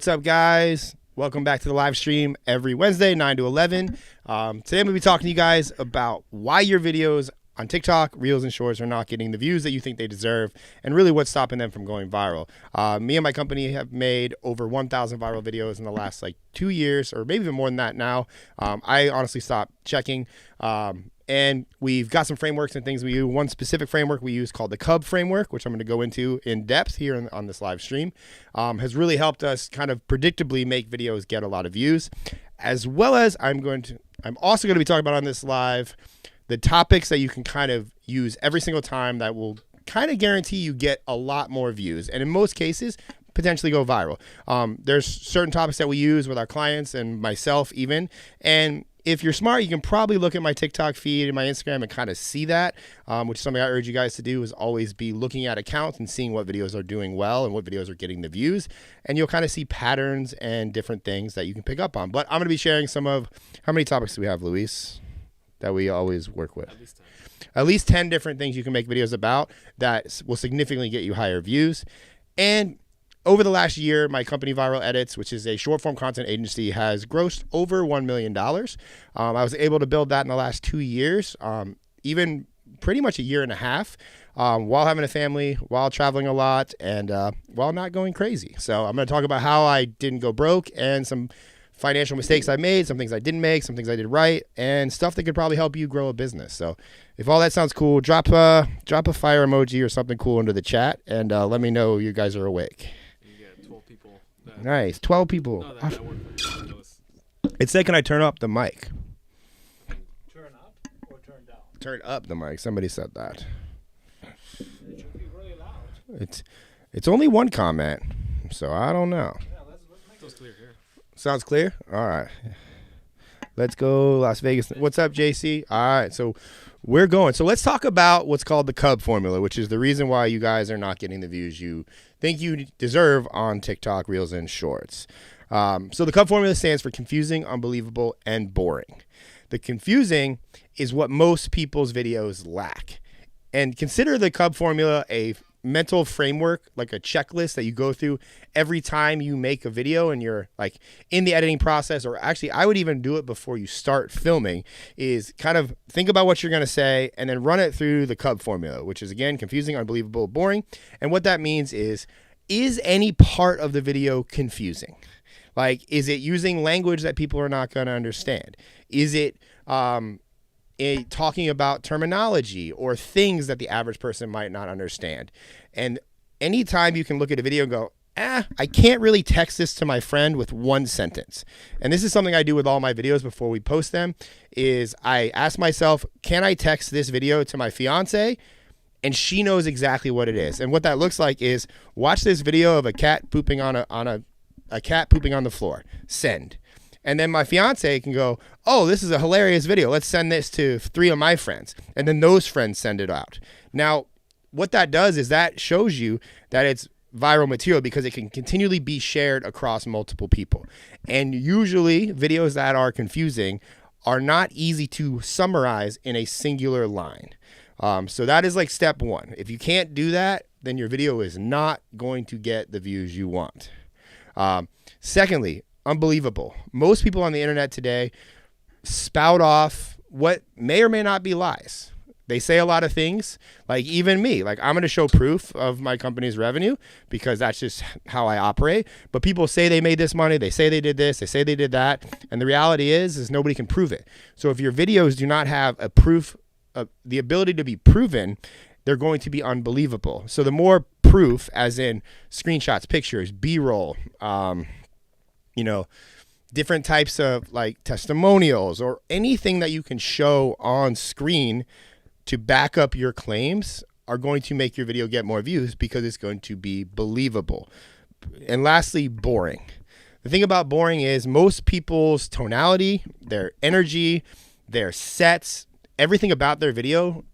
What's up, guys? Welcome back to the live stream every Wednesday, 9 to 11. Today I'm going to be talking to you guys about why your videos on TikTok, Reels, and Shorts are not getting the views that you think they deserve, and really what's stopping them from going viral. Me and my company have made over 1,000 viral videos in the last 2 years, or maybe even more than that now. I honestly stopped checking. And we've got some frameworks and things we use. One specific framework we use called the Cub framework, which I'm going to go into in depth here on this live stream, has really helped us kind of predictably make videos get a lot of views, as well as I'm also going to be talking about on this live the topics that you can kind of use every single time that will kind of guarantee you get a lot more views, and in most cases potentially go viral. There's certain topics that we use with our clients and myself even, and if you're smart, you can probably look at my TikTok feed and my Instagram and kind of see that, which is something I urge you guys to do, is always be looking at accounts and seeing what videos are doing well and what videos are getting the views. And you'll kind of see patterns and different things that you can pick up on. But I'm going to be sharing some of, how many topics do we have, Luis, that we always work with? At least 10 different things you can make videos about that will significantly get you higher views. And over the last year, my company Viral Edits, which is a short form content agency, has grossed over $1 million. I was able to build that in the last 2 years, even pretty much a year and a half, while having a family, while traveling a lot, and while not going crazy. So I'm going to talk about how I didn't go broke and some financial mistakes I made, some things I didn't make, some things I did right, and stuff that could probably help you grow a business. So if all that sounds cool, drop a fire emoji or something cool into the chat, and let me know you guys are awake. Nice, 12 people. No, that it said, can I turn up the mic? Turn up or turn down? Turn up the mic. Somebody said that. It should be really loud. It's only one comment, so I don't know. Yeah, let's make it clear here. Sounds clear? All right. Let's go Las Vegas. What's up, JC? All right, so we're going. So let's talk about what's called the Cub formula, which is the reason why you guys are not getting the views you think you deserve on TikTok, Reels, and Shorts. So the Cub formula stands for confusing, unbelievable, and boring. The confusing is what most people's videos lack. And consider the Cub formula a mental framework, like a checklist that you go through every time you make a video and you're in the editing process, or actually I would even do it before you start filming, is kind of think about what you're going to say and then run it through the Cub formula, which is again confusing, unbelievable, boring. And what that means is any part of the video confusing? Is it using language that people are not going to understand? Is it talking about terminology or things that the average person might not understand? And anytime you can look at a video and go, I can't really text this to my friend with one sentence. And this is something I do with all my videos before we post them, is I ask myself, can I text this video to my fiance? And she knows exactly what it is. And what that looks like is, watch this video of a cat pooping on a cat pooping on the floor. Send. And then my fiance can go, oh, this is a hilarious video. Let's send this to 3 of my friends. And then those friends send it out. Now, what that does is that shows you that it's viral material because it can continually be shared across multiple people. And usually videos that are confusing are not easy to summarize in a singular line. So that is step one. If you can't do that, then your video is not going to get the views you want. Secondly, unbelievable. Most people on the internet today spout off what may or may not be lies. They say a lot of things, even me. I'm going to show proof of my company's revenue because that's just how I operate. But people say they made this money. They say they did this. They say they did that. And the reality is nobody can prove it. So if your videos do not have a proof, the ability to be proven, they're going to be unbelievable. So the more proof, as in screenshots, pictures, B-roll, different types of testimonials or anything that you can show on screen to back up your claims are going to make your video get more views because it's going to be believable. And lastly, boring. The thing about boring is most people's tonality, their energy, their sets, everything about their video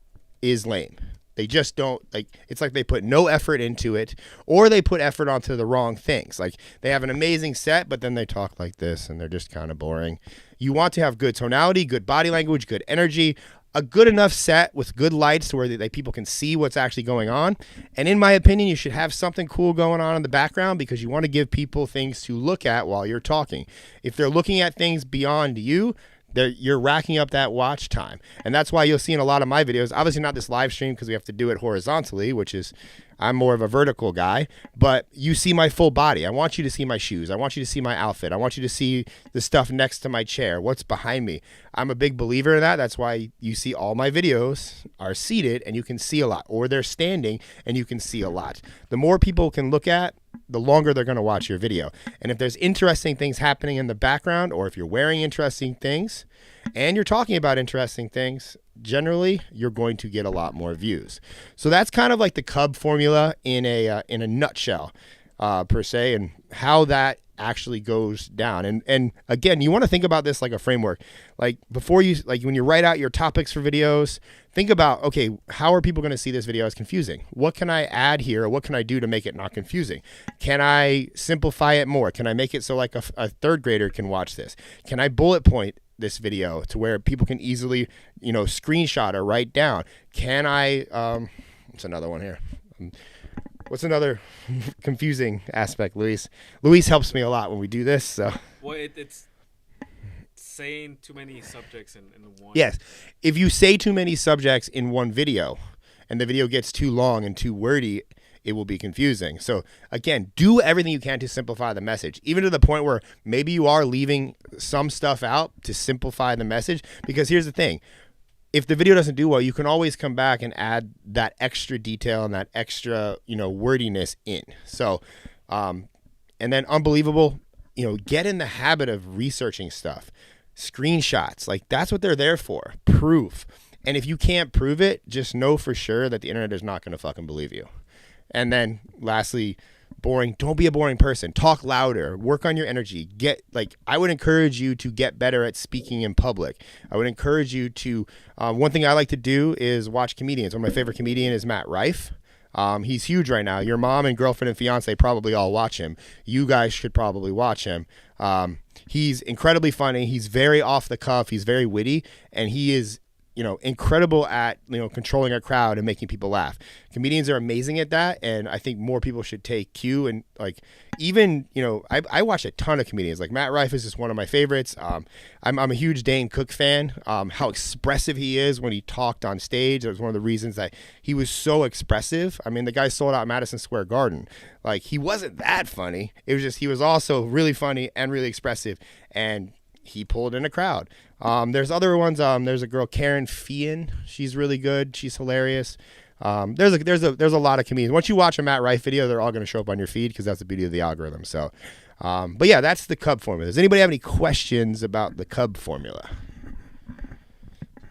is lame. They just don't, it's like they put no effort into it, or they put effort onto the wrong things. They have an amazing set, but then they talk like this and they're just kind of boring. You want to have good tonality, good body language, good energy, a good enough set with good lights to where people can see what's actually going on. And in my opinion, you should have something cool going on in the background because you want to give people things to look at while you're talking. If they're looking at things beyond you, you're racking up that watch time. And that's why you'll see in a lot of my videos, obviously not this live stream because we have to do it horizontally, which is, I'm more of a vertical guy, but you see my full body. I want you to see my shoes. I want you to see my outfit. I want you to see the stuff next to my chair, what's behind me. I'm a big believer in that. That's why you see all my videos are seated and you can see a lot, or they're standing and you can see a lot. The more people can look at, the longer they're going to watch your video. And if there's interesting things happening in the background, or if you're wearing interesting things and you're talking about interesting things, generally you're going to get a lot more views. So that's kind of like the Cub formula in a nutshell, per se, and how that actually goes down. And again, you want to think about this like a framework. Like before you, like when you write out your topics for videos, think about, okay, how are people going to see this video as confusing? What can I add here? Or what can I do to make it not confusing? Can I simplify it more? Can I make it so like a third grader can watch this? Can I bullet point this video to where people can easily, screenshot or write down? Can I, what's another one here? What's another confusing aspect, Luis? Luis helps me a lot when we do this. So. Well, it's saying too many subjects in one. Yes. If you say too many subjects in one video and the video gets too long and too wordy, it will be confusing. So again, do everything you can to simplify the message, even to the point where maybe you are leaving some stuff out to simplify the message. Because here's the thing. If the video doesn't do well, you can always come back and add that extra detail and that extra, wordiness in. So, and then unbelievable, get in the habit of researching stuff, screenshots, like that's what they're there for, proof. And if you can't prove it, just know for sure that the internet is not going to fucking believe you. And then lastly, boring. Don't be a boring person. Talk louder. Work on your energy. I would encourage you to get better at speaking in public. I would encourage you to, one thing I like to do is watch comedians. One of my favorite comedian is Matt Rife. He's huge right now. Your mom and girlfriend and fiance probably all watch him. You guys should probably watch him. He's incredibly funny. He's very off the cuff. He's very witty, and he is incredible at, controlling a crowd and making people laugh. Comedians are amazing at that. And I think more people should take cue and I watch a ton of comedians. Like Matt Rife is just one of my favorites. I'm a huge Dane Cook fan. How expressive he is when he talked on stage. That was one of the reasons that he was so expressive. I mean, the guy sold out Madison Square Garden. Like, he wasn't that funny. It was just, he was also really funny and really expressive. And he pulled in a crowd. There's other ones. There's a girl, Karen Fian. She's really good. She's hilarious. There's a lot of comedians. Once you watch a Matt Rife video, they're all going to show up on your feed because that's the beauty of the algorithm. So, but yeah, that's the Cub formula. Does anybody have any questions about the Cub formula?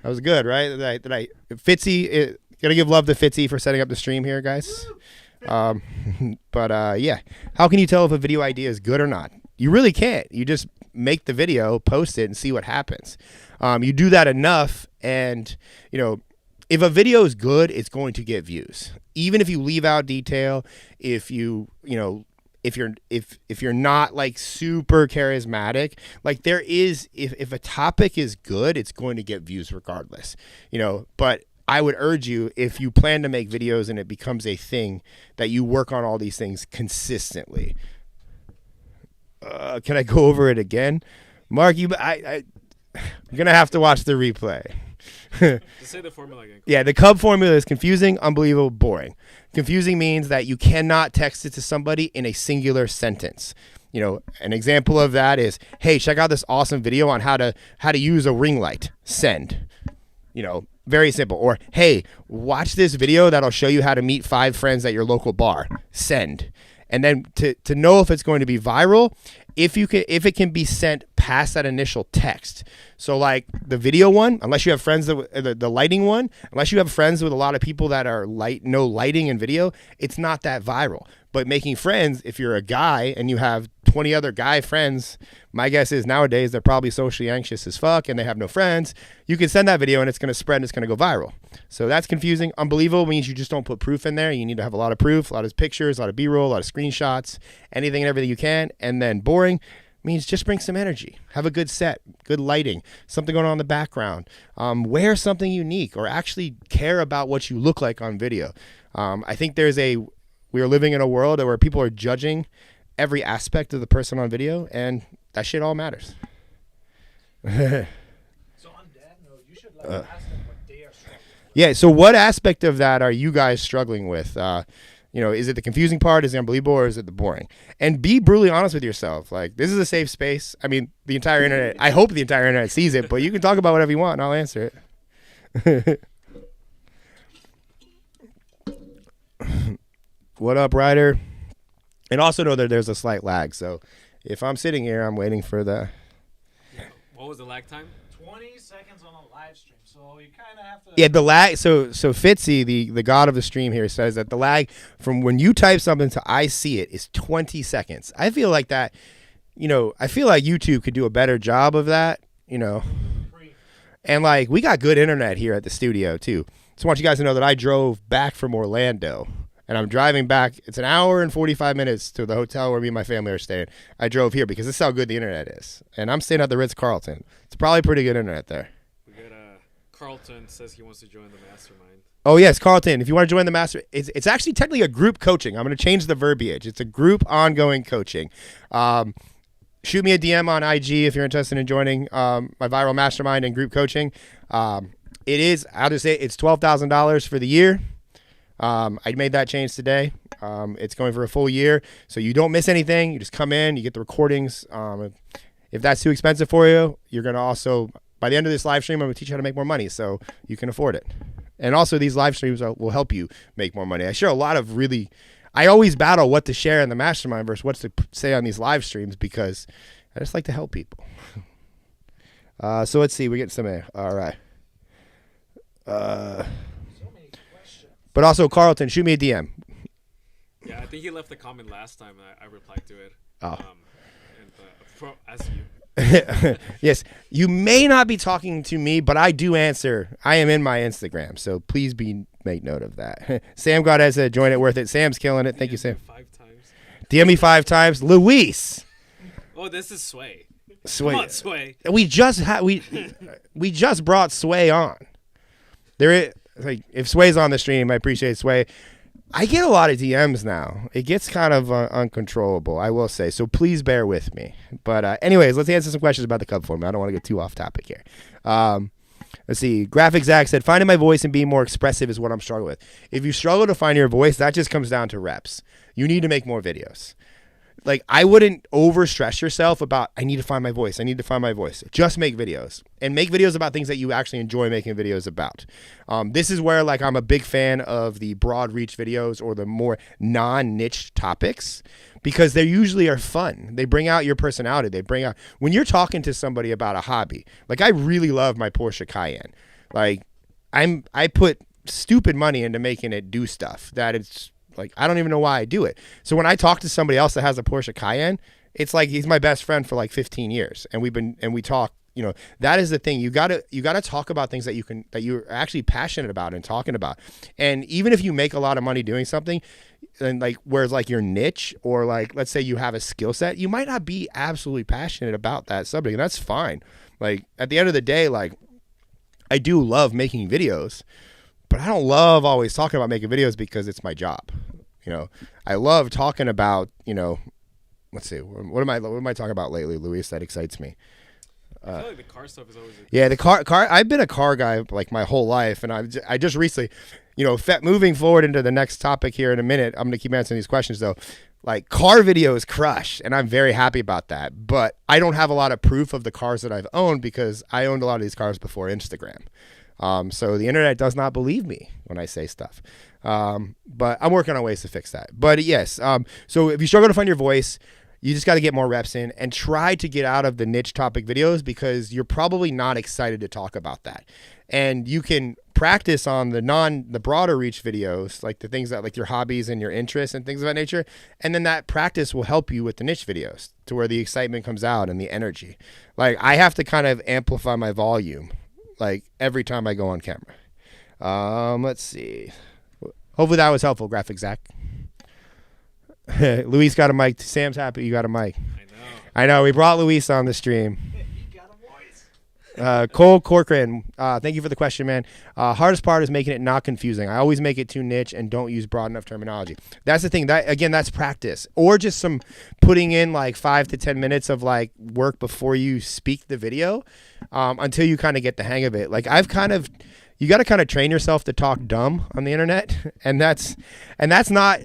That was good, right? Fitzy, gotta give love to Fitzy for setting up the stream here, guys. Yeah, how can you tell if a video idea is good or not? You really can't. You just make the video, post it, and see what happens. You do that enough, and if a video is good, it's going to get views. Even if you leave out detail, if you're not like super charismatic, like there is, if a topic is good, it's going to get views regardless. But I would urge you, if you plan to make videos and it becomes a thing, that you work on all these things consistently. Can I go over it again? Mark, I'm going to have to watch the replay. Just say the formula again. Yeah, the Cub formula is confusing, unbelievable, boring. Confusing means that you cannot text it to somebody in a singular sentence. An example of that is, hey, check out this awesome video on how to use a ring light. Send. Very simple. Or, hey, watch this video that'll show you how to meet 5 friends at your local bar. Send. And then to know if it's going to be viral, if it can be sent past that initial text. So like the video one, unless you have friends the lighting one, unless you have friends with a lot of people that are no lighting in video, it's not that viral. But making friends, if you're a guy and you have 20 other guy friends, my guess is nowadays they're probably socially anxious as fuck and they have no friends. You can send that video and it's going to spread and it's going to go viral. So that's confusing. Unbelievable means you just don't put proof in there. You need to have a lot of proof, a lot of pictures, a lot of B-roll, a lot of screenshots, anything and everything you can. And then boring, means just bring some energy. Have a good set, good lighting, something going on in the background. Wear something unique or actually care about what you look like on video. I think we are living in a world where people are judging every aspect of the person on video, and that shit all matters. So on that note, you should ask them what they are struggling with. Yeah, so what aspect of that are you guys struggling with? Is it the confusing part? Is it unbelievable, or is it the boring? And be brutally honest with yourself. Like, this is a safe space. I mean, the entire internet, I hope the entire internet sees it, but you can talk about whatever you want and I'll answer it. What up, Ryder? And also know that there's a slight lag. So if I'm sitting here, I'm waiting for the... What was the lag time? 20 seconds on a live stream, so you kind of have to. Yeah, the lag. So Fitzy, the god of the stream here, says that the lag from when you type something to I see it is 20 seconds. I feel like that. I feel like YouTube could do a better job of that. And like we got good internet here at the studio too. So I want you guys to know that I drove back from Orlando. And I'm driving back. It's an hour and 45 minutes to the hotel where me and my family are staying. I drove here because this is how good the internet is. And I'm staying at the Ritz-Carlton. It's probably pretty good internet there. We got Carlton says he wants to join the mastermind. Oh, yes, Carlton. If you want to join the master, it's actually technically a group coaching. I'm going to change the verbiage. It's a group ongoing coaching. Shoot me a DM on IG if you're interested in joining my viral mastermind and group coaching. It is, I'll just say, it's $12,000 for the year. I made that change today. It's going for a full year, so you don't miss anything. You just come in, you get the recordings. If that's too expensive for you, you're going to also, by the end of this live stream, I'm going to teach you how to make more money so you can afford it. And also these live streams will help you make more money. I share a lot of I always battle what to share in the mastermind versus what to say on these live streams because I just like to help people. So let's see, we're getting some air. All right. But also, Carlton, shoot me a DM. Yeah, I think he left a comment last time. I replied to it. Oh. As you. Yes, you may not be talking to me, but I do answer. I am in my Instagram, so please make note of that. Sam Goddard said, join it, worth it. Sam's killing it. Thank you, Sam. 5 times. DM me 5 times. Luis. Oh, this is Sway. Sway. Come on, Sway. We just brought Sway on. There is... Like if Sway's on the stream, I appreciate Sway. I get a lot of DMs now. It gets kind of uncontrollable, I will say. So please bear with me. But anyways, let's answer some questions about the Cub format. I don't want to get too off topic here. Let's see. Graphic Zach said, finding my voice and being more expressive is what I'm struggling with. If you struggle to find your voice, that just comes down to reps. You need to make more videos. Like, I wouldn't overstress yourself about, I need to find my voice. I need to find my voice. Just make videos. And make videos about things that you actually enjoy making videos about. This is where, like, I'm a big fan of the broad reach videos or the more non-niche topics because they usually are fun. They bring out your personality. They bring out, when you're talking to somebody about a hobby, like, I really love my Porsche Cayenne. Like, I put stupid money into making it do stuff that it's, like, I don't even know why I do it. So when I talk to somebody else that has a Porsche Cayenne, it's like he's my best friend for like 15 years. And we talk, that is the thing. You gotta talk about things that you're actually passionate about and talking about. And even if you make a lot of money doing something, and like, whereas like your niche or like, let's say you have a skill set, you might not be absolutely passionate about that subject. And that's fine. Like at the end of the day, like I do love making videos, but I don't love always talking about making videos because it's my job. I love talking about, let's see, what am I talking about lately, Luis, that excites me? I feel like the car stuff is always. Yeah, the car. I've been a car guy like my whole life, and I just recently, moving forward into the next topic here in a minute. I'm gonna keep answering these questions though. Like car videos crush, and I'm very happy about that. But I don't have a lot of proof of the cars that I've owned because I owned a lot of these cars before Instagram. So the internet does not believe me when I say stuff. But I'm working on ways to fix that. But yes, so if you struggle to find your voice, you just got to get more reps in and try to get out of the niche topic videos because you're probably not excited to talk about that. And you can practice on the broader reach videos, like the things that like your hobbies and your interests and things of that nature. And then that practice will help you with the niche videos to where the excitement comes out and the energy. Like I have to kind of amplify my volume like every time I go on camera. Let's see. Hopefully that was helpful, Graphic Zach. Luis got a mic. Sam's happy you got a mic. I know we brought Luis on the stream. You got a voice. Cole Corcoran, thank you for the question, man. Hardest part is making it not confusing. I always make it too niche and don't use broad enough terminology. That's the thing. That again, that's practice, or just some putting in like 5 to 10 minutes of like work before you speak the video, until you kind of get the hang of it. Like you got to kind of train yourself to talk dumb on the internet, and that's not,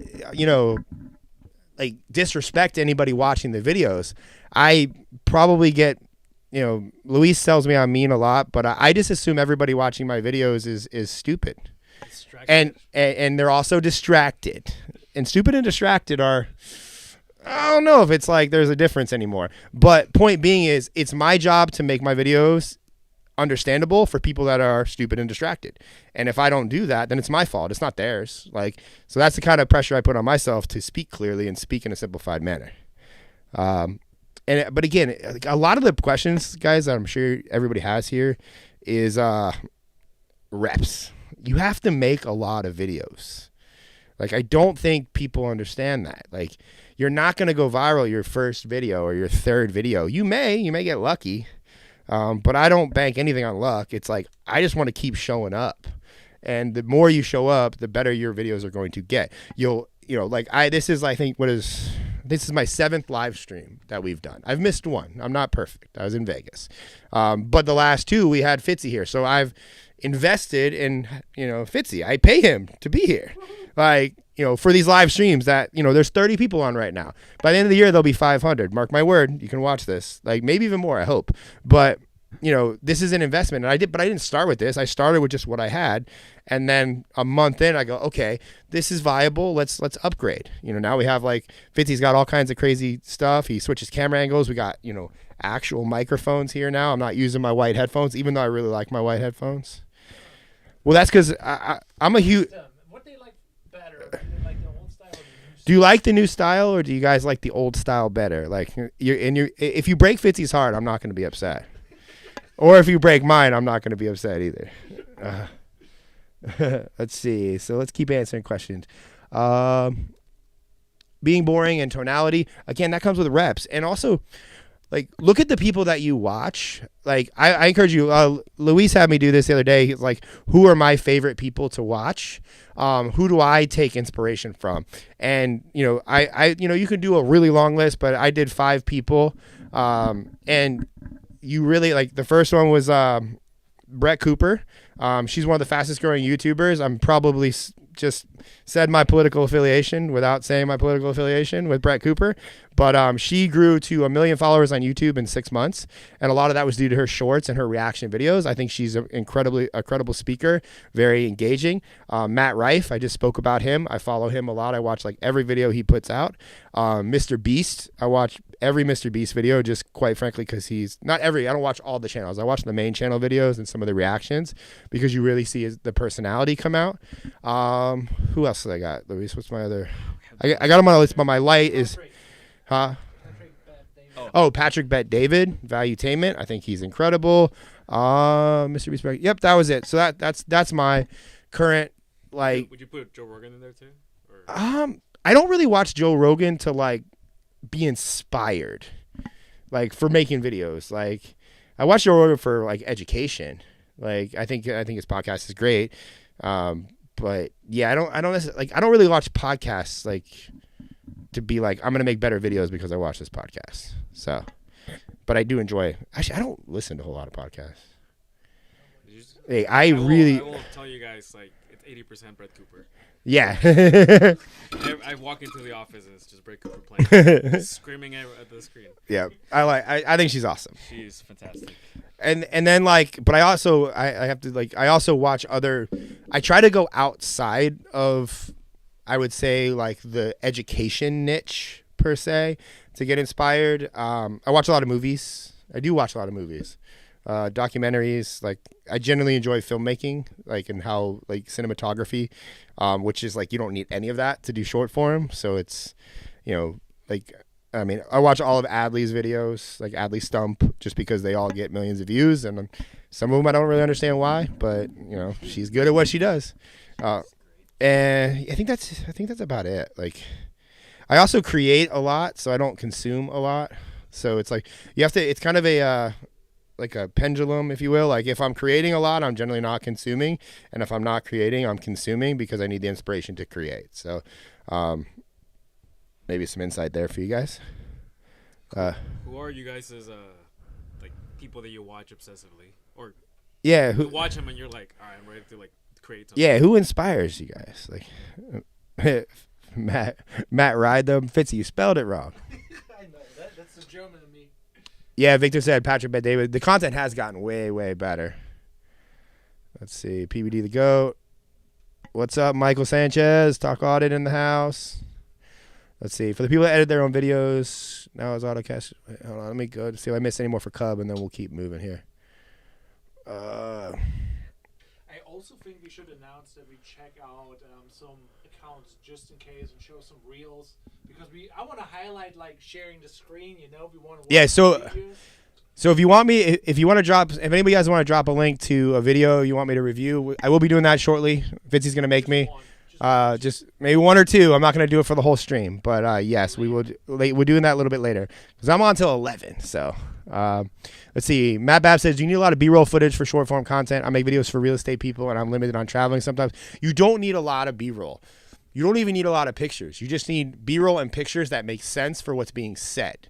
like disrespect to anybody watching the videos. I probably get, Luis tells me I'm mean a lot, but I just assume everybody watching my videos is stupid. And they're also distracted. And stupid and distracted are, I don't know if it's like there's a difference anymore. But point being is, it's my job to make my videos understandable for people that are stupid and distracted. And if I don't do that, then it's my fault. It's not theirs. So that's the kind of pressure I put on myself to speak clearly and speak in a simplified manner. But again, a lot of the questions, guys, that I'm sure everybody has here is reps. You have to make a lot of videos. Like, I don't think people understand that. Like, you're not going to go viral your first video or your third video. You may get lucky. But I don't bank anything on luck. It's like, I just want to keep showing up. And the more you show up, the better your videos are going to get. This is my 7th live stream that we've done. I've missed one. I'm not perfect. I was in Vegas. But the last 2, we had Fitzy here. So I've invested in, Fitzy. I pay him to be here. For these live streams that, there's 30 people on right now. By the end of the year, there'll be 500. Mark my word. You can watch this. Maybe even more, I hope. But, this is an investment. And I didn't start with this. I started with just what I had. And then a month in, I go, okay, this is viable. Let's upgrade. Now we have Fitzy's got all kinds of crazy stuff. He switches camera angles. We got, actual microphones here now. I'm not using my white headphones, even though I really like my white headphones. Well, that's because I'm a huge... What they like better? Do they like the old style or the new style? Do you like the new style, or do you guys like the old style better? If you break Fitzy's heart, I'm not going to be upset. Or if you break mine, I'm not going to be upset either. Let's see. So let's keep answering questions. Being boring and tonality, again, that comes with reps. And also, look at the people that you watch. I encourage you. Luis had me do this the other day. He's like, who are my favorite people to watch? Who do I take inspiration from? And, you can do a really long list, but I did 5 people. And you really, the first one was Brett Cooper. She's one of the fastest growing YouTubers. I'm probably just said my political affiliation without saying my political affiliation with Brett Cooper. But she grew to 1 million followers on YouTube in 6 months. And a lot of that was due to her shorts and her reaction videos. I think she's a credible speaker, very engaging. Matt Rife, I just spoke about him. I follow him a lot. I watch every video he puts out. Mr. Beast, I watch every Mr. Beast video, just quite frankly, because he's not every, I don't watch all the channels. I watch the main channel videos and some of the reactions because you really see the personality come out. Who else did I got, Luis? What's my other? I got him on my list, but my light is... Huh? Patrick Bet David, Valuetainment. I think he's incredible. Mr. Beast. Yep, that was it. So that's my current Would you put Joe Rogan in there too? Or? I don't really watch Joe Rogan to be inspired, for making videos. I watch Joe Rogan for education. I think his podcast is great. But yeah, I don't necessarily, I don't really watch podcasts to be I'm going to make better videos because I watch this podcast. So, but I do enjoy. Actually, I don't listen to a whole lot of podcasts. I won't tell you guys it's 80% Brett Cooper. Yeah. I walk into the office and it's just Brett Cooper playing, screaming at the screen. Yeah, I think she's awesome. She's fantastic. And then but I also I have to I also watch other. I try to go outside of, I would say, the education niche per se to get inspired. I watch a lot of movies. I do watch a lot of movies, documentaries. I generally enjoy filmmaking, and how cinematography, which is you don't need any of that to do short form. So it's, I watch all of Adley's videos, Adley Stump, just because they all get millions of views, and some of them I don't really understand why, but she's good at what she does. And I think that's about it. I also create a lot, so I don't consume a lot. So it's like you have to. It's kind of a like a pendulum, if you will. Like if I'm creating a lot, I'm generally not consuming, and if I'm not creating, I'm consuming because I need the inspiration to create. So maybe some insight there for you guys. Who are you guys as like people that you watch obsessively, or Yeah, you watch them and you're like, all right, I'm ready to like create something. yeah, who inspires you guys? Like Matt Ride them. Fitzy, you spelled it wrong. I know that's the German in me. Yeah, Victor said Patrick Bet David. The content has gotten way, way better. Let's see. PBD the GOAT. What's up, Michael Sanchez? Talk Audit in the house. Let's see. For the people that edit their own videos, now is AutoCast. Wait, hold on. Let me go to see if I missed any more for Cub, and then we'll keep moving here. I also think we should announce that we check out some accounts just in case and show some reels because I want to highlight like sharing the screen. You know, we want to. Yeah. So videos. if you want me, if anybody guys want to drop a link to a video you want me to review, I will be doing that shortly. Fitzy's gonna make me. Just maybe one or two. I'm not going to do it for the whole stream, but yes, we will. We're doing that a little bit later because I'm on till 11. So let's see. Matt Babb says, "Do you need a lot of B-roll footage for short form content? I make videos for real estate people, and I'm limited on traveling sometimes. You don't need a lot of B-roll. You don't even need a lot of pictures. You just need B-roll and pictures that make sense for what's being said.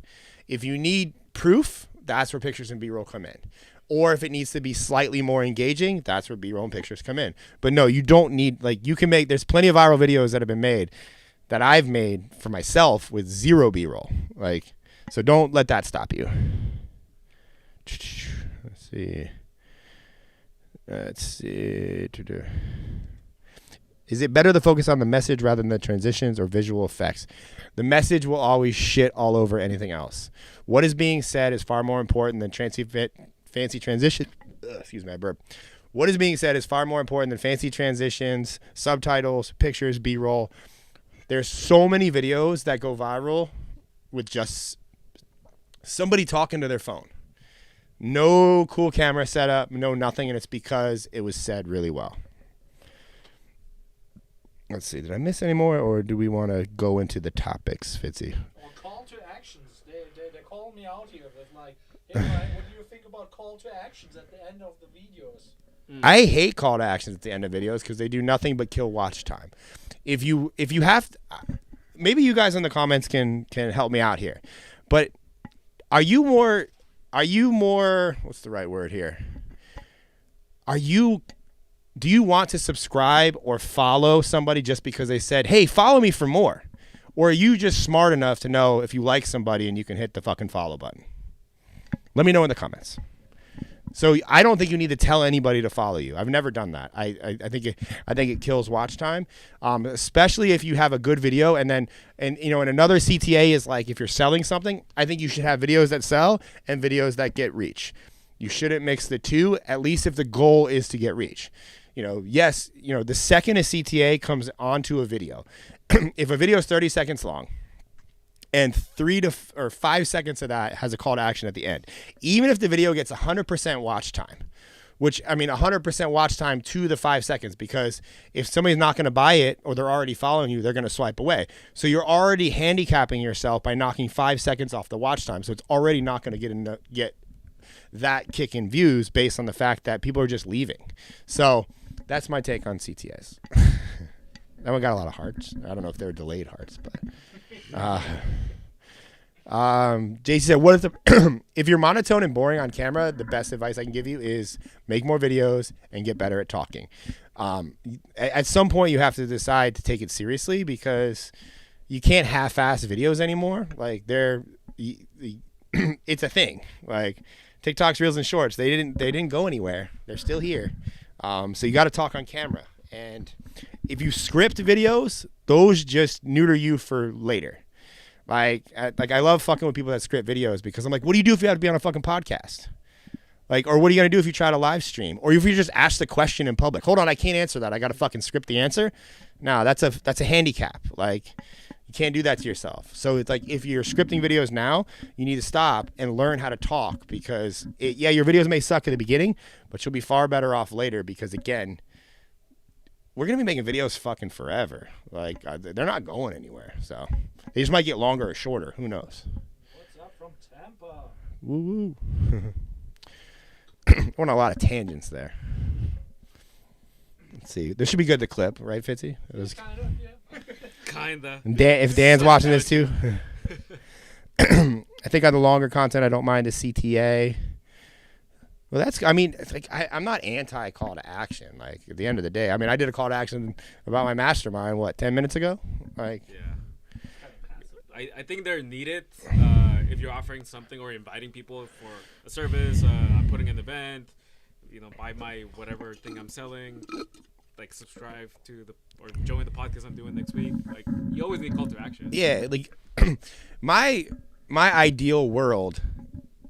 If you need proof, that's where pictures and B-roll come in." Or if it needs to be slightly more engaging, that's where B-roll and pictures come in. But no, you don't need, like, you can make, there's plenty of viral videos that have been made that I've made for myself with zero B-roll. Like, so don't let that stop you. Let's see. Is it better to focus on the message rather than the transitions or visual effects? The message will always shit all over anything else. What is being said is far more important than fancy transition. Excuse me, I burp. What is being said is far more important than fancy transitions, subtitles, pictures, B-roll. There's so many videos that go viral with just somebody talking to their phone. No cool camera setup, no nothing, and it's because it was said really well. Let's see, did I miss any more, or do we want to go into the topics, Fitzy? Or call to actions. They call me out here with like, hey Ryan, what do you think about call to actions at the end of the videos? I hate call to actions at the end of videos because they do nothing but kill watch time. If you have, maybe you guys in the comments can help me out here, but are you more? What's the right word here? Do you want to subscribe or follow somebody just because they said, "Hey, follow me for more," or are you just smart enough to know if you like somebody and you can hit the fucking follow button? Let me know in the comments. So I don't think you need to tell anybody to follow you. I've never done that. I think it kills watch time, especially if you have a good video. And another CTA is like if you're selling something, I think you should have videos that sell and videos that get reach. You shouldn't mix the two, at least if the goal is to get reach. Yes, the second a CTA comes onto a video, if a video is 30 seconds long, and 3 to 5 seconds of that has a call to action at the end. Even if the video gets 100% watch time, which, 100% watch time to the 5 seconds, because if somebody's not going to buy it or they're already following you, they're going to swipe away. So you're already handicapping yourself by knocking 5 seconds off the watch time. So it's already not going to get that kick in views based on the fact that people are just leaving. So that's my take on CTAs. That one got a lot of hearts. I don't know if they were delayed hearts, but... JC said, "What if if you're monotone and boring on camera, the best advice I can give you is make more videos and get better at talking." At some point, you have to decide to take it seriously because you can't half-ass videos anymore. Like it's a thing. Like TikToks, Reels, and Shorts, they didn't go anywhere. They're still here. So you got to talk on camera. And if you script videos, those just neuter you for later. Like I love fucking with people that script videos because I'm like, what do you do if you have to be on a fucking podcast? Like, or what are you going to do if you try to live stream? Or if you just ask the question in public? Hold on, I can't answer that. I got to fucking script the answer. No, that's a handicap. Like, you can't do that to yourself. So it's like if you're scripting videos now, you need to stop and learn how to talk because, your videos may suck at the beginning, but you'll be far better off later because, again, we're going to be making videos fucking forever. Like, they're not going anywhere. So they just might get longer or shorter. Who knows? What's up from Tampa? Tampa. Woo woo. Went on a lot of tangents there. Let's see. This should be good to clip, right, Fitzy? It was, Kind of, yeah. Kinda. and if Dan's watching this too. I think on the longer content, I don't mind a CTA. Well, it's like I'm not anti call to action. Like at the end of the day, I mean, I did a call to action about my mastermind, 10 minutes ago? Like, Yeah. I think they're needed if you're offering something or inviting people for a service. I'm putting an event, buy my whatever thing I'm selling, like subscribe to or join the podcast I'm doing next week. Like you always need call to action. yeah, like my ideal world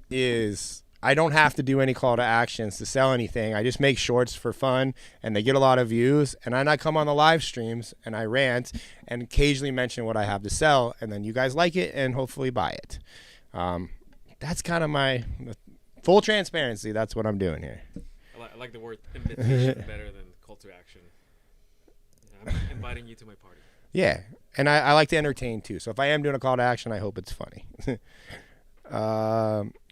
is I don't have to do any call to actions to sell anything. I just make shorts for fun, and they get a lot of views. And then I come on the live streams, and I rant, and occasionally mention what I have to sell, and then you guys like it, and hopefully buy it. That's kind of my full transparency. That's what I'm doing here. I like the word invitation better than call to action. I'm inviting you to my party. Yeah, and I like to entertain, too. So if I am doing a call to action, I hope it's funny.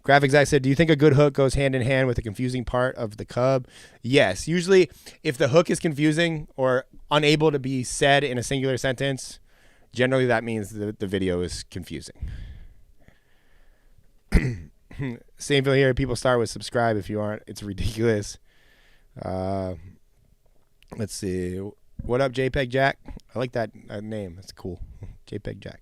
Graphics Guy said, do you think a good hook goes hand in hand with the confusing part of the cub? Yes. Usually, if the hook is confusing or unable to be said in a singular sentence, generally that means the video is confusing. Same feel here. People start with subscribe if you aren't. It's ridiculous. Let's see. What up, JPEG Jack? I like that name. That's cool. JPEG Jack.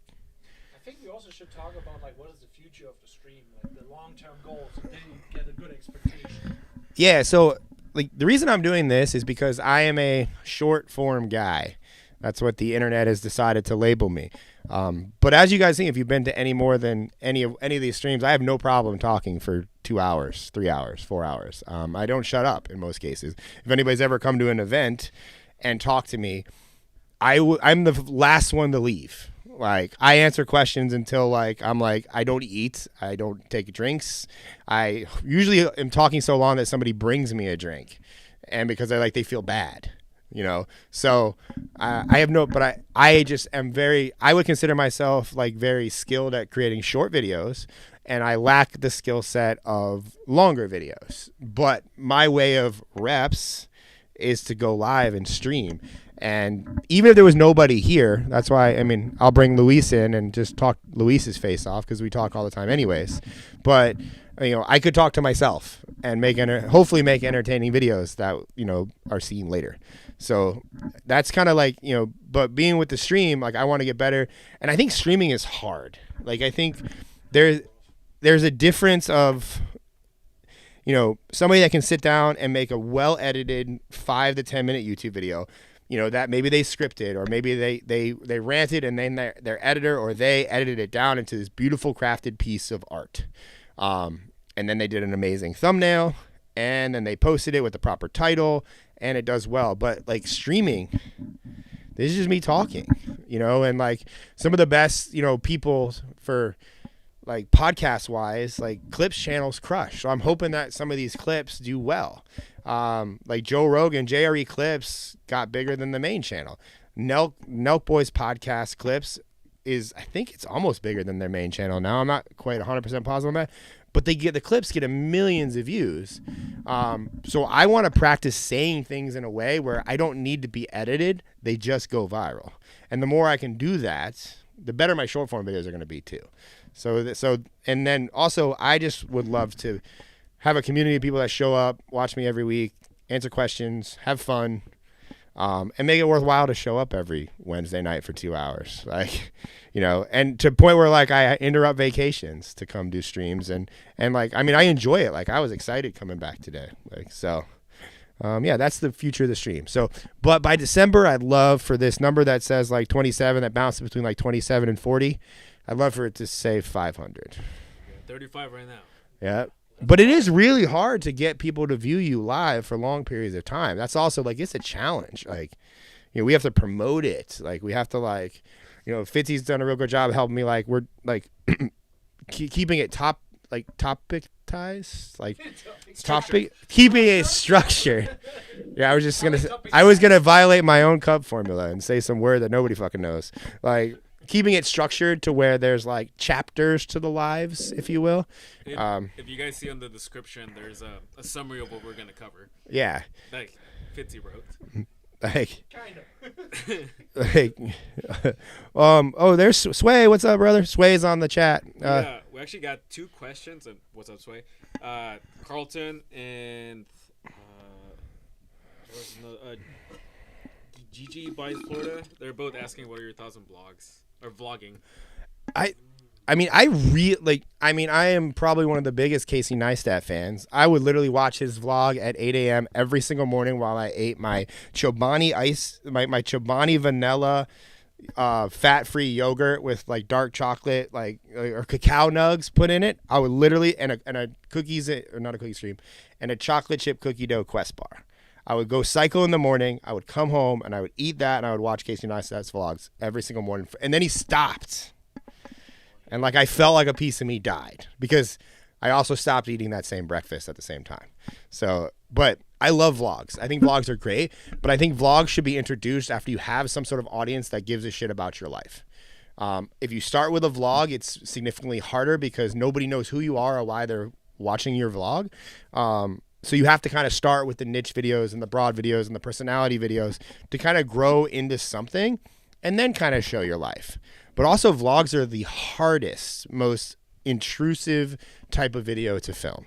I think we also should talk about what is the future of the stream, the long-term goals, so then you get a good expectation. Yeah, so the reason I'm doing this is because I am a short form guy. That's what the internet has decided to label me. But as you guys see, if you've been to any more than any of these streams, I have no problem talking for 2 hours, 3 hours, 4 hours. I don't shut up in most cases. If anybody's ever come to an event and talked to me, I'm the last one to leave. Like, I answer questions until I don't eat, I don't take drinks. I usually am talking so long that somebody brings me a drink, and because they feel bad, So I have no, but I just am I would consider myself very skilled at creating short videos, and I lack the skill set of longer videos. But my way of reps is to go live and stream. And even if there was nobody here, that's why, I'll bring Luis in and just talk Luis's face off because we talk all the time anyways. But, I could talk to myself and hopefully make entertaining videos that, are seen later. So that's kind of but being with the stream, I want to get better. And I think streaming is hard. I think there's a difference of, somebody that can sit down and make a well-edited 5 to 10 minute YouTube video, that maybe they scripted, or maybe they ranted, and then their editor or they edited it down into this beautiful crafted piece of art. And then they did an amazing thumbnail, and then they posted it with the proper title, and it does well. But streaming, this is just me talking, and some of the best, people for podcast wise, clips channels crush. So I'm hoping that some of these clips do well. Joe Rogan, JRE clips got bigger than the main channel. Nelk Boys podcast clips I think it's almost bigger than their main channel now. I'm not quite 100% positive on that, but the clips get millions of views. So I want to practice saying things in a way where I don't need to be edited. They just go viral. And the more I can do that, the better my short form videos are going to be too. And then also I just would love to have a community of people that show up, watch me every week, answer questions, have fun, and make it worthwhile to show up every Wednesday night for 2 hours. And to the point where I interrupt vacations to come do streams, and I enjoy it. I was excited coming back today. That's the future of the stream. So, but by December, I'd love for this number that says 27, that bounces between 27 and 40. I'd love for it to say 500. 35 right now. Yeah. But it is really hard to get people to view you live for long periods of time. That's also it's a challenge. We have to promote it. We have to Fitzy's done a real good job helping me. We're keeping it topicized, keeping it structured. Yeah, I was gonna violate my own cup formula and say some word that nobody fucking knows. keeping it structured to where there's like chapters to the lives, if you will. If you guys see on the description, there's a summary of what we're gonna cover. Yeah. Like Fitzy wrote. Like, Kind of. like, there's Sway. What's up, brother? Sway's on the chat. Yeah, we actually got 2 questions. And what's up, Sway? Carlton and Gigi by Florida. They're both asking what are your thoughts on blogs or vlogging. I mean, I am probably one of the biggest Casey Neistat fans. I would literally watch his vlog at 8 a.m. every single morning while I ate my Chobani my Chobani vanilla fat-free yogurt with like dark chocolate, or cacao nugs put in it. I would literally, and a cookies, or not a cookie stream, and a chocolate chip cookie dough Quest bar. I would go cycle in the morning. I would come home and I would eat that, and I would watch Casey Neistat's vlogs every single morning. And then he stopped. And like I felt like a piece of me died because I also stopped eating that same breakfast at the same time. So, but I love vlogs. I think vlogs are great, but I think vlogs should be introduced after you have some sort of audience that gives a shit about your life. If you start with a vlog, it's significantly harder because nobody knows who you are or why they're watching your vlog. So you have to kind of start with the niche videos and the broad videos and the personality videos to kind of grow into something and then kind of show your life. But also vlogs are the hardest, most intrusive type of video to film.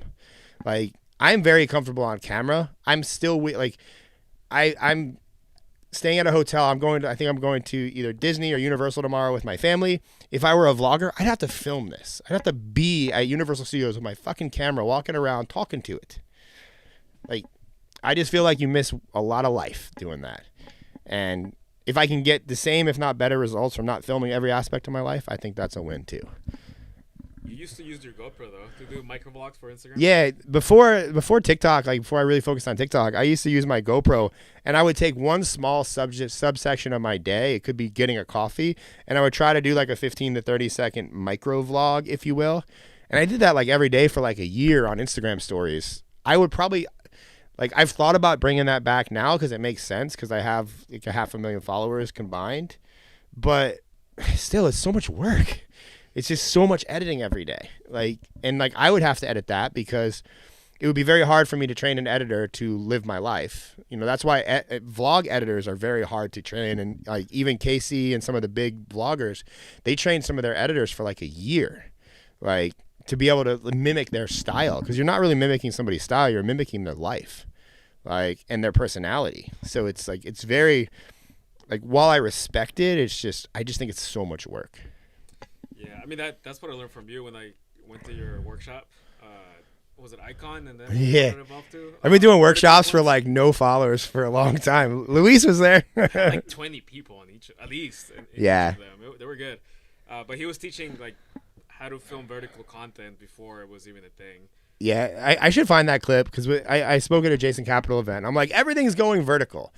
Like, I'm very comfortable on camera. I'm still I'm staying at a hotel. I think I'm going to either Disney or Universal tomorrow with my family. If I were a vlogger, I'd have to film this. I'd have to be at Universal Studios with my fucking camera, walking around, talking to it. Like, I just feel like you miss a lot of life doing that. And if I can get the same, if not better results from not filming every aspect of my life, I think that's a win too. You used to use your GoPro though to do microvlogs for Instagram. Yeah, before TikTok, like before I really focused on TikTok, I used to use my GoPro, and I would take one small subsection of my day. It could be getting a coffee, and I would try to do like a 15 to 30 second micro vlog, if you will. And I did that like every day for like a year on Instagram stories. I would probably, like, I've thought about bringing that back now because it makes sense because I have like 500,000 followers combined, but still, it's so much work. It's just so much editing every day. Like I would have to edit that because it would be very hard for me to train an editor to live my life. You know, that's why vlog editors are very hard to train. And like even Casey and some of the big vloggers, they train some of their editors for like a year, like to be able to mimic their style. Because you're not really mimicking somebody's style, you're mimicking their life, like, and their personality. So it's like, it's very, like, while I respect it, I just think it's so much work. Yeah, I mean that's what I learned from you when I went to your workshop. Was it Icon and then yeah? To? I've been doing workshops for like no followers for a long time. Luis was there. Like 20 people on each, at least. In yeah, each of them. They were good. But he was teaching like how to film vertical content before it was even a thing. Yeah, I should find that clip because I spoke at a Jason Capital event. I'm like, everything's going vertical.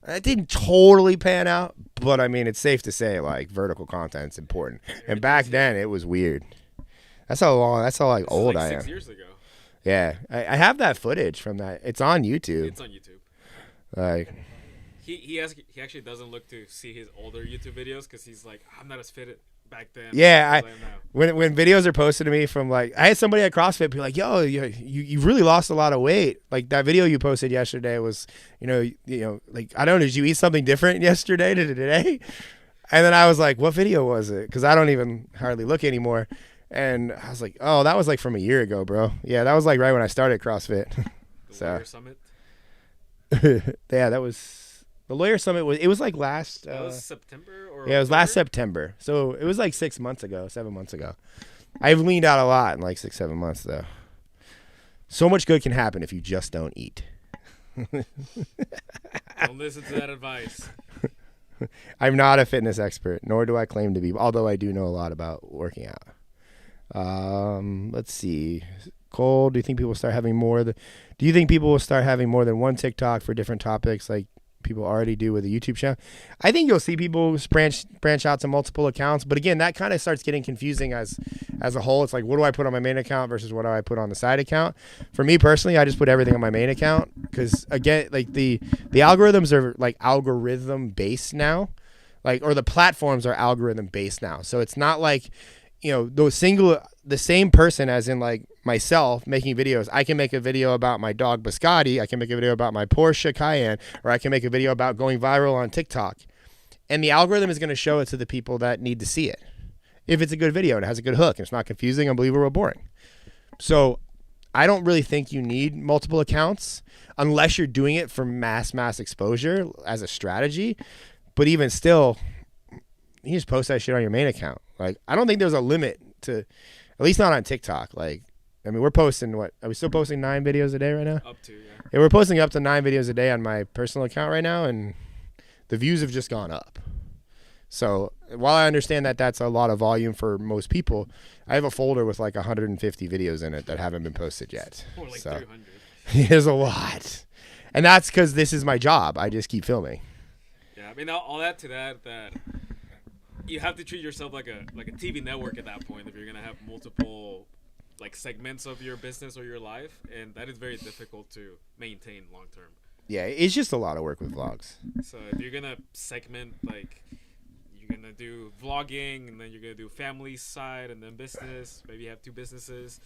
That didn't totally pan out, but I mean, it's safe to say like vertical content's important. And back then, it was weird. That's how like old like I am. 6 years ago. Yeah, I have that footage from that. It's on YouTube. It's on YouTube. Like, he actually doesn't look to see his older YouTube videos because he's like, I'm not as fit back then. Yeah, when videos are posted to me from like, I had somebody at CrossFit be like, yo, you really lost a lot of weight. Like that video you posted yesterday was, you know, like, I don't know, did you eat something different yesterday to today? And then I was like, what video was it? Because I don't even hardly look anymore. And I was like, oh, that was like from a year ago, bro. Yeah, that was like right when I started CrossFit. The Lawyer Summit? Yeah, that was... The Lawyer Summit was like last... that was September? Or yeah, it was last September. So it was like 7 months ago. I've leaned out a lot in like 6-7 months, though. So much good can happen if you just don't eat. Don't listen to that advice. I'm not a fitness expert, nor do I claim to be, although I do know a lot about working out. Let's see. Cole, do you think people will start having more than one TikTok for different topics like people already do with a YouTube channel? I think you'll see people branch out to multiple accounts, but again, that kind of starts getting confusing as a whole. It's like, what do I put on my main account versus what do I put on the side account? For me personally, I just put everything on my main account because again, like the algorithms are like algorithm based now. Like, or the platforms are algorithm based now. So it's not like, you know, the same person as in like myself making videos. I can make a video about my dog Biscotti. I can make a video about my Porsche Cayenne, or I can make a video about going viral on TikTok. And the algorithm is going to show it to the people that need to see it. If it's a good video and it has a good hook and it's not confusing, unbelievable, or boring. So I don't really think you need multiple accounts unless you're doing it for mass exposure as a strategy. But even still, you just post that shit on your main account. Like, I don't think there's a limit to, at least not on TikTok. Like, I mean, we're posting what? Are we still posting 9 videos a day right now? Up to, yeah. Yeah, we're posting up to 9 videos a day on my personal account right now, and the views have just gone up. So while I understand that that's a lot of volume for most people, I have a folder with like 150 videos in it that haven't been posted yet. Or like so 300. there's a lot. And that's because this is my job. I just keep filming. Yeah, I mean, I'll add to that you have to treat yourself like a TV network at that point if you're gonna have multiple like segments of your business or your life, and that is very difficult to maintain long term. Yeah, it's just a lot of work with vlogs. So if you're gonna segment, like, you're gonna do vlogging and then you're gonna do family side and then business, maybe you have 2 businesses,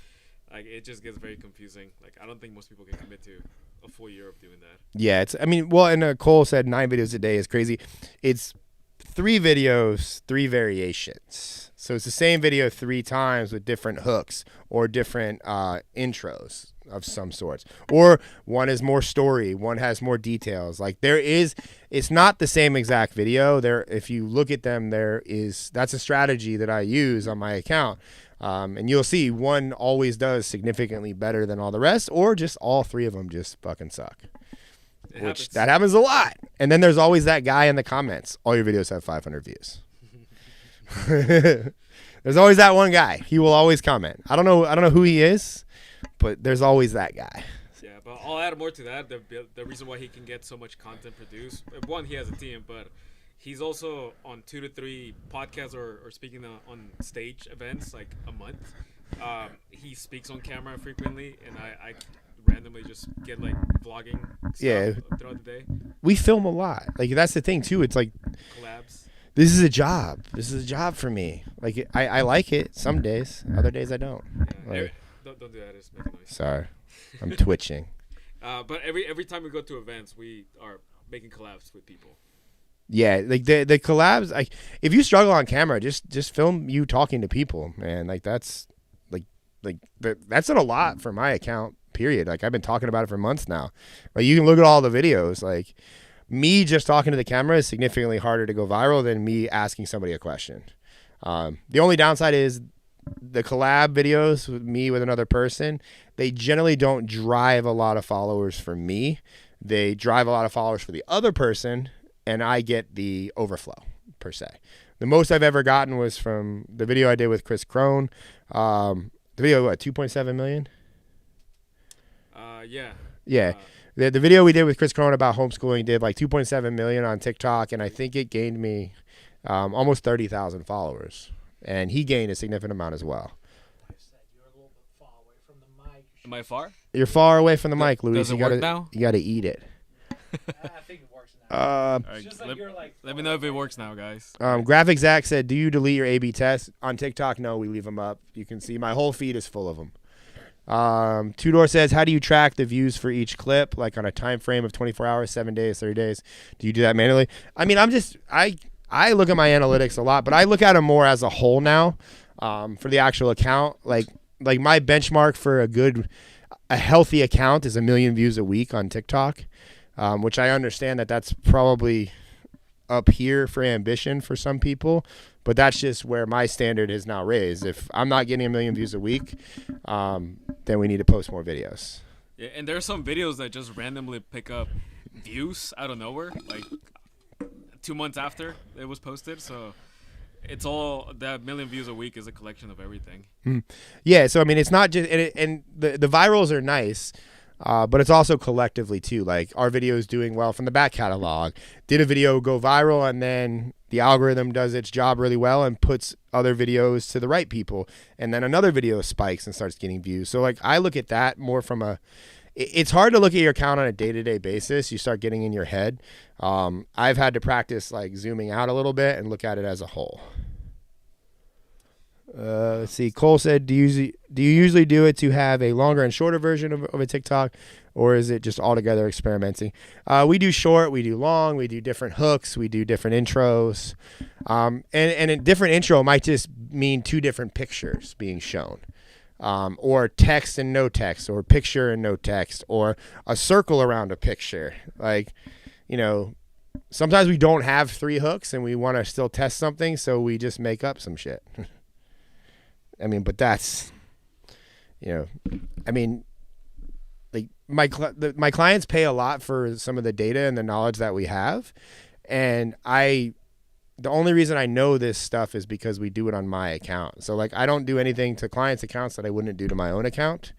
like, it just gets very confusing. Like, I don't think most people can commit to a full year of doing that. Yeah, and Cole said 9 videos a day is crazy. It's 3 videos, 3 variations. So it's the same video 3 times with different hooks or different intros of some sorts. Or one is more story, one has more details. Like, it's not the same exact video. If you look at them, that's a strategy that I use on my account. And you'll see one always does significantly better than all the rest, or just all 3 of them just fucking suck. That happens a lot. And then there's always that guy in the comments. All your videos have 500 views. There's always that one guy. He will always comment. I don't know who he is, but there's always that guy. Yeah, but I'll add more to that. The reason why he can get so much content produced, one, he has a team, but he's also on 2 to 3 podcasts or speaking on stage events like a month. He speaks on camera frequently, and I randomly just get like vlogging stuff throughout the day. We film a lot. Like, that's the thing too. It's like Collabs. This is a job. This is a job for me. Like, I like it some days. Other days I don't. Yeah, like, don't do that. It's making noise. Sorry, I'm twitching. But every time we go to events, we are making collabs with people. Yeah, like the collabs. Like, if you struggle on camera, just film you talking to people, man. Like, that's that's a lot for my account. Period. Like, I've been talking about it for months now. Like, you can look at all the videos. Like, me just talking to the camera is significantly harder to go viral than me asking somebody a question. The only downside is the collab videos with me with another person. They generally don't drive a lot of followers for me. They drive a lot of followers for the other person, and I get the overflow per se. The most I've ever gotten was from the video I did with Chris Crone. The video, 2.7 million? Yeah. Yeah. The video we did with Chris Crone about homeschooling did like 2.7 million on TikTok, and I think it gained me almost 30,000 followers. And he gained a significant amount as well. You're a little bit far away from the mic. Am I far? You're far away from the mic, Luis. Does it work now? You got to eat it. I think it works now. All It's right, just like you're like. let me know if it works now, guys. Graphic Zach said, do you delete your A/B tests? On TikTok, no, we leave them up. You can see my whole feed is full of them. Tudor says, how do you track the views for each clip, like on a time frame of 24 hours, 7 days, 30 days? Do you do that manually? I mean, I look at my analytics a lot, but I look at them more as a whole now for the actual account. Like my benchmark for a healthy account is 1 million views a week on TikTok, which I understand that's probably up here for ambition for some people, but that's just where my standard is now raised. If I'm not getting 1 million views a week, then we need to post more videos. Yeah, and there are some videos that just randomly pick up views out of nowhere, like 2 months after it was posted. So it's all that 1 million views a week is a collection of everything. Yeah, so I mean, it's not just and the virals are nice. But it's also collectively too. Like, our video is doing well from the back catalog. Did a video go viral, and then the algorithm does its job really well and puts other videos to the right people, and then another video spikes and starts getting views. So like, I look at that more from it's hard to look at your account on a day-to-day basis. You start getting in your head. I've had to practice like zooming out a little bit and look at it as a whole. Let's see. Cole said, do you usually do it to have a longer and shorter version of a TikTok, or is it just altogether experimenting? We do short, we do long, we do different hooks, we do different intros. And a different intro might just mean 2 different pictures being shown. Or text and no text, or picture and no text, or a circle around a picture. Like, you know, sometimes we don't have 3 hooks and we want to still test something, so we just make up some shit. I mean, but that's, you know, I mean, like my clients pay a lot for some of the data and the knowledge that we have. And the only reason I know this stuff is because we do it on my account. So like, I don't do anything to clients' accounts that I wouldn't do to my own account.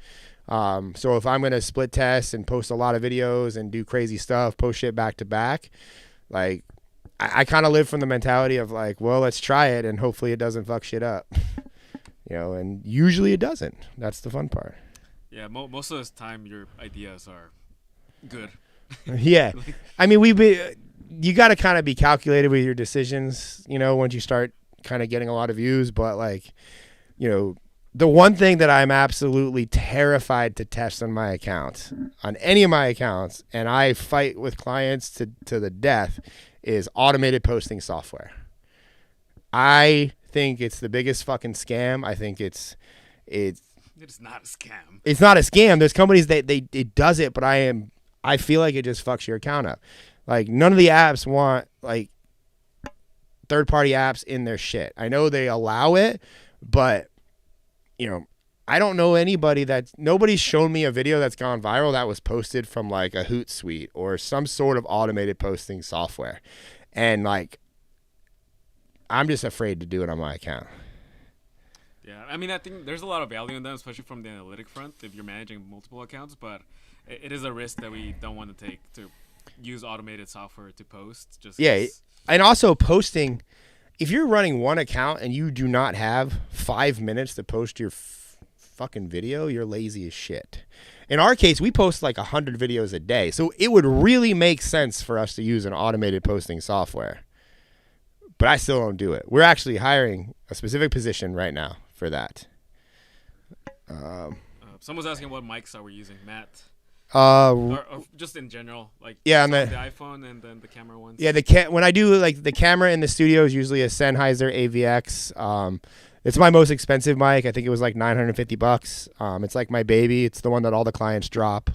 So if I'm going to split test and post a lot of videos and do crazy stuff, post shit back to back, like I kind of live from the mentality of like, well, let's try it and hopefully it doesn't fuck shit up. You know, and usually it doesn't. That's the fun part. Yeah, most of the time your ideas are good. Yeah. I mean, you got to kind of be calculated with your decisions, you know, once you start kind of getting a lot of views. But like, you know, the one thing that I'm absolutely terrified to test on my account, on any of my accounts, and I fight with clients to the death, is automated posting software. I think it's the biggest fucking scam. I think it's not a scam. It's not a scam. There's companies that it does it, but I feel like it just fucks your account up. Like none of the apps want like third-party apps in their shit. I know they allow it, but you know, I don't know nobody's shown me a video that's gone viral that was posted from like a Hootsuite or some sort of automated posting software. And like, I'm just afraid to do it on my account. Yeah, I mean, I think there's a lot of value in them, especially from the analytic front if you're managing multiple accounts, but it is a risk that we don't want to take to use automated software to post. Yeah, and also posting, if you're running one account and you do not have 5 minutes to post your fucking video, you're lazy as shit. In our case, we post like 100 videos a day, so it would really make sense for us to use an automated posting software. But I still don't do it. We're actually hiring a specific position right now for that. Someone's asking what mics are we using, Matt? Or just in general, like yeah, the iPhone and then the camera ones. Yeah, when I do like the camera in the studio is usually a Sennheiser AVX. It's my most expensive mic. I think it was like $950. It's like my baby. It's the one that all the clients drop.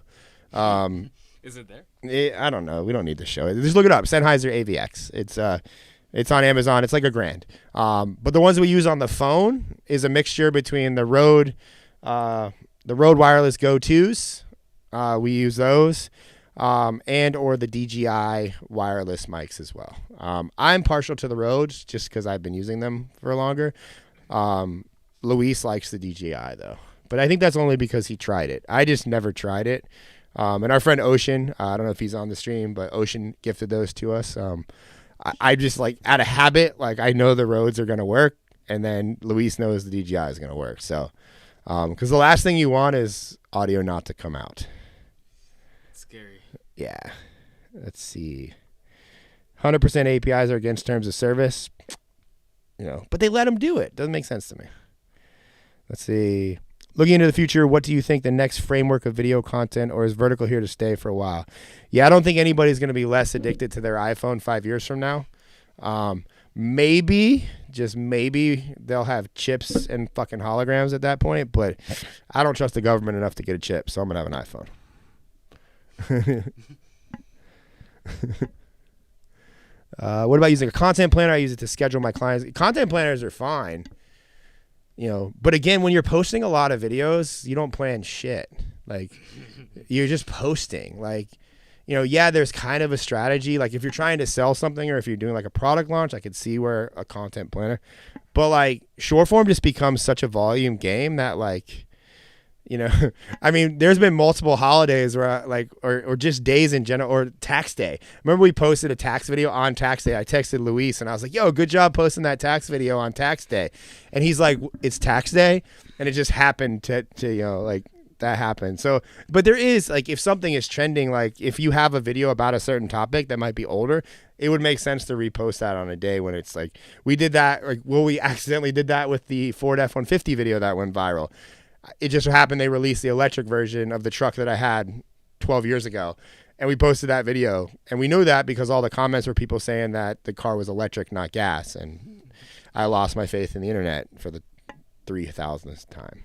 Is it there? I don't know. We don't need to show it. Just look it up. Sennheiser AVX. It's on Amazon. It's like $1,000. But the ones we use on the phone is a mixture between the Rode Wireless Go 2s. We use those, and or the DJI wireless mics as well. I'm partial to the Rodes just because I've been using them for longer. Luis likes the DJI though, but I think that's only because he tried it. I just never tried it. And our friend Ocean, I don't know if he's on the stream, but Ocean gifted those to us. I just like out of habit, like I know the Rodes are going to work, and then Luis knows the DJI is going to work. So, because the last thing you want is audio not to come out. Scary. Yeah. Let's see. 100% APIs are against terms of service. You know, but they let them do it. Doesn't make sense to me. Let's see. Looking into the future, what do you think the next framework of video content, or is vertical here to stay for a while? Yeah, I don't think anybody's going to be less addicted to their iPhone 5 years from now. Maybe, just maybe, they'll have chips and fucking holograms at that point, but I don't trust the government enough to get a chip, so I'm going to have an iPhone. What about using a content planner? I use it to schedule my clients. Content planners are fine. You know, but again, when you're posting a lot of videos, you don't plan shit. Like, you're just posting. Like, you know, yeah, there's kind of a strategy. Like, if you're trying to sell something or if you're doing like a product launch, I could see where a content planner. But like, short form just becomes such a volume game that like, you know, I mean, there's been multiple holidays where or just days in general, or tax day. Remember we posted a tax video on tax day. I texted Luis and I was like, yo, good job posting that tax video on tax day. And he's like, it's tax day. And it just happened to you know, like that happens. So, but there is like, if something is trending, like if you have a video about a certain topic that might be older, it would make sense to repost that on a day when it's like, we did that, like, well, we accidentally did that with the Ford F-150 video that went viral. It just so happened they released the electric version of the truck that I had 12 years ago. And we posted that video. And we knew that because all the comments were people saying that the car was electric, not gas. And I lost my faith in the internet for the 3,000th time.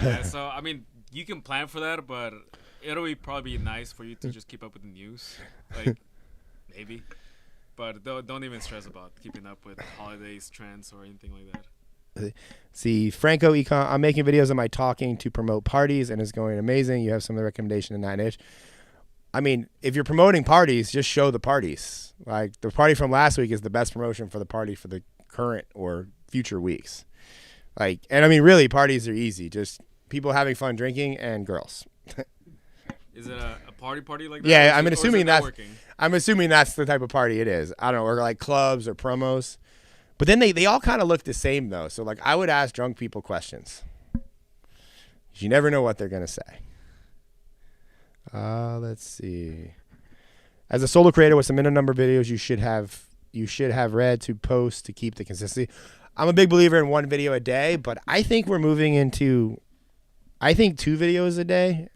Yeah, so I mean, you can plan for that, but it'll probably be nice for you to just keep up with the news, like maybe. But don't even stress about keeping up with holidays, trends, or anything like that. See, Franco Econ, I'm making videos of my talking to promote parties, and it's going amazing. You have some of the recommendation in that niche. I mean, if you're promoting parties, just show the parties. Like the party from last week is the best promotion for the party for the current or future weeks. Like, and I mean, really, parties are easy. Just people having fun drinking and girls. Is it a party like that? Yeah, I'm assuming that's the type of party it is. I don't know, or like clubs or promos. But then they all kind of look the same though. So like, I would ask drunk people questions. You never know what they're gonna say. Let's see. As a solo creator with some minimum number of videos, you should have read to post to keep the consistency. I'm a big believer in one video a day, but I think we're moving into, I think 2 videos a day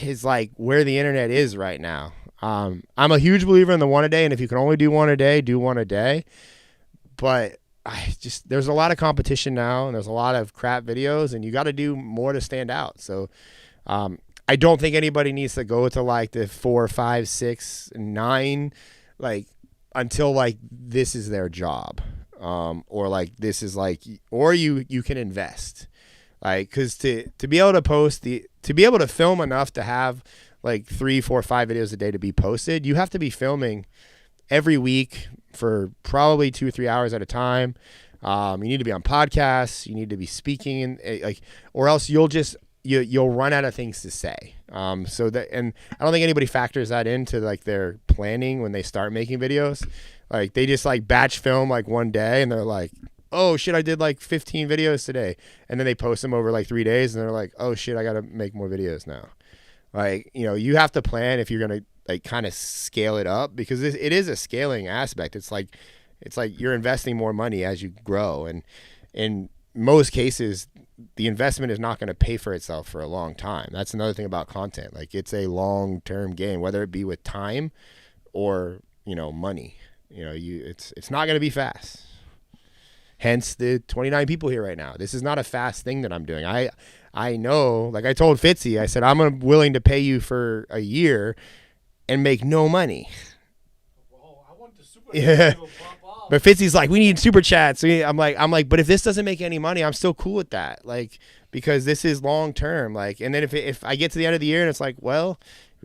is like where the internet is right now. I'm a huge believer in the 1 a day, and if you can only do 1 a day, do 1 a day. But there's a lot of competition now, and there's a lot of crap videos, and you got to do more to stand out. So I don't think anybody needs to go to like the 4, 5, 6, 9, like until like this is their job. Or like this is like, or you can invest, like, cause to be able to post to be able to film enough to have like 3, 4, 5 videos a day to be posted, you have to be filming every week for probably 2 or 3 hours at a time. You need to be on podcasts, you need to be speaking, and like, or else you'll run out of things to say. So that, and I don't think anybody factors that into like their planning when they start making videos. Like they just like batch film like one day and they're like, oh shit, I did like 15 videos today. And then they post them over like 3 days and they're like, oh shit, I got to make more videos now. Like, you know, you have to plan if you're going to like kind of scale it up, because it is a scaling aspect. It's like you're investing more money as you grow. And in most cases, the investment is not going to pay for itself for a long time. That's another thing about content. Like it's a long-term game, whether it be with time or, you know, money. You know, it's not going to be fast. Hence the 29 people here right now. This is not a fast thing that I'm doing. I know, like I told Fitzy, I said, I'm willing to pay you for a year and make no money. Whoa, I want the super Yeah. to pop off. But Fitzy's like, we need super chats. So I'm like, but if this doesn't make any money, I'm still cool with that. Like, because this is long term. Like, and then if I get to the end of the year and it's like, well,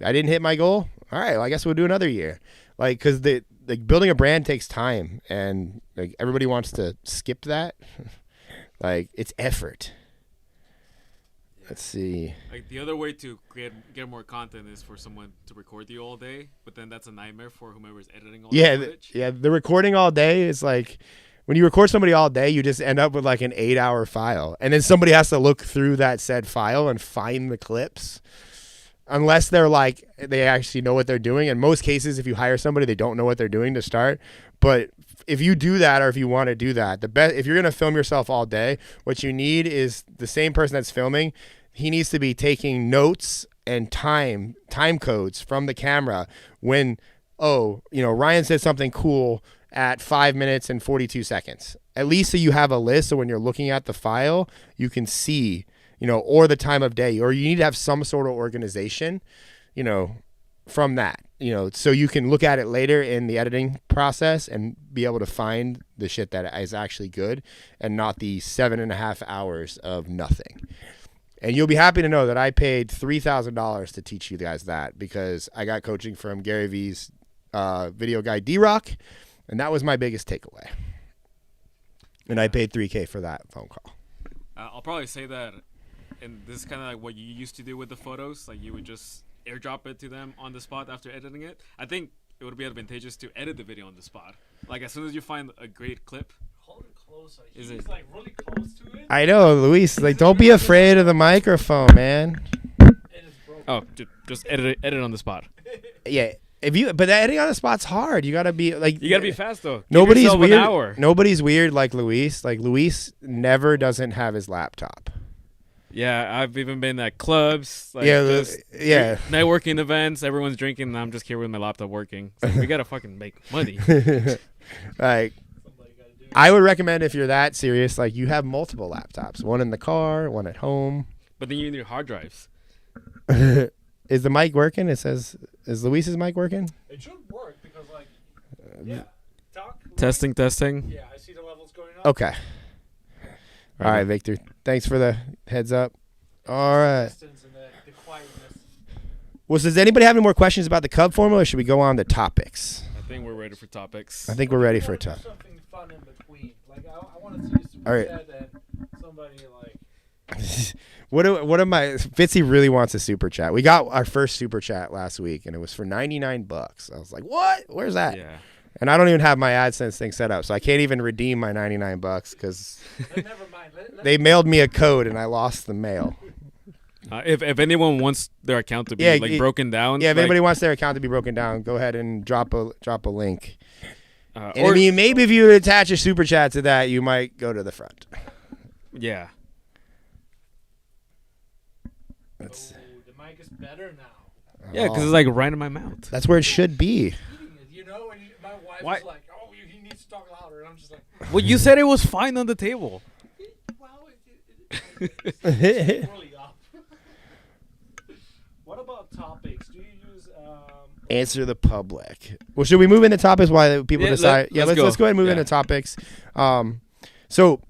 I didn't hit my goal. All right, well, I guess we'll do another year. Like, because like building a brand takes time, and like everybody wants to skip that. Like, it's effort. Let's see. Like the other way to get more content is for someone to record you all day, but then that's a nightmare for whomever's editing all the footage. The recording all day is like, when you record somebody all day, you just end up with like an 8-hour file, and then somebody has to look through that said file and find the clips. Unless they're like, they actually know what they're doing. In most cases, if you hire somebody, they don't know what they're doing to start. But if you do that, or if you want to do that, if you're going to film yourself all day, what you need is the same person that's filming. He needs to be taking notes and time codes from the camera when, Ryan said something cool at 5 minutes and 42 seconds. At least so you have a list, so when you're looking at the file, you can see, or the time of day, or you need to have some sort of organization, from that, so you can look at it later in the editing process and be able to find the shit that is actually good and not the 7.5 hours of nothing. And you'll be happy to know that I paid $3,000 to teach you guys that, because I got coaching from Gary V's video guy D-Rock, and that was my biggest takeaway. And I paid $3,000 for that phone call. I'll probably say that, and this is kind of like what you used to do with the photos. Like you would just airdrop it to them on the spot after editing it. I think it would be advantageous to edit the video on the spot. Like as soon as you find a great clip, Hold it close. closer. Is He's it- like really close to it. I know, Luis. Like, don't be afraid of the microphone, man. And it's broken. Oh, just edit on the spot. Yeah. But editing on the spot's hard. You gotta be like. You gotta be fast though. Give Nobody's yourself weird. An hour. Nobody's weird like Luis. Like Luis never doesn't have his laptop. Yeah, I've even been at clubs. Like, Yeah, just yeah. networking events. Everyone's drinking, and I'm just here with my laptop working. It's like, we gotta fucking make money. Like, Somebody gotta do it. I would recommend if you're that serious, like you have multiple laptops, one in the car, one at home. But then you need hard drives. Is the mic working? It says, is Luis's mic working? It should work because like, yeah, talk. Testing. Yeah, I see the levels going up. Okay. All right, Victor. Thanks for the heads up. All right. Distance and the quietness. Well, so does anybody have any more questions about the Cub formula, or should we go on to topics? I think we're ready for topics. I think we're ready for a I top. do something fun in between. Like I want to see a super All right. chat and somebody like. What am I? Fitzy really wants a super chat. We got our first super chat last week, and it was for $99. I was like, "What? Where's that?" Yeah. And I don't even have my AdSense thing set up, so I can't even redeem my $99 because Never mind. they mailed me a code and I lost the mail. If anyone wants their account to be Yeah, broken down, Yeah, if like, anybody wants their account to be broken down, go ahead and drop a link. And or I mean, maybe if you attach a super chat to that, you might go to the front. yeah, That's the mic is better now. yeah, because it's like right in my mouth. that's where it should be. You know, and my wife Why- is like, "Oh, he needs to talk louder," and I'm just like, Well, you said it was fine on the table. "Well, it's really up." What about topics? Do you use? Answer the public. Well, should we move into topics while people Yeah, decide? let's Let's go. go ahead and move Yeah. into topics. So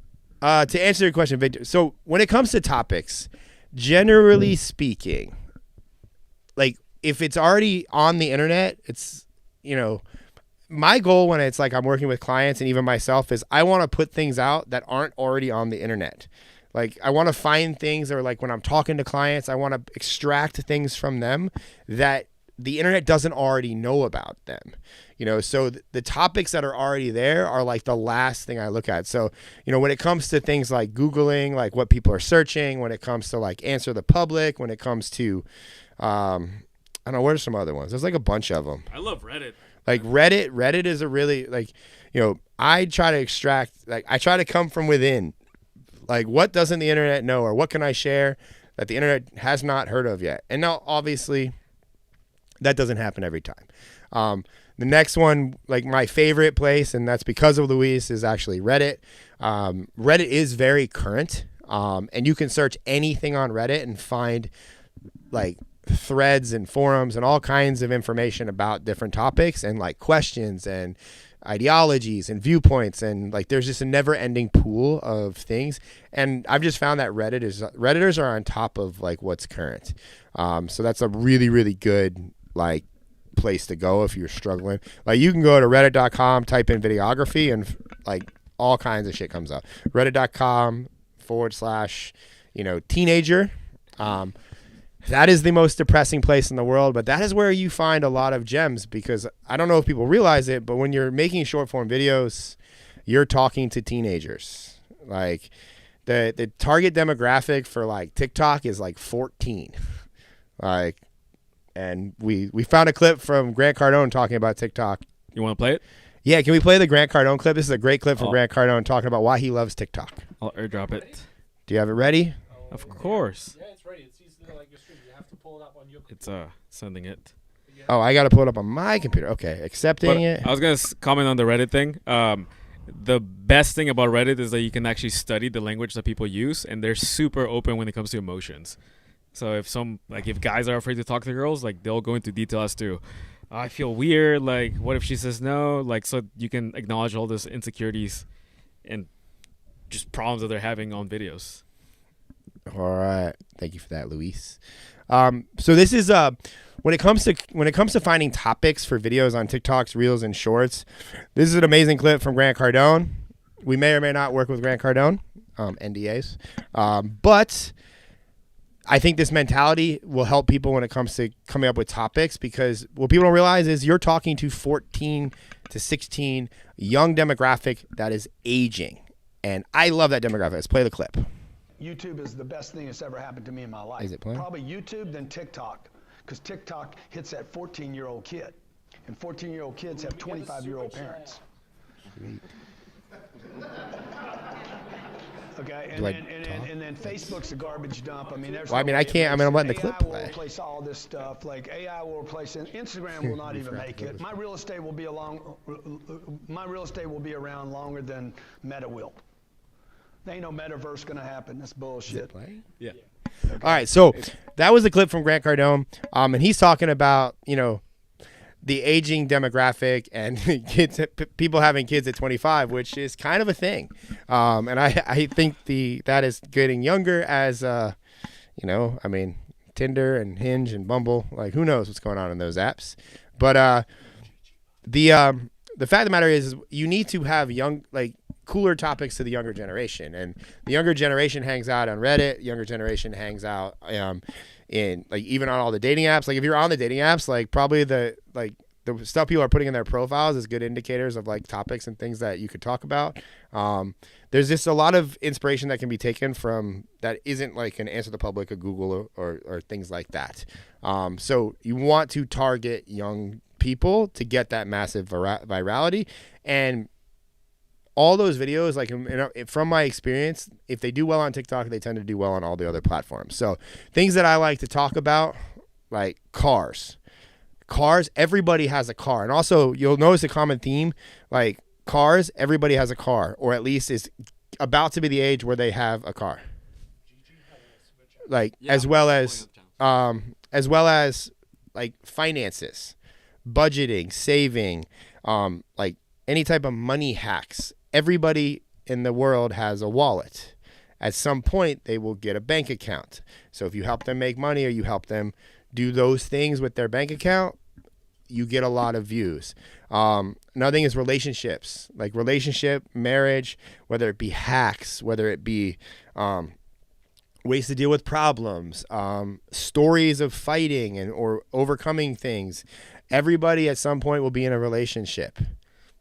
to answer your question, Victor. So when it comes to topics, generally speaking, like if it's already on the internet, it's my goal when it's like I'm working with clients and even myself is I want to put things out that aren't already on the internet. Like I want to find things, or like when I'm talking to clients, I want to extract things from them that the internet doesn't already know about them. So the topics that are already there are like the last thing I look at. So, when it comes to things like Googling, like what people are searching, when it comes to like answer the public, when it comes to, I don't know, what are some other ones? There's like a bunch of them. I love Reddit. Like Reddit is a really I try to extract, like I try to come from within. Like what doesn't the internet know, or what can I share that the internet has not heard of yet? And now obviously that doesn't happen every time. The next one, like my favorite place, and that's because of Luis, is actually Reddit. Reddit is very current, and you can search anything on Reddit and find like threads and forums and all kinds of information about different topics and like questions and ideologies and viewpoints, and like there's just a never-ending pool of things. And I've just found that Redditors are on top of like what's current. So that's a really, really good like place to go if you're struggling. Like you can go to reddit.com, type in videography, and like all kinds of shit comes up. Reddit.com / teenager. That is the most depressing place in the world, but that is where you find a lot of gems, because I don't know if people realize it, but when you're making short form videos, you're talking to teenagers. Like the target demographic for like TikTok is like 14. Like, and we found a clip from Grant Cardone talking about TikTok. You want to play it? Yeah, can we play the Grant Cardone clip? This is a great clip from Oh. Grant Cardone talking about why he loves TikTok. I'll airdrop it. Do you have it ready? Of course. Yeah, it's ready. It's easy to like your screen. You have to pull it up on your. It's sending it. Oh, I got to pull it up on my computer. Okay, accepting But it. I was gonna comment on the Reddit thing. The best thing about Reddit is that you can actually study the language that people use, and they're super open when it comes to emotions. So if guys are afraid to talk to girls, like they'll go into detail as to, I feel weird. Like, what if she says no? Like, so you can acknowledge all those insecurities and just problems that they're having on videos. All right, thank you for that, Luis. So this is when it comes to finding topics for videos on TikToks, Reels, and Shorts. This is an amazing clip from Grant Cardone. We may or may not work with Grant Cardone, NDAs, but I think this mentality will help people when it comes to coming up with topics, because what people don't realize is you're talking to 14 to 16 young demographic that is aging. And I love that demographic. Let's play the clip. YouTube is the best thing that's ever happened to me in my life. Is it playing? Probably YouTube, then TikTok, because TikTok hits that 14-year-old kid, and 14-year-old kids have 25-year-old parents. Okay, and then Facebook's a garbage dump. I mean, there's. Well, I mean, I can't. I mean, I'm letting the clip AI will play. replace all this stuff. Like AI will replace it. Instagram will not even make it. My real estate will be around longer than Meta will. There ain't no metaverse gonna happen. That's bullshit. Yeah. Okay. All right, so that was the clip from Grant Cardone, and he's talking about the aging demographic and kids, people having kids at 25, which is kind of a thing, and I think that is getting younger as I mean, Tinder and Hinge and Bumble, like who knows what's going on in those apps, but the fact of the matter is you need to have cooler topics to the younger generation, and the younger generation hangs out on Reddit. Younger generation hangs out in even on all the dating apps. Like if you're on the dating apps, like probably the stuff people are putting in their profiles is good indicators of like topics and things that you could talk about. There's just a lot of inspiration that can be taken from that isn't like an Answer the Public, a Google or things like that. So you want to target young people to get that massive virality, and all those videos, like from my experience, if they do well on TikTok, they tend to do well on all the other platforms. So things that I like to talk about, like cars, everybody has a car. And also you'll notice a common theme, like cars, everybody has a car, or at least is about to be the age where they have a car. Like, as well as like finances, budgeting, saving, like any type of money hacks. Everybody in the world has a wallet. At some point, they will get a bank account. So if you help them make money or you help them do those things with their bank account, you get a lot of views. Another thing is relationships, like relationship, marriage, whether it be hacks, whether it be ways to deal with problems, stories of fighting or overcoming things. Everybody at some point will be in a relationship.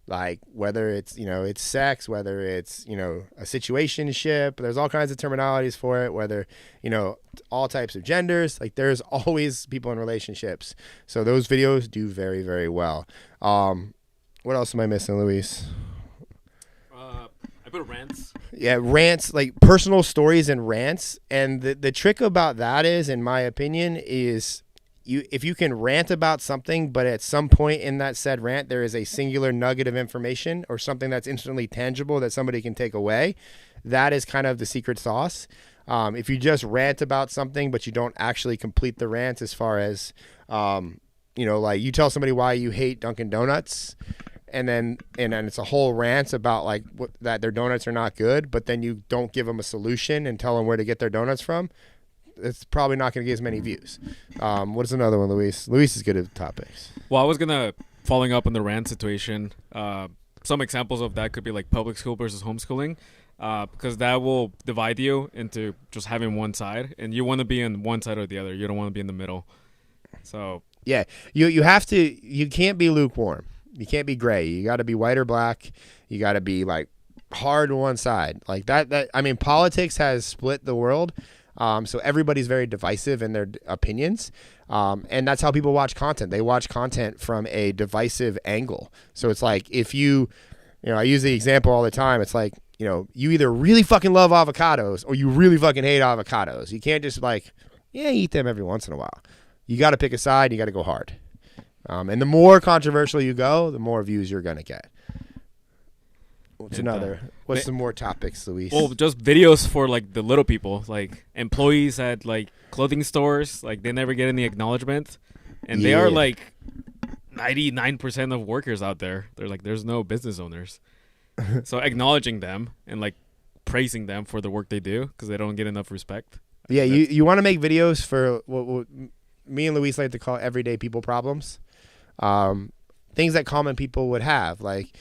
Like whether it's, it's sex, whether it's, a situationship, there's all kinds of terminologies for it, whether, all types of genders, like there's always people in relationships. So those videos do very, very well. What else am I missing, Luis? I put rants. Yeah, rants, like personal stories and rants. And the trick about that is, in my opinion, is if you can rant about something, but at some point in that said rant, there is a singular nugget of information or something that's instantly tangible that somebody can take away, that is kind of the secret sauce. If you just rant about something, but you don't actually complete the rant as far as, like you tell somebody why you hate Dunkin' Donuts, and then it's a whole rant about like that their donuts are not good, but then you don't give them a solution and tell them where to get their donuts from. It's probably not going to get as many views. What's another one, Luis? Luis is good at topics. Well, I was following up on the rant situation. Some examples of that could be like public school versus homeschooling, because that will divide you into just having one side, and you want to be on one side or the other. You don't want to be in the middle. So yeah, you have to. You can't be lukewarm. You can't be gray. You got to be white or black. You got to be like hard on one side. Like that. I mean, politics has split the world. So everybody's very divisive in their opinions. And that's how people watch content. They watch content from a divisive angle. So it's like if I use the example all the time. It's like, you either really fucking love avocados or you really fucking hate avocados. You can't just eat them every once in a while. You got to pick a side. You got to go hard. And the more controversial you go, the more views you're going to get. What's some more topics, Luis? Well, just videos for like the little people, like employees at like clothing stores, like they never get any acknowledgement, and they are like 99% of workers out there. They're like, there's no business owners. So acknowledging them and like praising them for the work they do because they don't get enough respect. Yeah, you want to make videos for what me and Luis like to call everyday people problems, things that common people would have, like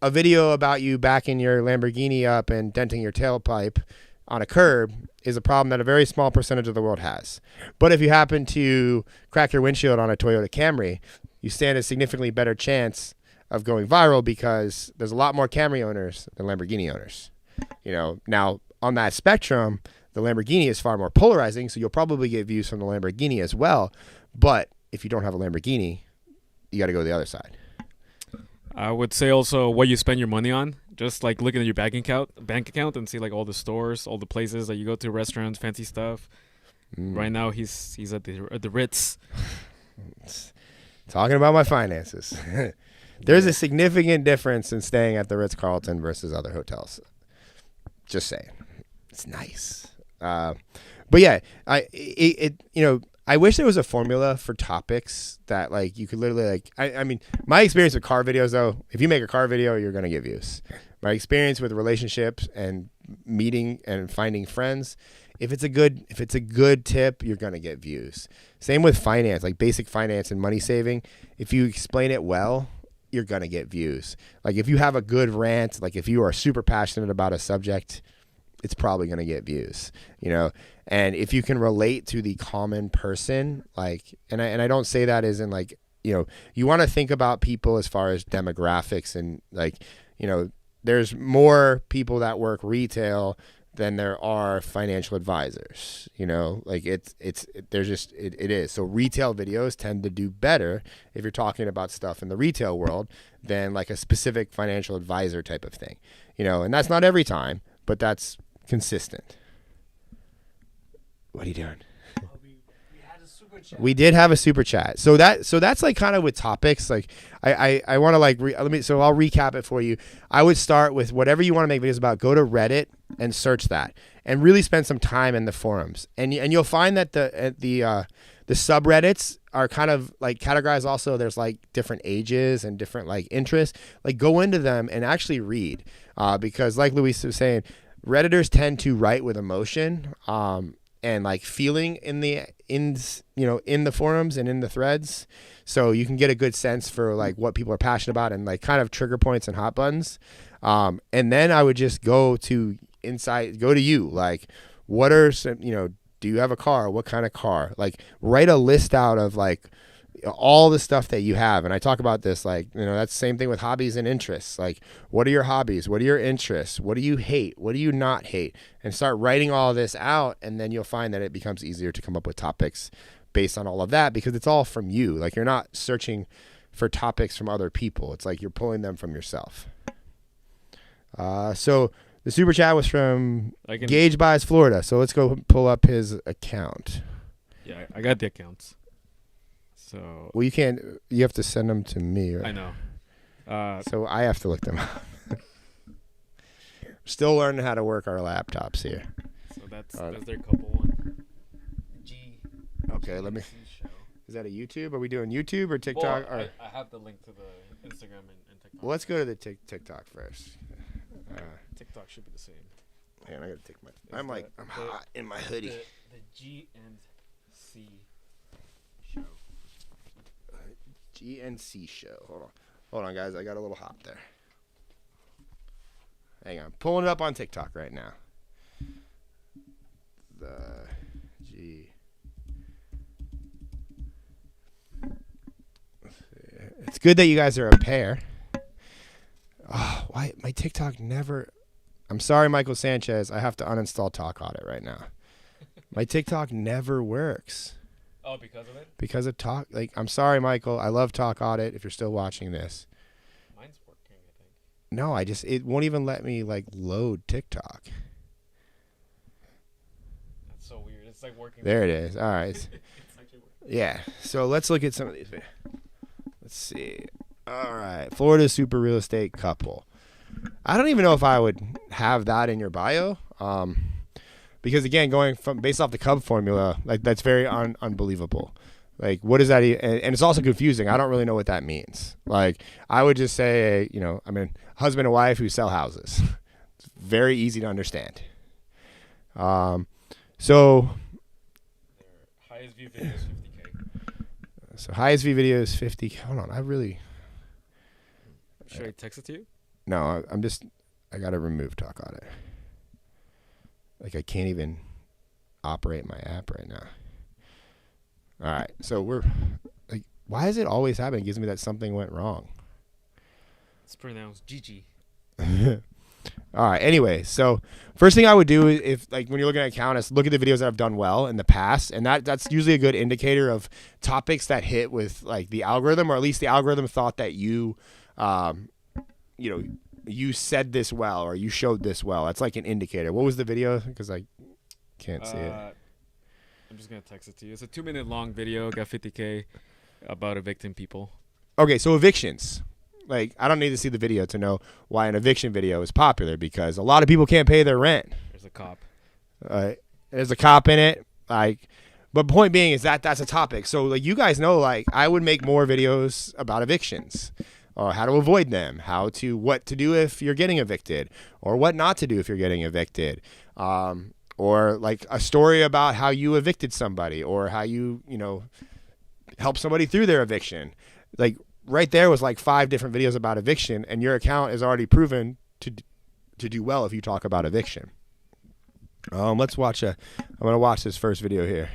a video about you backing your Lamborghini up and denting your tailpipe on a curb is a problem that a very small percentage of the world has. But if you happen to crack your windshield on a Toyota Camry, you stand a significantly better chance of going viral because there's a lot more Camry owners than Lamborghini owners. You know, now on that spectrum, the Lamborghini is far more polarizing, so you'll probably get views from the Lamborghini as well. But if you don't have a Lamborghini, you got to go to the other side. I would say also what you spend your money on. Just like looking at your bank account and see like all the stores, all the places that you go to, restaurants, fancy stuff. Right now he's at the Ritz. Talking about my finances. There's a significant difference in staying at the Ritz-Carlton versus other hotels. Just saying. It's nice. But yeah, I wish there was a formula for topics that like you could literally like, I mean, my experience with car videos though, if you make a car video, you're going to get views. My experience with relationships and meeting and finding friends, if it's a good tip, you're going to get views. Same with finance, like basic finance and money saving. If you explain it well, you're going to get views. Like if you have a good rant, like if you are super passionate about a subject, it's probably going to get views, you know? And if you can relate to the common person, like, and I don't say that as in like, you know, you want to think about people as far as demographics and like, you know, there's more people that work retail than there are financial advisors, you know, like it is. So retail videos tend to do better if you're talking about stuff in the retail world than like a specific financial advisor type of thing, you know, and that's not every time, but that's consistent. What are you doing? We had a super chat. We did have a super chat. So that's like kind of with topics. Like I want to like so I'll recap it for you. I would start with whatever you want to make videos about. Go to Reddit and search that, and really spend some time in the forums. And you'll find that the subreddits are kind of like categorized. Also, there's like different ages and different like interests. Like go into them and actually read, because like Luis was saying, Redditors tend to write with emotion. And like feeling in the forums and in the threads, so you can get a good sense for like what people are passionate about and like kind of trigger points and hot buttons. And then I would just go to you, like what are some, you know, do you have a car? What kind of car? Like write a list out of like all the stuff that you have. And I talk about this, like, you know, that's the same thing with hobbies and interests. Like, what are your hobbies? What are your interests? What do you hate? What do you not hate? And start writing all this out. And then you'll find that it becomes easier to come up with topics based on all of that, because it's all from you. Like, you're not searching for topics from other people. It's like you're pulling them from yourself. So the super chat was from Gage Buys Florida. So let's go pull up his account. Yeah, I got the accounts. So well, you have to send them to me, right? I know. So I have to look them up. Still learning how to work our laptops here. So that's their couple one. Okay, let me. Is that a YouTube? Are we doing YouTube or TikTok? Well, I have the link to the Instagram and TikTok. Well, let's go to the TikTok first. TikTok should be the same. Man, I gotta take my. I'm hot in my hoodie. The GNC show. GNC show. Hold on, guys. I got a little hot there. Hang on. Pulling it up on TikTok right now. The G. It's good that you guys are a pair. Oh, why my TikTok never. I'm sorry, Michael Sanchez. I have to uninstall Talk Audit right now. My TikTok never works. Oh, because of it? Because of Talk. Like, I'm sorry, Michael. I love Talk Audit. If you're still watching this. Mine's working, I think. No, it won't even let me like load TikTok. That's so weird. It's like working. There it is. All right. It's actually working. Yeah. So let's look at some of these. Let's see. All right. Florida super real estate couple. I don't even know if I would have that in your bio. Because again, going from based off the Cub formula, like that's very unbelievable. Like, what is that? And it's also confusing. I don't really know what that means. Like, I would just say, you know, I mean, husband and wife who sell houses. It's very easy to understand. So Their highest view video is 50K. So highest view video is 50. Hold on, Should I text it to you? No, I gotta remove Talk Audit. Like, I can't even operate my app right now. All right, so we're like, why is it always happening? It gives me that something went wrong. It's pronounced Gigi. All right. Anyway, so first thing I would do is, if like when you're looking at account, is look at the videos that I've done well in the past, and that's usually a good indicator of topics that hit with like the algorithm, or at least the algorithm thought that you you said this well or you showed this well. That's like an indicator. What was the video? Because I can't see it. I'm just gonna text it to you. It's a 2-minute long video. Got 50K about evicting people. Okay, so evictions. Like, I don't need to see the video to know why an eviction video is popular, because a lot of people can't pay their rent. There's a cop. There's a cop in it. Like, but point being is that that's a topic. So, like, you guys know, like, I would make more videos about evictions, or how to avoid them, what to do if you're getting evicted, or what not to do if you're getting evicted, or like a story about how you evicted somebody, or how you help somebody through their eviction. Like, right there was like 5 different videos about eviction, and your account is already proven to do well if you talk about eviction. Let's watch I'm gonna watch this first video here.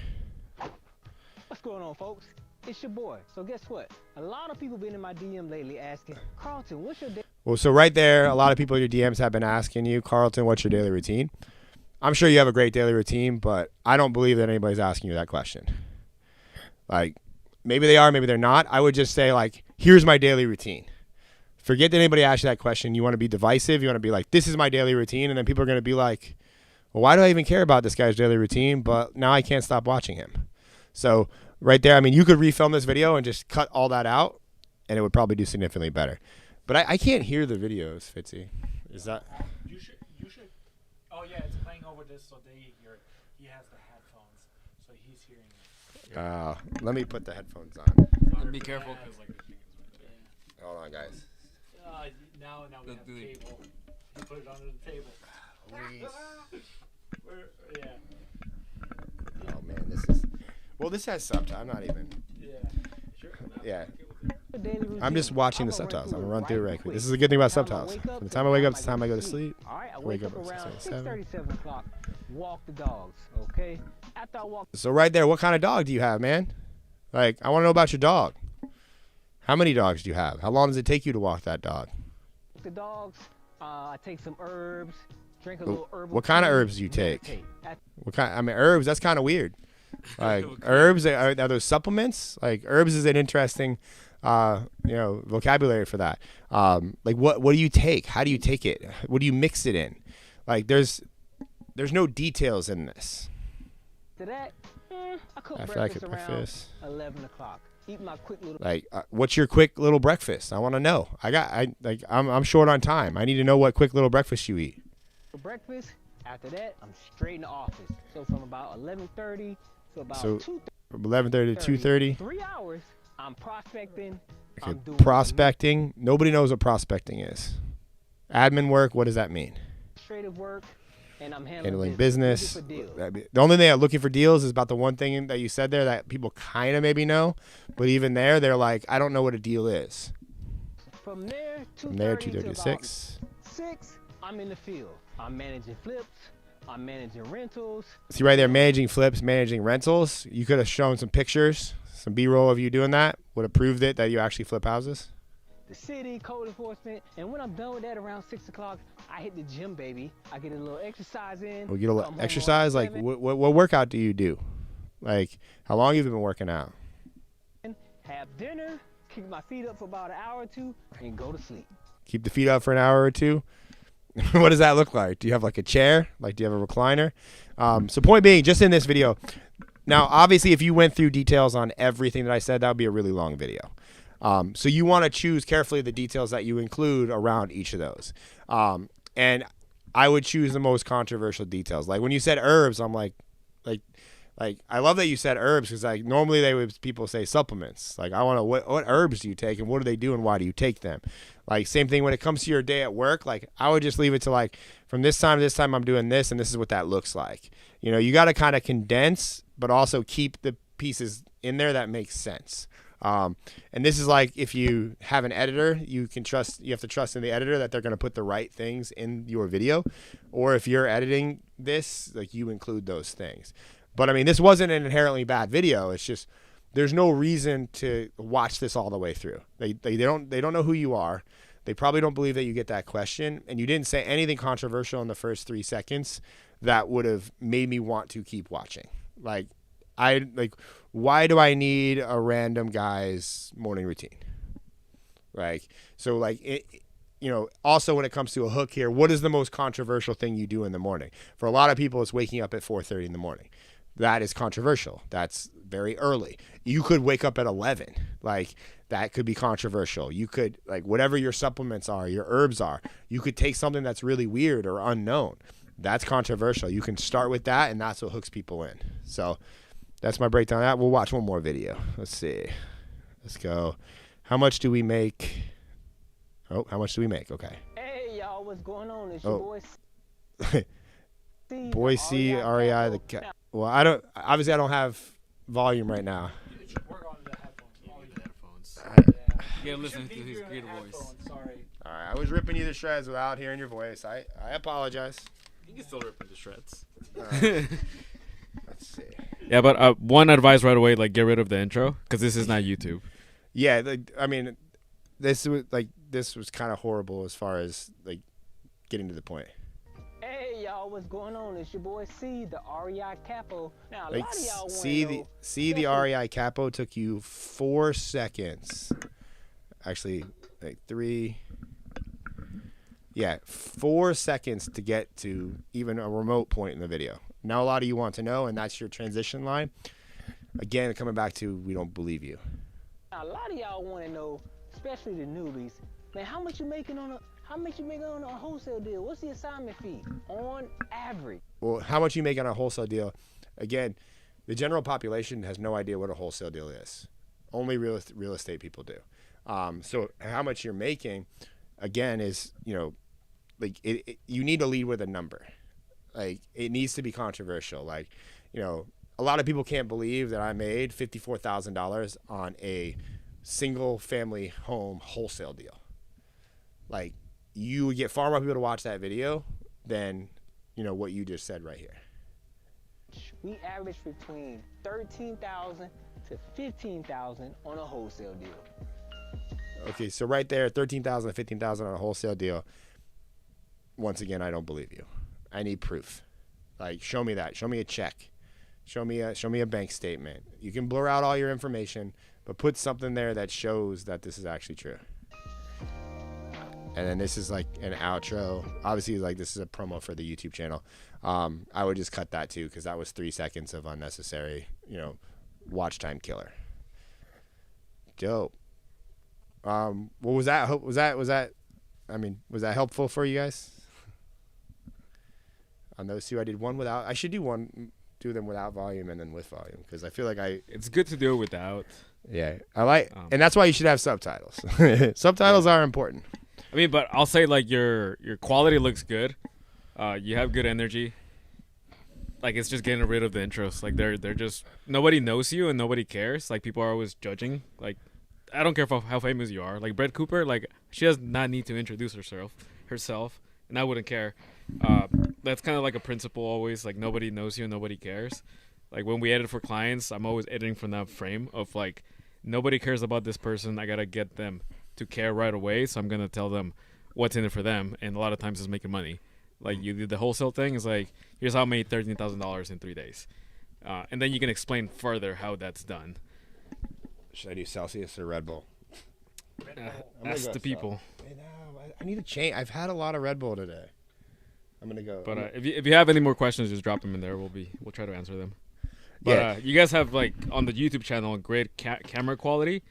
What's going on, folks? It's your boy. So guess what? A lot of people been in my DM lately asking, Carlton, what's your day? Well, so right there, a lot of people in your DMs have been asking you, Carlton, what's your daily routine? I'm sure you have a great daily routine, but I don't believe that anybody's asking you that question. Like, maybe they are, maybe they're not. I would just say, like, here's my daily routine. Forget that anybody asked you that question. You want to be divisive. You want to be like, this is my daily routine. And then people are going to be like, well, why do I even care about this guy's daily routine? But now I can't stop watching him. So right there, I mean, you could refilm this video and just cut all that out, and it would probably do significantly better. But I can't hear the videos, Fitzy. Is that? You should. Oh yeah, it's playing over this, so they hear. He has the headphones, so he's hearing it. Let me put the headphones on. Be careful, because like. Hold on, guys. Now we have the table. You put it under the table. Yeah. Oh man, this is. Well, this has subtitles. I'm not even. Yeah. Sure. Yeah. I'm just watching the subtitles. I'm gonna run through it right quick. This is a good thing about subtitles. From the time I wake up to the time I go to sleep. All right, I wake up around at 6:30, 7 o'clock. Walk the dogs, okay? After I walk. So right there, what kind of dog do you have, man? Like, I want to know about your dog. How many dogs do you have? How long does it take you to walk that dog? The dogs, I take some herbs, drink a little herbal. What kind of herbs do you take? What kind? I mean, herbs. That's kind of weird. Like herbs, are those supplements? Like herbs is an interesting, vocabulary for that. Like what do you take? How do you take it? What do you mix it in? Like there's no details in this. To that, I cook After breakfast I cook around breakfast. 11 o'clock. Eat my quick little. Like, what's your quick little breakfast? I want to know. I'm short on time. I need to know what quick little breakfast you eat. For breakfast. After that, I'm straight in the office. So from about 11:30 to about 2:30. From 11:30 to 2:30. 3 hours. I'm prospecting. Okay. I'm doing Prospecting. Nobody knows what prospecting is. Admin work. What does that mean? administrative work. And I'm handling business. Looking for deals. The only thing I'm looking for deals is about the one thing that you said there that people kind of maybe know, but even there, they're like, I don't know what a deal is. From there, 2:30 to 6. 6, I'm in the field. I'm managing flips. I'm managing rentals. See right there, managing flips, managing rentals. You could have shown some pictures, some B-roll of you doing that. Would have proved it that you actually flip houses. The city, code enforcement, and when I'm done with that around 6 o'clock, I hit the gym, baby. I get a little exercise in. Well, get a little exercise. Like, what workout do you do? Like, how long have you been working out? Have dinner, keep my feet up for about an hour or two, and go to sleep. Keep the feet up for an hour or two. What does that look like? Do you have like a chair? Like, do you have a recliner? So point being, just in this video. Now, obviously, if you went through details on everything that I said, that would be a really long video. So you want to choose carefully the details that you include around each of those. And I would choose the most controversial details. Like when you said herbs, I'm like I love that you said herbs, because like normally people say supplements. Like I want to what herbs do you take and what do they do and why do you take them? Like same thing when it comes to your day at work. Like I would just leave it to like from this time to this time I'm doing this and this is what that looks like. You know, you got to kind of condense, but also keep the pieces in there that makes sense. And this is like if you have an editor, you have to trust in the editor that they're going to put the right things in your video. Or if you're editing this, like you include those things. But I mean, this wasn't an inherently bad video. It's just there's no reason to watch this all the way through. They don't know who you are. They probably don't believe that you get that question, and you didn't say anything controversial in the first 3 seconds that would have made me want to keep watching. Like, why do I need a random guy's morning routine? Like, so like it, you know, also when it comes to a hook here, what is the most controversial thing you do in the morning? For a lot of people, it's waking up at 4:30 in the morning. That is controversial. That's very early. You could wake up at 11. Like, that could be controversial. You could, like, whatever your supplements are, your herbs are, you could take something that's really weird or unknown. That's controversial. You can start with that, and that's what hooks people in. So that's my breakdown of that. We'll watch one more video. Let's see. Let's go. How much do we make? Oh, how much do we make? Okay. Hey, y'all, what's going on? It's your boy. Boise, REI, the cat. Well, I don't have volume right now. You should work on the headphones. Yeah, listen to his great voice. Sorry. All right, I was ripping you to shreds without hearing your voice. I apologize. You can still rip into shreds. Let's see. Yeah, but one advice right away, like, get rid of the intro, because this is not YouTube. Yeah, I mean, this was kind of horrible as far as like getting to the point. Hey, y'all, what's going on? It's your boy C, the REI Capo. Now, a Like, lot of y'all see the REI Capo took you 4 seconds. Actually, like 3. Yeah, 4 seconds to get to even a remote point in the video. Now a lot of you want to know, and that's your transition line. Again, coming back to, we don't believe you. Now, a lot of y'all want to know, especially the newbies, man, how much you making on a wholesale deal? What's the assignment fee on average? Well, how much you make on a wholesale deal? Again, the general population has no idea what a wholesale deal is. Only real estate people do. So how much you're making, again, is, you know, like you need to lead with a number. Like, it needs to be controversial. Like, you know, a lot of people can't believe that I made $54,000 on a single family home wholesale deal. Like, you would get far more people to watch that video than, you know, what you just said right here. We average between $13,000 to $15,000 on a wholesale deal. Okay, so right there, $13,000 to $15,000 on a wholesale deal. Once again, I don't believe you. I need proof. Like, show me that. Show me a check. Show me a bank statement. You can blur out all your information, but put something there that shows that this is actually true. And then this is like an outro. Obviously, like, this is a promo for the YouTube channel. I would just cut that too, because that was 3 seconds of unnecessary, you know, watch time killer. Dope. What was that? Was that helpful for you guys? On those two, I did one without. I should do them without volume and then with volume, because I feel like It's good to do it without. Yeah, I like, and that's why you should have subtitles. Subtitles are important. I mean, but I'll say, like, your quality looks good. You have good energy. Like, it's just getting rid of the intros. Like, they're just, nobody knows you and nobody cares. Like, people are always judging. Like, I don't care how famous you are. Like, Brett Cooper, like, she does not need to introduce herself, and I wouldn't care. That's kind of like a principle always. Like, nobody knows you and nobody cares. Like, when we edit for clients, I'm always editing from that frame of, like, nobody cares about this person. I gotta get them to care right away, so I'm gonna tell them what's in it for them, and a lot of times it's making money. Like, you did the wholesale thing, is like, here's how I made $13,000 in 3 days, and then you can explain further how that's done. Should I do Celsius or Red Bull? Ask the people. I need to change. I've had a lot of Red Bull today. I'm gonna go. But if you have any more questions, just drop them in there. We'll try to answer them. But Yeah. You guys have, like, on the YouTube channel, great camera quality.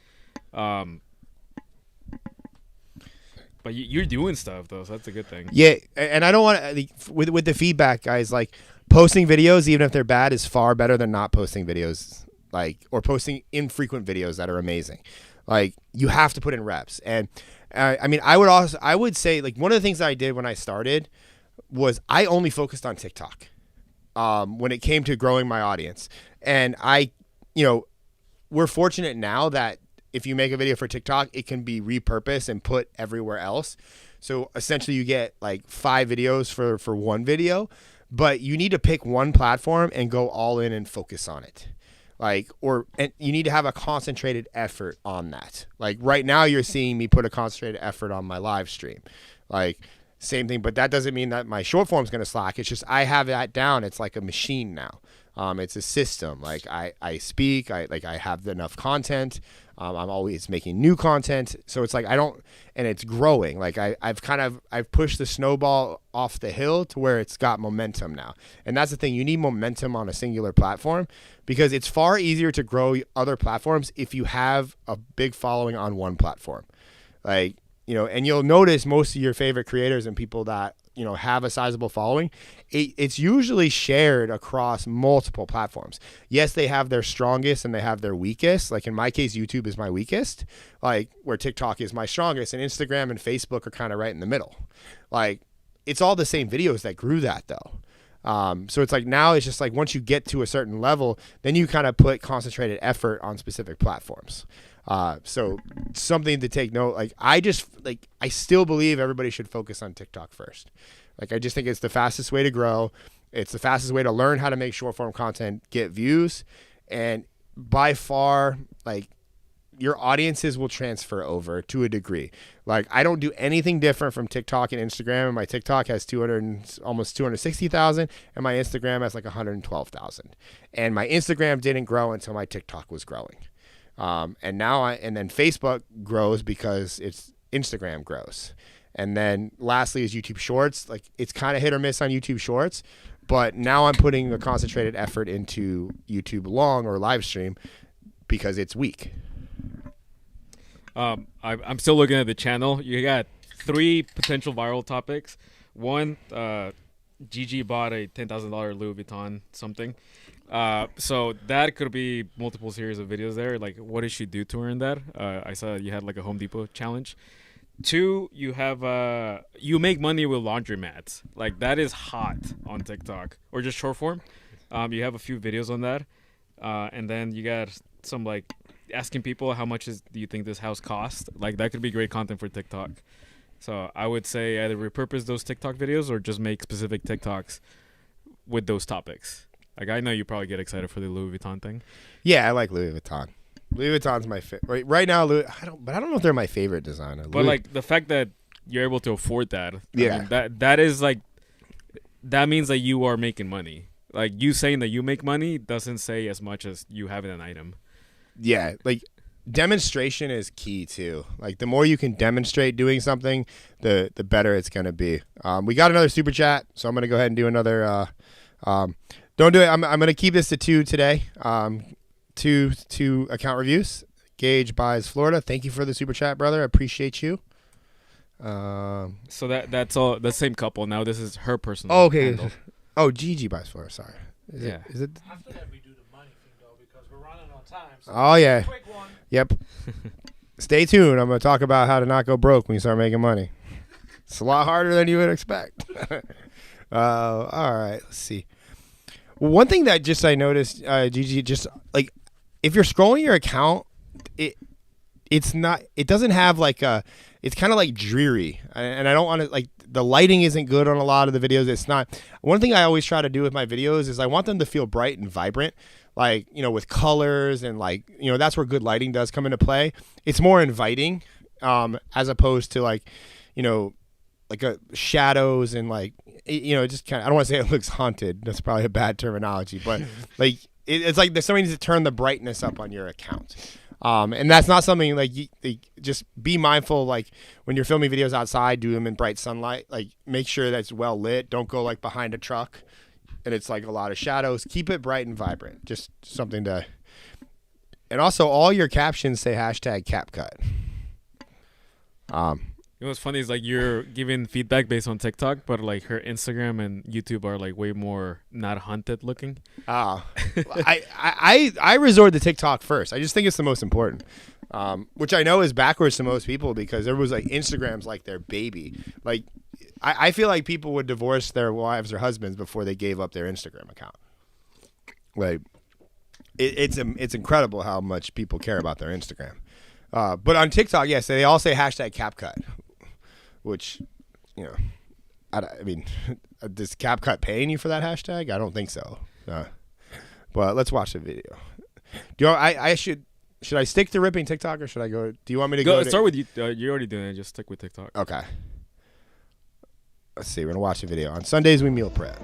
But you're doing stuff, though, so that's a good thing. Yeah, and I don't want to, with the feedback, guys, like, posting videos, even if they're bad, is far better than not posting videos, like, or posting infrequent videos that are amazing. Like, you have to put in reps. And I mean, I would say, like, one of the things that I did when I started was I only focused on TikTok when it came to growing my audience. And we're fortunate now that if you make a video for TikTok, it can be repurposed and put everywhere else. So essentially you get like 5 videos for one video, but you need to pick one platform and go all in and focus on it. and you need to have a concentrated effort on that. Like right now you're seeing me put a concentrated effort on my live stream. Like same thing, but that doesn't mean that my short form is going to slack. It's just I have that down. It's like a machine now. It's a system. Like I speak, I have enough content. I'm always making new content. So it's like and it's growing. Like I've pushed the snowball off the hill to where it's got momentum now. And that's the thing. You need momentum on a singular platform because it's far easier to grow other platforms if you have a big following on one platform. Like, and you'll notice most of your favorite creators and people that, have a sizable following, it's usually shared across multiple platforms. Yes, they have their strongest and they have their weakest. Like in my case, YouTube is my weakest, like where TikTok is my strongest, and Instagram and Facebook are kind of right in the middle. Like it's all the same videos that grew that though. So it's like now it's just like once you get to a certain level, then you kind of put concentrated effort on specific platforms. So something to take note, I still believe everybody should focus on TikTok first. Like, I just think it's the fastest way to grow. It's the fastest way to learn how to make short form content, get views. And by far, like, your audiences will transfer over to a degree. Like, I don't do anything different from TikTok and Instagram. And my TikTok has almost 260,000 and my Instagram has like 112,000. And my Instagram didn't grow until my TikTok was growing. And then Facebook grows because it's Instagram grows. And then lastly is YouTube Shorts. Like it's kind of hit or miss on YouTube Shorts, but now I'm putting a concentrated effort into YouTube Long or live stream because it's weak. I'm still looking at the channel. You got 3 potential viral topics. One, Gigi bought a $10,000 Louis Vuitton something. So that could be multiple series of videos there. Like, what did she do to earn that? I saw you had like a Home Depot challenge. 2, you have you make money with laundromats. Like that is hot on TikTok or just short form. You have a few videos on that, and then you got some like asking people how much do you think this house cost. Like that could be great content for TikTok. So I would say either repurpose those TikTok videos or just make specific TikToks with those topics. Like I know you probably get excited for the Louis Vuitton thing. Yeah, I like Louis Vuitton. Louis Vuitton's my favorite right now. I don't know if they're my favorite designer. But like the fact that you're able to afford that, yeah, I mean, that is like that means that you are making money. Like you saying that you make money doesn't say as much as you having an item. Yeah, like demonstration is key too. Like the more you can demonstrate doing something, the better it's gonna be. We got another super chat, so I'm gonna go ahead and do another. Don't do it. I'm gonna keep this to 2 today. Two account reviews. Gage buys Florida. Thank you for the super chat, brother. I appreciate you. So that's all the same couple. Now this is her personal. Oh, okay. handle. Oh, Gigi buys Florida. Sorry. Is it? After that, we do the money thing though because we're running on time. So Oh yeah. quick one. Yep. Stay tuned. I'm gonna talk about how to not go broke when you start making money. It's a lot harder than you would expect. All right. Let's see. One thing that just I noticed, Gigi, just like if you're scrolling your account, it doesn't have like it's kind of like dreary, and I don't want to like the lighting isn't good on a lot of the videos. It's not. One thing I always try to do with my videos is I want them to feel bright and vibrant, like with colors and like that's where good lighting does come into play. It's more inviting, as opposed to like shadows and like just kind of, I don't want to say it looks haunted. That's probably a bad terminology, but like it's like there's somebody needs to turn the brightness up on your account. And that's not something like just be mindful. Like when you're filming videos outside, do them in bright sunlight. Like make sure that's well lit. Don't go like behind a truck and it's like a lot of shadows. Keep it bright and vibrant. Just something to. And also, all your captions say #CapCut. What's funny is like you're giving feedback based on TikTok, but like her Instagram and YouTube are like way more not haunted looking. I resort to TikTok first. I just think it's the most important, which I know is backwards to most people because there was like Instagram's like their baby. Like I feel like people would divorce their wives or husbands before they gave up their Instagram account. Like it's incredible how much people care about their Instagram. But on TikTok, yes, they all say #CapCut. Which, I mean, does CapCut paying you for that hashtag? I don't think so. But let's watch the video. Do I should I stick to ripping TikTok or should I go? Do you want me to go? Start with you. You're already doing it. Just stick with TikTok. Okay. Let's see. We're gonna watch a video. On Sundays we meal prep.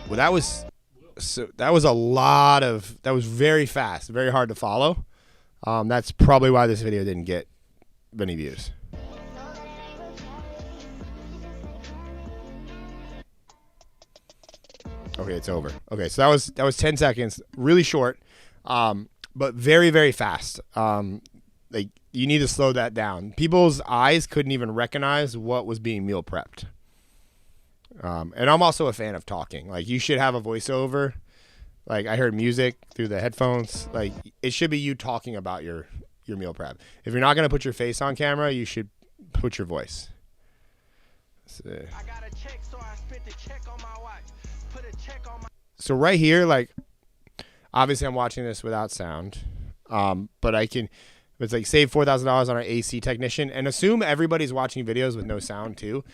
Well, that was a lot of. That was very fast, very hard to follow. That's probably why this video didn't get many views. Okay, it's over. Okay, so that was 10 seconds, really short, but very, very fast. Like you need to slow that down. People's eyes couldn't even recognize what was being meal prepped. And I'm also a fan of talking. Like you should have a voiceover. Like I heard music through the headphones. Like it should be you talking about your meal prep. If you're not gonna put your face on camera, you should put your voice. So right here, like obviously I'm watching this without sound, but I can. It's like save $4,000 on our AC technician, and assume everybody's watching videos with no sound too.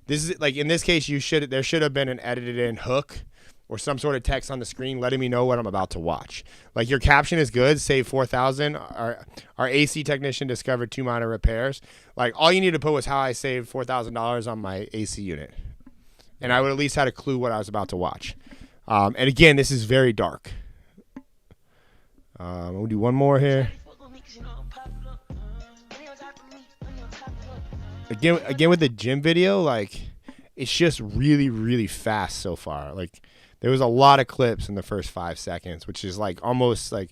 This is like in this case, there should have been an edited in hook or some sort of text on the screen letting me know what I'm about to watch. Like your caption is good, save $4,000. Our AC technician discovered 2 minor repairs. Like all you need to put was how I saved $4,000 on my AC unit, and I would at least had a clue what I was about to watch. And again, this is very dark. We'll do one more here. Again with the gym video, like it's just really, really fast so far. Like there was a lot of clips in the first 5 seconds, which is like almost like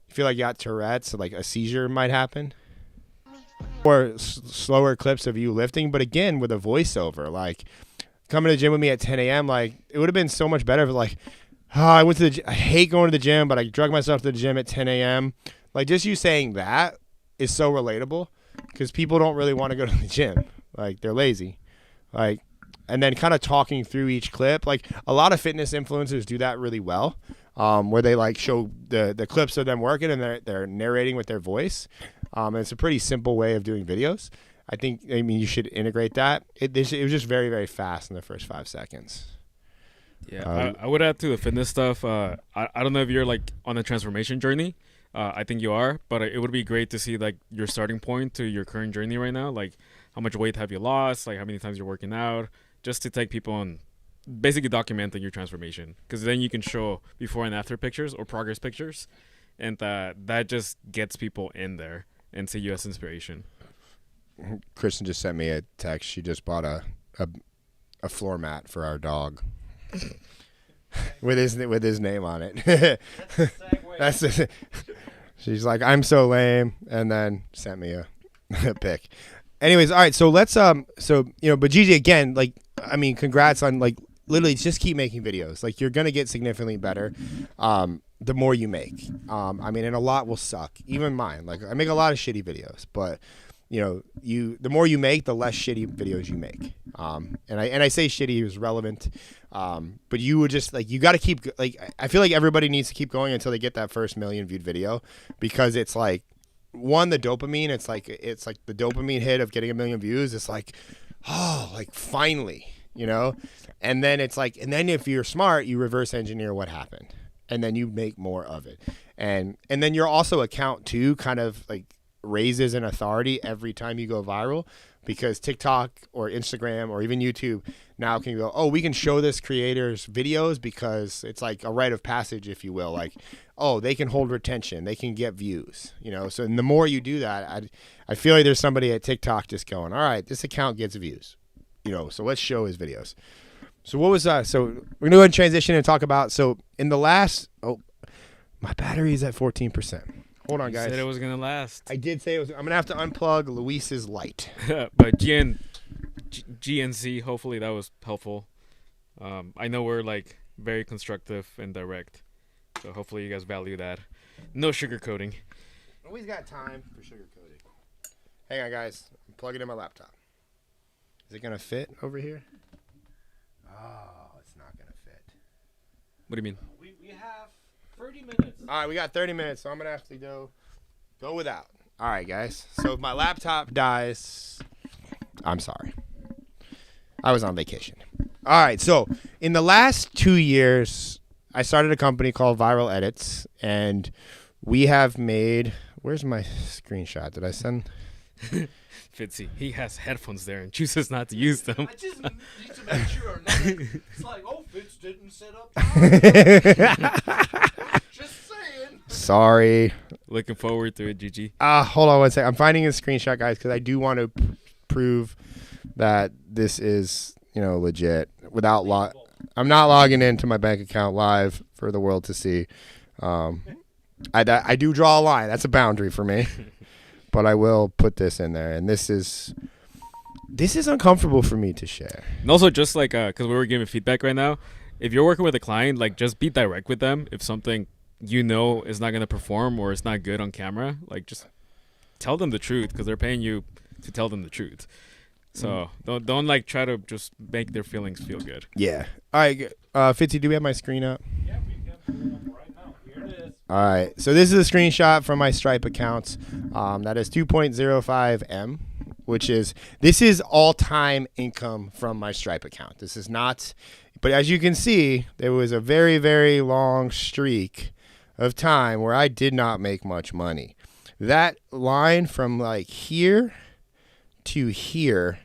you feel like you got Tourette's, so like a seizure might happen. Or slower clips of you lifting, but again with a voiceover, like coming to the gym with me at 10 a.m. Like it would have been so much better if like, I went to the. I hate going to the gym, but I drug myself to the gym at 10 a.m. Like just you saying that is so relatable because people don't really want to go to the gym. Like they're lazy. Like, and then kind of talking through each clip. Like a lot of fitness influencers do that really well, where they like show the clips of them working and they're narrating with their voice. And it's a pretty simple way of doing videos. I mean, you should integrate that. It was just very, very fast in the first 5 seconds. Yeah, I would add to the fitness stuff. I don't know if you're like on a transformation journey. I think you are, but it would be great to see like your starting point to your current journey right now. Like how much weight have you lost? Like how many times you're working out? Just to take people on, basically documenting your transformation. Because then you can show before and after pictures or progress pictures, and that just gets people in there and see you as inspiration. Kristen just sent me a text. She just bought a floor mat for our dog. with his name on it. She's like, I'm so lame, and then sent me a pic. Anyways, all right, so let's but Gigi, again, like I mean, congrats on like literally just keep making videos. Like you're gonna get significantly better the more you make. I mean, and a lot will suck. Even mine. Like I make a lot of shitty videos, but the more you make, the less shitty videos you make. And I say shitty is relevant. But you would just like, you got to keep like, I feel like everybody needs to keep going until they get that first 1 million viewed video, because it's like the dopamine, it's like the dopamine hit of getting 1 million views. It's like, oh, like finally, and then it's like, and then if you're smart, you reverse engineer what happened and then you make more of it. And then your also account too, kind of like raises in authority every time you go viral, because TikTok or Instagram or even YouTube now can go, oh, we can show this creator's videos because it's like a rite of passage, if you will. Like, oh, they can hold retention, they can get views, So and the more you do that, I feel like there's somebody at TikTok just going, all right, this account gets views, so let's show his videos. So what was so we're gonna go ahead and transition and talk about, so in the last, my battery is at 14%. Hold on, guys. You said it was going to last. I did say it was. I'm going to have to unplug Luis's light. But GNC, hopefully that was helpful. I know we're like very constructive and direct, so hopefully you guys value that. No sugarcoating. Always got time for sugarcoating. Hang on, guys. I'm plugging in my laptop. Is it going to fit over here? Oh, it's not going to fit. What do you mean? We have 30 minutes. All right, we got 30 minutes, so I'm going to have to go without. All right, guys. So if my laptop dies, I'm sorry. I was on vacation. All right, so in the last 2 years, I started a company called Viral Edits, and we have made. Where's my screenshot? Did I send? Fitzy, he has headphones there and chooses not to use them. I just need to make sure. It's like, oh, Fitz didn't set up time. Just saying. Sorry. Looking forward to it, GG. Hold on one second. I'm finding a screenshot, guys, because I do want to prove that this is, legit. I'm not logging into my bank account live for the world to see. I do draw a line. That's a boundary for me. But I will put this in there, and this is uncomfortable for me to share. And also, just like, because we were giving feedback right now, if you're working with a client, like, just be direct with them. If something is not going to perform or it's not good on camera, like, just tell them the truth, because they're paying you to tell them the truth. So don't like try to just make their feelings feel good. Yeah. All right, Fitzy, do we have my screen up? Yeah, we can put it up right now. Here it is. All right. So this is a screenshot from my Stripe accounts. That is 2.05 M, this is all-time income from my Stripe account. This is not, but as you can see, there was a very, very long streak of time where I did not make much money. That line from like here to here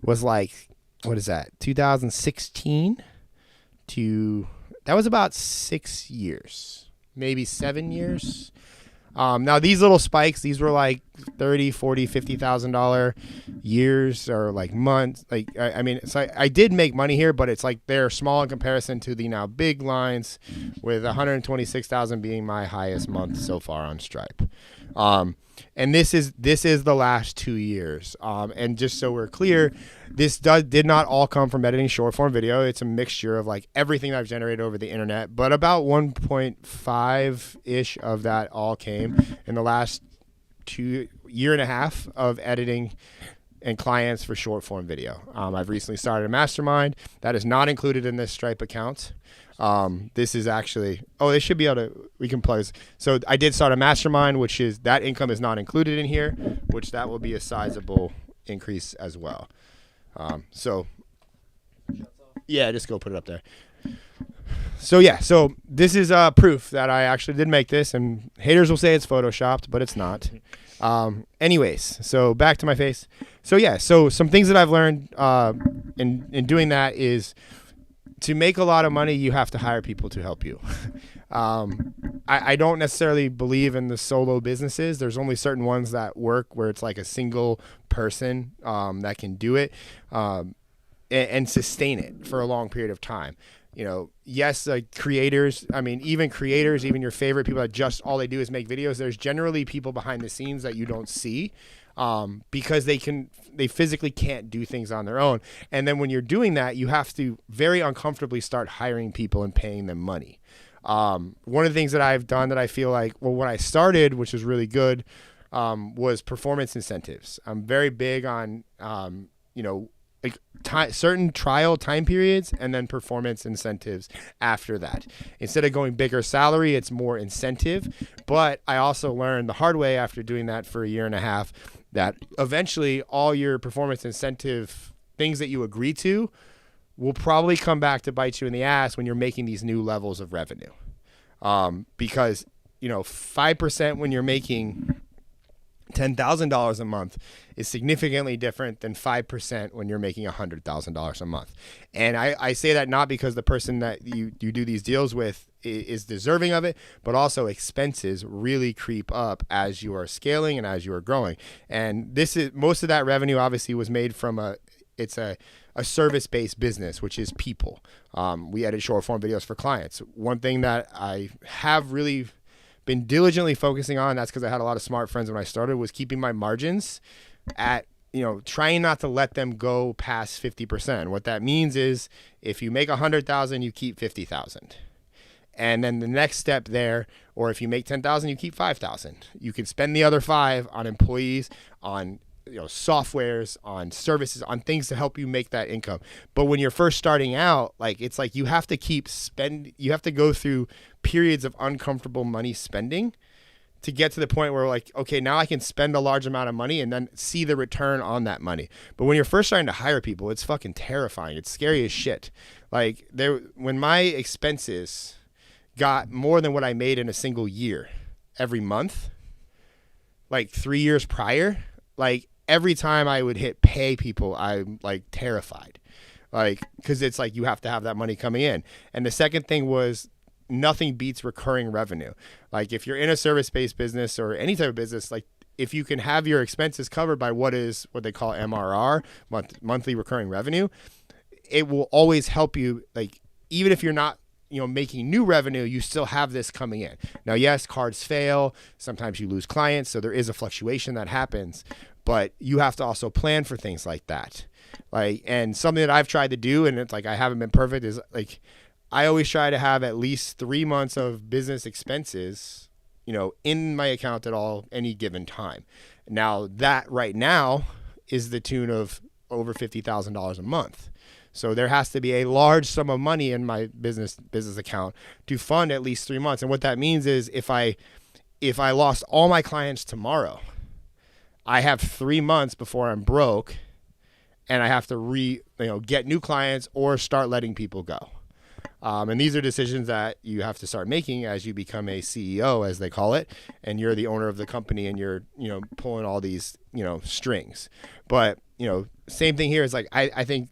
was like, what is that? 2016 to, that was about 6 years, maybe 7 years. Now these little spikes, these were like $30,000, $40,000, $50,000 years or like months. Like, I mean, so I did make money here, but it's like they're small in comparison to the now big lines, with 126,000 being my highest month so far on Stripe. And this is the last 2 years. And just so we're clear, this did not all come from editing short form video. It's a mixture of like everything that I've generated over the internet, but about 1.5-ish of that all came in the last year and a half of editing and clients for short form video. I've recently started a mastermind that is not included in this Stripe account. This is actually, they should be able to, we can plug. So I did start a mastermind, which is, that income is not included in here, which that will be a sizable increase as well. So yeah, just go put it up there. So yeah, so this is proof that I actually did make this, and haters will say it's photoshopped, but it's not. Anyways, so back to my face. So yeah, so some things that I've learned in doing that is, to make a lot of money, you have to hire people to help you. I don't necessarily believe in the solo businesses. There's only certain ones that work where it's like a single person that can do it and sustain it for a long period of time. Yes, creators, even creators, even your favorite people that just all they do is make videos, there's generally people behind the scenes that you don't see because they physically can't do things on their own. And then when you're doing that, you have to very uncomfortably start hiring people and paying them money. One of the things that I've done that I feel like, when I started, which was really good, was performance incentives. I'm very big on, certain trial time periods and then performance incentives after that. Instead of going bigger salary, it's more incentive. But I also learned the hard way after doing that for a year and a half that eventually all your performance incentive things that you agree to will probably come back to bite you in the ass when you're making these new levels of revenue. Because 5% when you're making $10,000 a month is significantly different than 5% when you're making $100,000 a month. And I say that not because the person that you do these deals with is deserving of it, but also expenses really creep up as you are scaling and as you are growing. And most of that revenue obviously was made from a service-based business, which is people. We edit short form videos for clients. One thing that I have really been diligently focusing on, that's because I had a lot of smart friends when I started, was keeping my margins at, trying not to let them go past 50%. What that means is if you make 100,000, you keep 50,000. And then the next step there, or if you make 10,000, you keep 5,000. You can spend the other 5 on employees, on softwares, on services, on things to help you make that income. But when you're first starting out, it's like you have to you have to go through periods of uncomfortable money spending to get to the point where okay, now I can spend a large amount of money and then see the return on that money. But when you're first starting to hire people, it's fucking terrifying. It's scary as shit. When my expenses, got more than what I made in a single year every month, like 3 years prior, like every time I would hit pay people, I'm like terrified, like, because it's like you have to have that money coming in. And the second thing was nothing beats recurring revenue. Like if you're in a service-based business or any type of business, like if you can have your expenses covered by what they call MRR, monthly recurring revenue, it will always help you. Like even if you're not, making new revenue, you still have this coming in. Now, yes, cards fail. Sometimes you lose clients. So there is a fluctuation that happens, but you have to also plan for things like that. Like, and something that I've tried to do, and it's like, I haven't been perfect, is like, I always try to have at least 3 months of business expenses, in my account at any given time. Now that right now is the tune of over $50,000 a month. So there has to be a large sum of money in my business account to fund at least 3 months. And what that means is if I lost all my clients tomorrow, I have 3 months before I'm broke, and I have to get new clients or start letting people go. And these are decisions that you have to start making as you become a CEO, as they call it, and you're the owner of the company, and you're pulling all these strings. But same thing here is like I think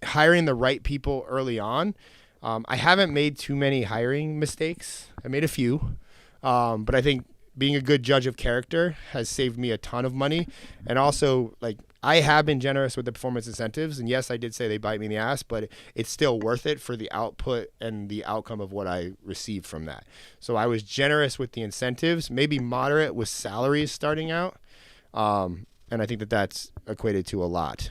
hiring the right people early on. I haven't made too many hiring mistakes. I made a few, but I think being a good judge of character has saved me a ton of money. And also, like, I have been generous with the performance incentives, and yes, I did say they bite me in the ass, but it's still worth it for the output and the outcome of what I received from that. So I was generous with the incentives, maybe moderate with salaries starting out. And I think that that's equated to a lot.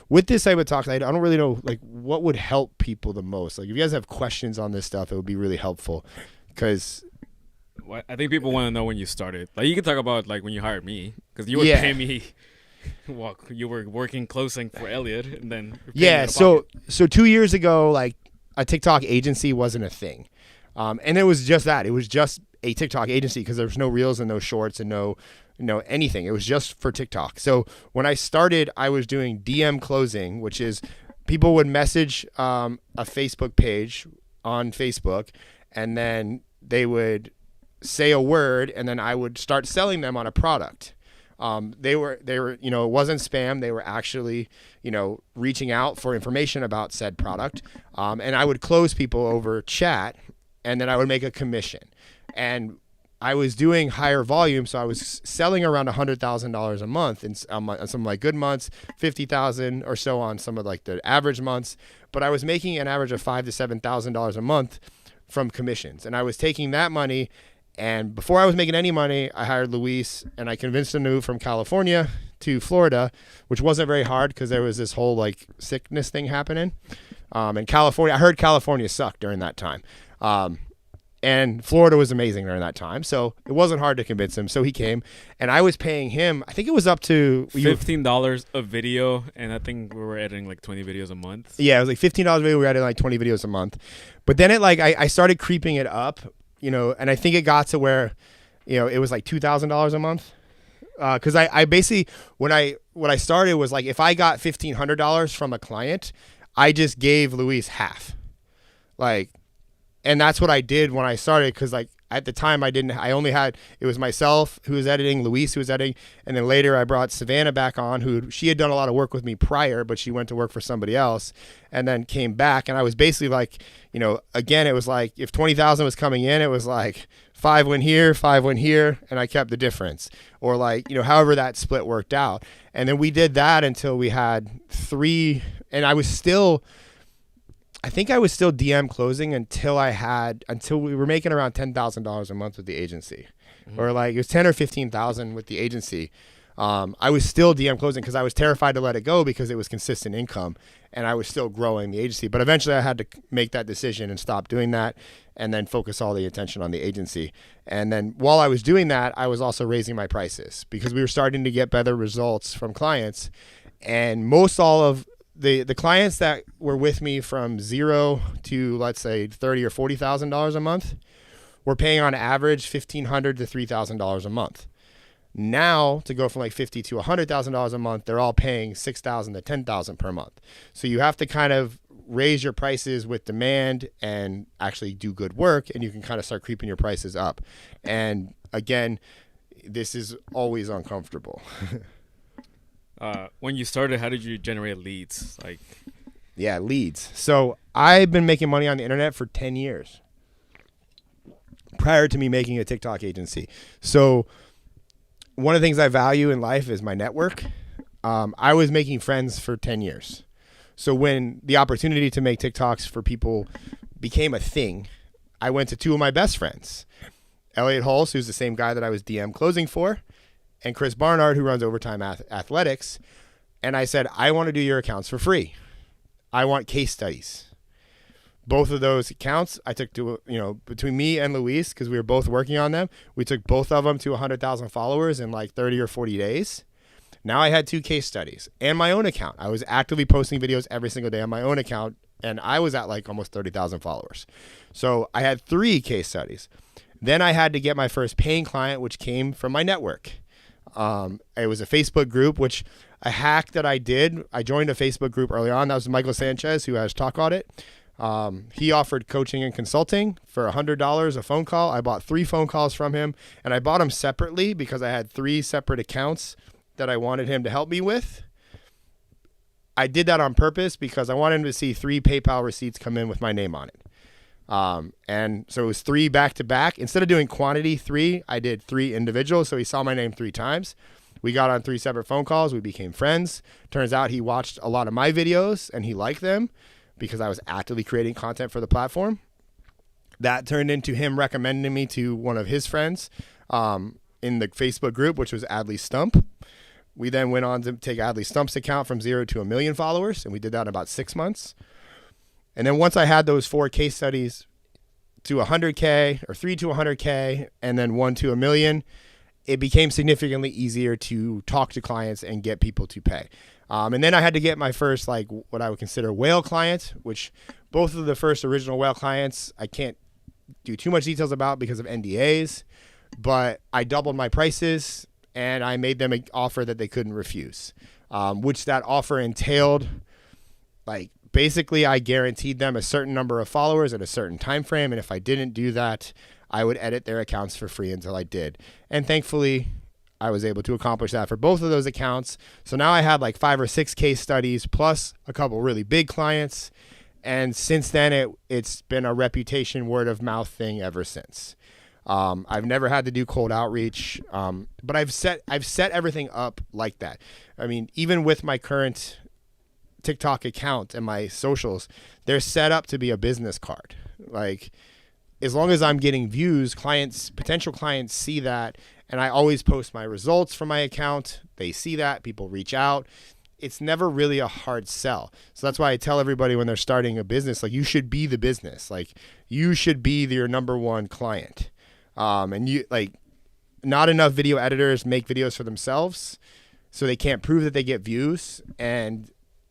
With this type of talk, I don't really know like what would help people the most. Like if you guys have questions on this stuff, it would be really helpful because I think people want to know when you started. Like you can talk about like when you hired me because you would pay me. Well, you were working closing for Elliot, and then so 2 years ago, like a TikTok agency wasn't a thing, and it was just that. It was just a TikTok agency because there was no reels and no shorts and no anything. It was just for TikTok. So when I started, I was doing DM closing, which is people would message a Facebook page on Facebook, and then they would say a word, and then I would start selling them on a product. They were, it wasn't spam. They were actually, reaching out for information about said product. And I would close people over chat, and then I would make a commission. And I was doing higher volume, so I was selling around $100,000 a month on some of my good months, $50,000 or so on some of like the average months. But I was making an average of $5,000 to $7,000 a month from commissions, and I was taking that money. And before I was making any money, I hired Luis, and I convinced him to move from California to Florida, which wasn't very hard because there was this whole like sickness thing happening. And California, I heard California sucked during that time. And Florida was amazing during that time. So it wasn't hard to convince him. So he came, and I was paying him, I think it was up to $15 a video. And I think we were editing like 20 videos a month. Yeah, it was like $15 a video. We were editing like 20 videos a month. But then I started creeping it up, and I think it got to where, it was like $2,000 a month. Cause I basically, what I started was like, if I got $1,500 from a client, I just gave Luis half. And that's what I did when I started, because like at the time it was myself who was editing, Luis who was editing, and then later I brought Savannah back on, she had done a lot of work with me prior, but she went to work for somebody else and then came back. And I was basically like, again, it was like if 20,000 was coming in, it was like 5 went here, 5 went here, and I kept the difference, or like, however that split worked out. And then we did that until we had 3, and I was still DM closing until we were making around $10,000 a month with the agency, or like it was 10 or 15,000 with the agency. I was still DM closing because I was terrified to let it go because it was consistent income, and I was still growing the agency. But eventually I had to make that decision and stop doing that, and then focus all the attention on the agency. And then while I was doing that, I was also raising my prices because we were starting to get better results from clients, and most all of the clients that were with me from 0 to, let's say, $30,000 or $40,000 a month were paying on average $1,500 to $3,000 a month. Now, to go from like $50,000 to $100,000 a month, they're all paying $6,000 to $10,000 per month. So you have to kind of raise your prices with demand and actually do good work, and you can kind of start creeping your prices up. And again, this is always uncomfortable. When you started, how did you generate leads? Like, yeah, leads. So I've been making money on the internet for 10 years prior to me making a TikTok agency. So one of the things I value in life is my network. I was making friends for 10 years. So when the opportunity to make TikToks for people became a thing, I went to two of my best friends, Elliot Hulse, who's the same guy that I was DM closing for, and Chris Barnard, who runs Overtime Athletics. And I said, I want to do your accounts for free. I want case studies. Both of those accounts I took to, between me and Luis, because we were both working on them, we took both of them to 100,000 followers in like 30 or 40 days. Now I had two case studies and my own account. I was actively posting videos every single day on my own account, and I was at like almost 30,000 followers. So I had 3 case studies. Then I had to get my first paying client, which came from my network. It was a Facebook group, which a hack that I did. I joined a Facebook group early on. That was Michael Sanchez, who has Talk Audit. He offered coaching and consulting for $100 a phone call. I bought 3 phone calls from him, and I bought them separately because I had 3 separate accounts that I wanted him to help me with. I did that on purpose because I wanted him to see 3 PayPal receipts come in with my name on it. And so it was 3 back to back. Instead of doing quantity 3, I did 3 individuals. So he saw my name 3 times. We got on 3 separate phone calls. We became friends. Turns out he watched a lot of my videos and he liked them because I was actively creating content for the platform. That turned into him recommending me to one of his friends in the Facebook group, which was Adley Stump. We then went on to take Adley Stump's account from 0 to 1 million followers, and we did that in about 6 months. And then once I had those 4 case studies to 100K, or 3 to 100K, and then 1 to 1 million, it became significantly easier to talk to clients and get people to pay. And then I had to get my first, like, what I would consider whale client, which both of the first original whale clients I can't do too much details about because of NDAs, but I doubled my prices and I made them an offer that they couldn't refuse, which that offer entailed, like, basically I guaranteed them a certain number of followers at a certain time frame, and if I didn't do that, I would edit their accounts for free until I did. And thankfully, I was able to accomplish that for both of those accounts. So now I had like 5 or 6 case studies plus a couple really big clients. And since then, it's been a reputation word of mouth thing ever since. I've never had to do cold outreach, but I've set everything up like that. I mean, even with my current TikTok account and my socials, they're set up to be a business card. Like, as long as I'm getting views, potential clients see that, and I always post my results from my account. They see that, people reach out. It's never really a hard sell. So that's why I tell everybody when they're starting a business, like, you should be the business. Like, you should be your number one client. And you, like, not enough video editors make videos for themselves, so they can't prove that they get views, and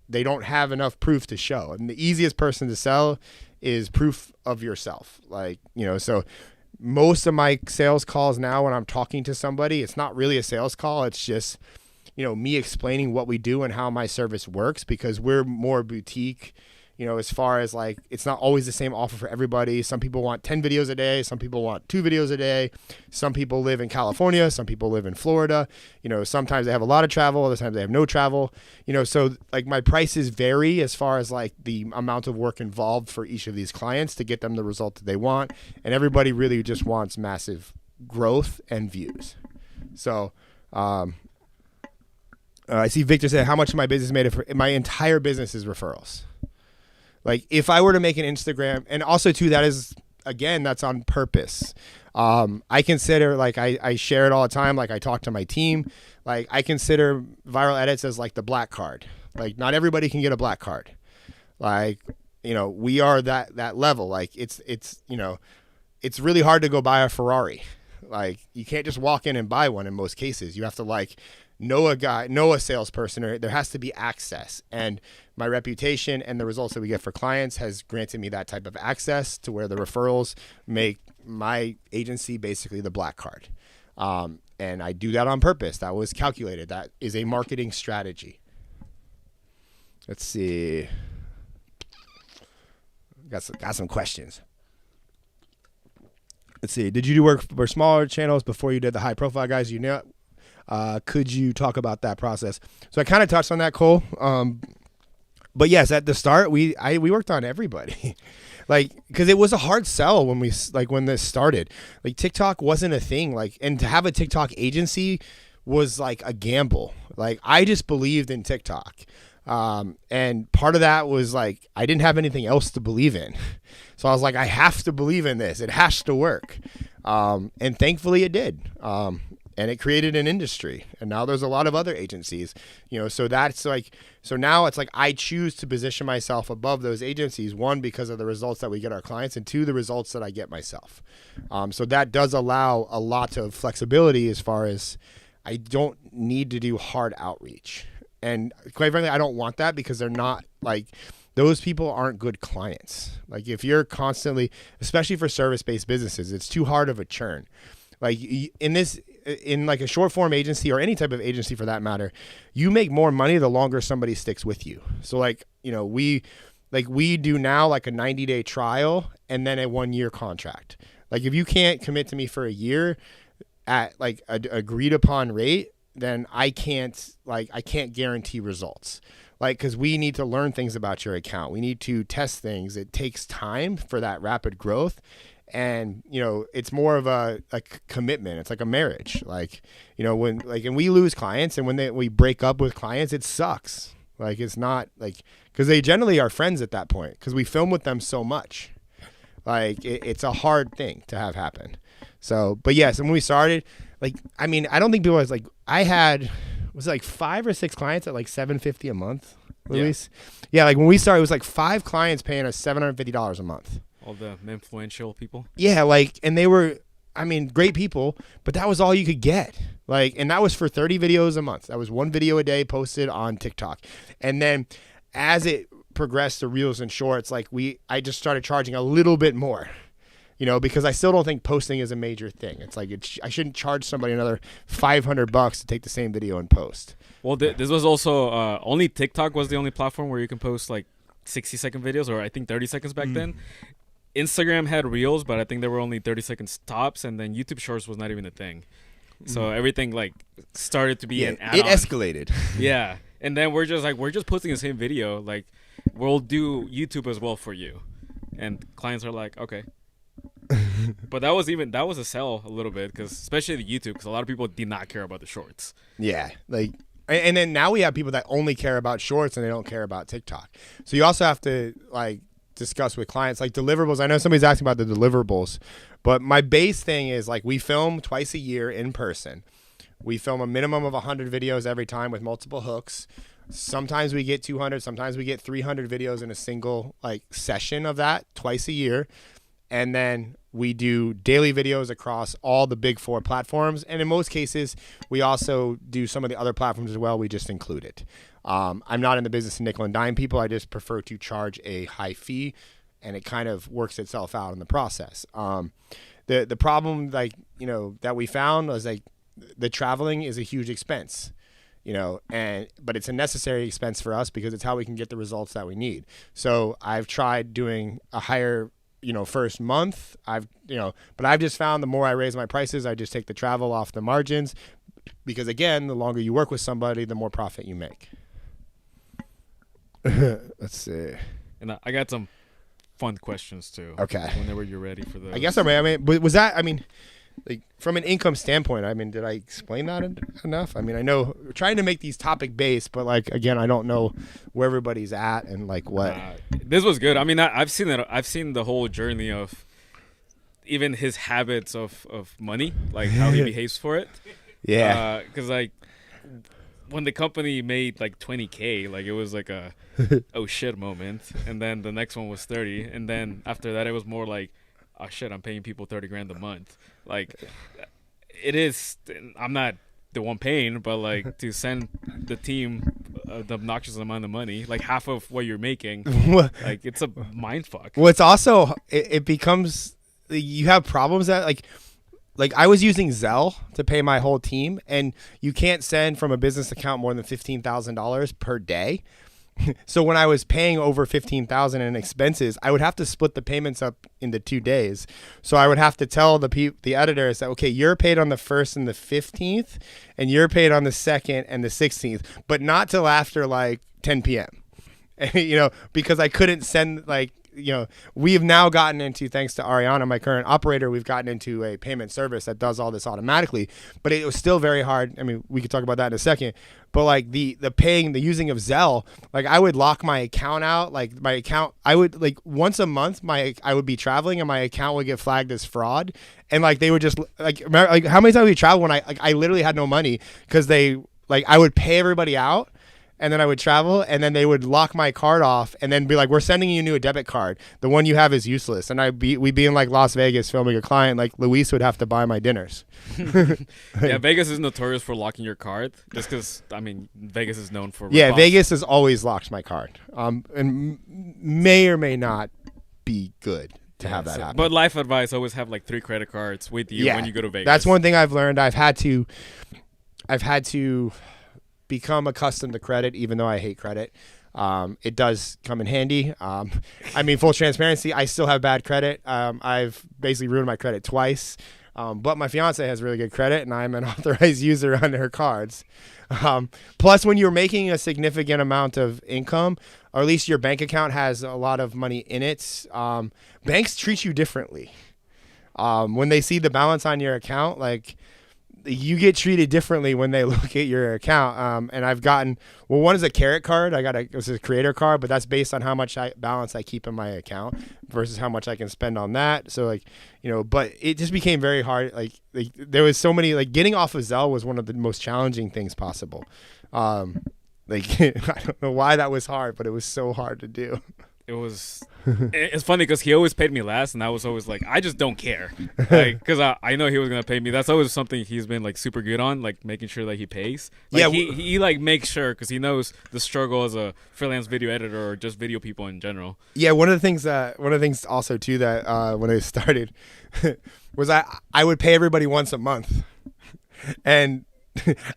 they don't have enough proof to show. And the easiest person to sell is proof of yourself. Like, so most of my sales calls now when I'm talking to somebody, it's not really a sales call. It's just, me explaining what we do and how my service works, because we're more boutique, as far as, like, it's not always the same offer for everybody. Some people want 10 videos a day. Some people want 2 videos a day. Some people live in California. Some people live in Florida. Sometimes they have a lot of travel. Other times they have no travel. So, like, my prices vary as far as, like, the amount of work involved for each of these clients to get them the result that they want. And everybody really just wants massive growth and views. So, I see Victor said, how much of my business made it? My entire business is referrals. Like, if I were to make an Instagram, and also too, that is, again, that's on purpose. I consider, like, I share it all the time. Like, I talk to my team. Like, I consider viral edits as like the black card. Like, not everybody can get a black card. Like, we are that level. Like, it's really hard to go buy a Ferrari. Like, you can't just walk in and buy one in most cases. You have to, like, know a salesperson, or there has to be access. And my reputation and the results that we get for clients has granted me that type of access to where the referrals make my agency basically the black card. And I do that on purpose. That was calculated. That is a marketing strategy. Let's see. Got some questions. Let's see. Did you do work for smaller channels before you did the high profile guys? You know, could you talk about that process? So I kind of touched on that, Cole. But yes, at the start, we worked on everybody, like, because it was a hard sell when when this started. Like, TikTok wasn't a thing, like, and to have a TikTok agency was like a gamble. Like, I just believed in TikTok. And part of that was like, I didn't have anything else to believe in. So I was like, I have to believe in this. It has to work. And thankfully it did. And it created an industry. And now there's a lot of other agencies, you know, so that's like, so now it's like, I choose to position myself above those agencies. One, because of the results that we get our clients, and two, the results that I get myself. So that does allow a lot of flexibility as far as I don't need to do hard outreach. And quite frankly, I don't want that, because they're not like, those people aren't good clients. Like, if you're constantly, especially for service-based businesses, it's too hard of a churn. Like, in like a short form agency, or any type of agency for that matter, you make more money the longer somebody sticks with you. So like, you know, we do now like a 90-day trial and then a 1-year contract. Like, if you can't commit to me for a year at like a agreed upon rate, then I can't guarantee results. Like, because we need to learn things about your account. We need to test things. It takes time for that rapid growth. And, you know, it's more of a commitment. It's like a marriage. Like, you know, when like, and we lose clients, and when we break up with clients, it sucks. Like, it's not like, because they generally are friends at that point, because we film with them so much. Like, it's a hard thing to have happen. So, but yes, and when we started, like, I mean, I don't think people was like, was it like 5 or 6 clients at like $750 a month, Luis? Yeah, like when we started, it was like 5 clients paying us $750 a month. All the influential people. Yeah, like, and they were, I mean, great people, but that was all you could get. Like, and that was for 30 videos a month. That was 1 video a day posted on TikTok. And then as it progressed to Reels and Shorts, like I just started charging a little bit more, you know, because I still don't think posting is a major thing. It's like, I shouldn't charge somebody another $500 to take the same video and post. Well, this was also, only TikTok was the only platform where you can post like 60-second videos, or I think 30 seconds back then. Instagram had Reels, but I think they were only 30 seconds tops, and then YouTube Shorts was not even a thing. So everything like started to be an add-on. It escalated. Yeah, and then we're just posting the same video. Like, we'll do YouTube as well for you, and clients are like, okay. But that was a sell a little bit, because especially the YouTube, because a lot of people did not care about the shorts. Yeah, like, and then now we have people that only care about shorts and they don't care about TikTok. So you also have to like discuss with clients like deliverables. I know somebody's asking about the deliverables, but my base thing is like, we film twice a year in person. We film a minimum of 100 videos every time with multiple hooks. Sometimes we get 200, sometimes we get 300 videos in a single like session of that twice a year. And then we do daily videos across all the big 4 platforms. And in most cases, we also do some of the other platforms as well. We just include it. I'm not in the business of nickel and dime people. I just prefer to charge a high fee, and it kind of works itself out in the process. The problem, like, you know, that we found was like the traveling is a huge expense, you know, but it's a necessary expense for us because it's how we can get the results that we need. So I've tried doing a higher, you know, first month. But I've just found the more I raise my prices, I just take the travel off the margins, because again, the longer you work with somebody, the more profit you make. Let's see. And I got some fun questions too. Okay. Whenever you're ready for those. I guess I'm ready. I mean, but was that, I mean, like from an income standpoint, I mean, did I explain that enough? I mean, I know we're trying to make these topic based, but like, again, I don't know where everybody's at and like what. This was good. I mean, I've seen it. I've seen the whole journey of even his habits of money, like how he behaves for it. Yeah. Because like when the company made like 20K, like it was like a oh shit moment, and then the next one was 30, and then after that it was more like, oh shit, I'm paying people 30 grand a month. Like, it is, I'm not the one paying, but like to send the team the obnoxious amount of money, like half of what you're making, like it's a mind fuck. Well, it's also, it becomes, you have problems that like I was using Zelle to pay my whole team, and you can't send from a business account more than $15,000 per day. So when I was paying over $15,000 in expenses, I would have to split the payments up into 2 days. So I would have to tell the editors that, okay, you're paid on the 1st and the 15th, and you're paid on the 2nd and the 16th, but not till after like 10 p.m. Because I couldn't send we've now gotten into, thanks to Ariana, my current operator, we've gotten into a payment service that does all this automatically, but it was still very hard. I mean, we could talk about that in a second, but like the using of Zelle, like I would lock my account out, like my account, I would like once a month, I would be traveling and my account would get flagged as fraud. And like, they would just remember, like how many times we traveled when I literally had no money because I would pay everybody out. And then I would travel, and then they would lock my card off, and then be like, "We're sending you a debit card. The one you have is useless." And we'd be in like Las Vegas filming a client. Like Luis would have to buy my dinners. Yeah, Vegas is notorious for locking your card, just because Vegas is known for. Yeah, rip-offs. Vegas has always locked my card. And may or may not be good to have that happen. But life advice: always have like 3 credit cards with you when you go to Vegas. That's one thing I've learned. I've had to become accustomed to credit, even though I hate credit. It does come in handy. Full transparency, I still have bad credit. I've basically ruined my credit twice. But my fiance has really good credit, and I'm an authorized user on her cards. Plus, when you're making a significant amount of income, or at least your bank account has a lot of money in it, banks treat you differently. When they see the balance on your account, like, you get treated differently when they look at your account. And I've gotten, one is a carrot card. It was a creator card, but that's based on how much balance I keep in my account versus how much I can spend on that. So but it just became very hard. Like there was so many, like getting off of Zelle was one of the most challenging things possible. I don't know why that was hard, but it was so hard to do. It was. It's funny because he always paid me last, and I was always like, I just don't care, because I know he was gonna pay me. That's always something he's been like super good on, like making sure that he pays. He like makes sure because he knows the struggle as a freelance video editor or just video people in general. Yeah, one of the things also too that when I started was I would pay everybody once a month, and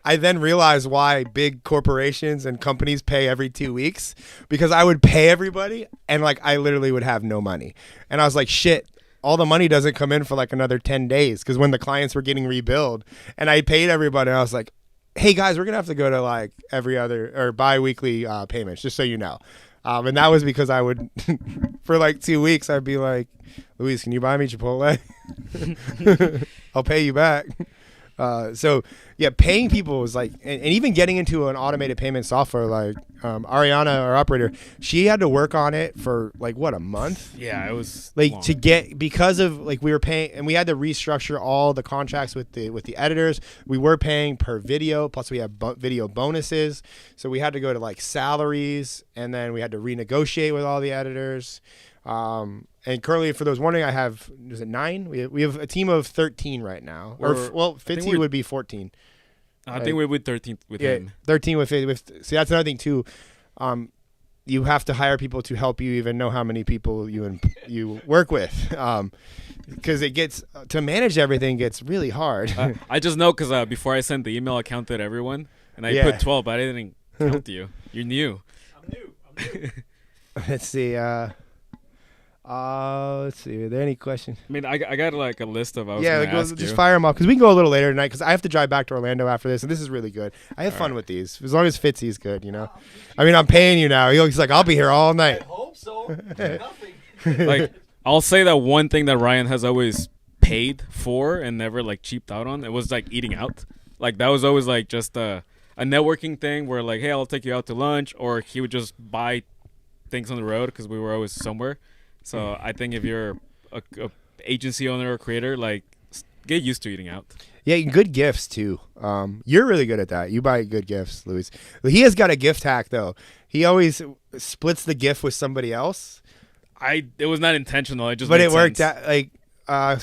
I then realized why big corporations and companies pay every 2 weeks, because I would pay everybody and like I literally would have no money. And I was like, shit, all the money doesn't come in for like another 10 days because when the clients were getting rebilled, and I paid everybody, and I was like, hey guys, we're going to have to go to like every other or bi-weekly payments, just so you know. And that was because I would, for like 2 weeks, I'd be like, Luis, can you buy me Chipotle? I'll pay you back. Paying people was like, and even getting into an automated payment software like Ariana, our operator, she had to work on it for like a month. Yeah, it was like long. To get, because of like we were paying, and we had to restructure all the contracts with the editors. We were paying per video, plus we have video bonuses, so we had to go to like salaries, and then we had to renegotiate with all the editors. And currently, for those wondering, I have, is it 9? We have a team of 13 right now. Fitzy would be 14. I think we're with 13 with him. 13 with see, that's another thing too. You have to hire people to help you even know how many people you work with. Because it gets, to manage everything gets really hard. I just know because before I sent the email, I counted everyone, and I put 12, but I didn't count you. You're new. I'm new. Let's see. Are there any questions? I mean, I got like a list of. Just fire them off because we can go a little later tonight because I have to drive back to Orlando after this, and this is really good. I have fun with these as long as Fitzy's good, you know. I mean, I'm paying you now. He's like, I'll be here all night. I hope so. Nothing. Like, I'll say that one thing that Ryan has always paid for and never like cheaped out on, it was like eating out. Like that was always like just a networking thing where like, hey, I'll take you out to lunch, or he would just buy things on the road because we were always somewhere. So I think if you're a agency owner or creator, like get used to eating out. Yeah, good gifts too. You're really good at that. You buy good gifts, Luis. He has got a gift hack though. He always splits the gift with somebody else. It was not intentional. It worked out. Like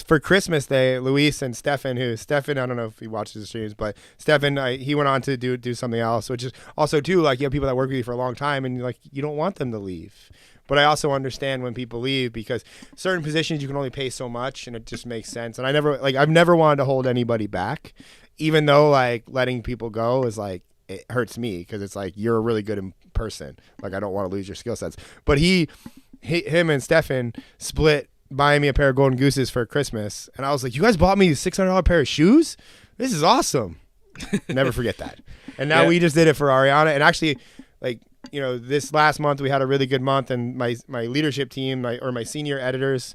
for Christmas Day, Luis and Stefan, I don't know if he watches the streams, but Stefan, he went on to do something else, which is also too like you have people that work with you for a long time, and like you don't want them to leave. But I also understand when people leave because certain positions you can only pay so much, and it just makes sense. And I've never wanted to hold anybody back, even though like letting people go is like it hurts me because it's like you're a really good person. Like I don't want to lose your skill sets. But him and Stefan split buying me a pair of Golden Gooses for Christmas, and I was like, you guys bought me a $600 pair of shoes? This is awesome. Never forget that. And now we just did it for Ariana, and actually, like, you know, this last month we had a really good month, and my leadership team, my senior editors,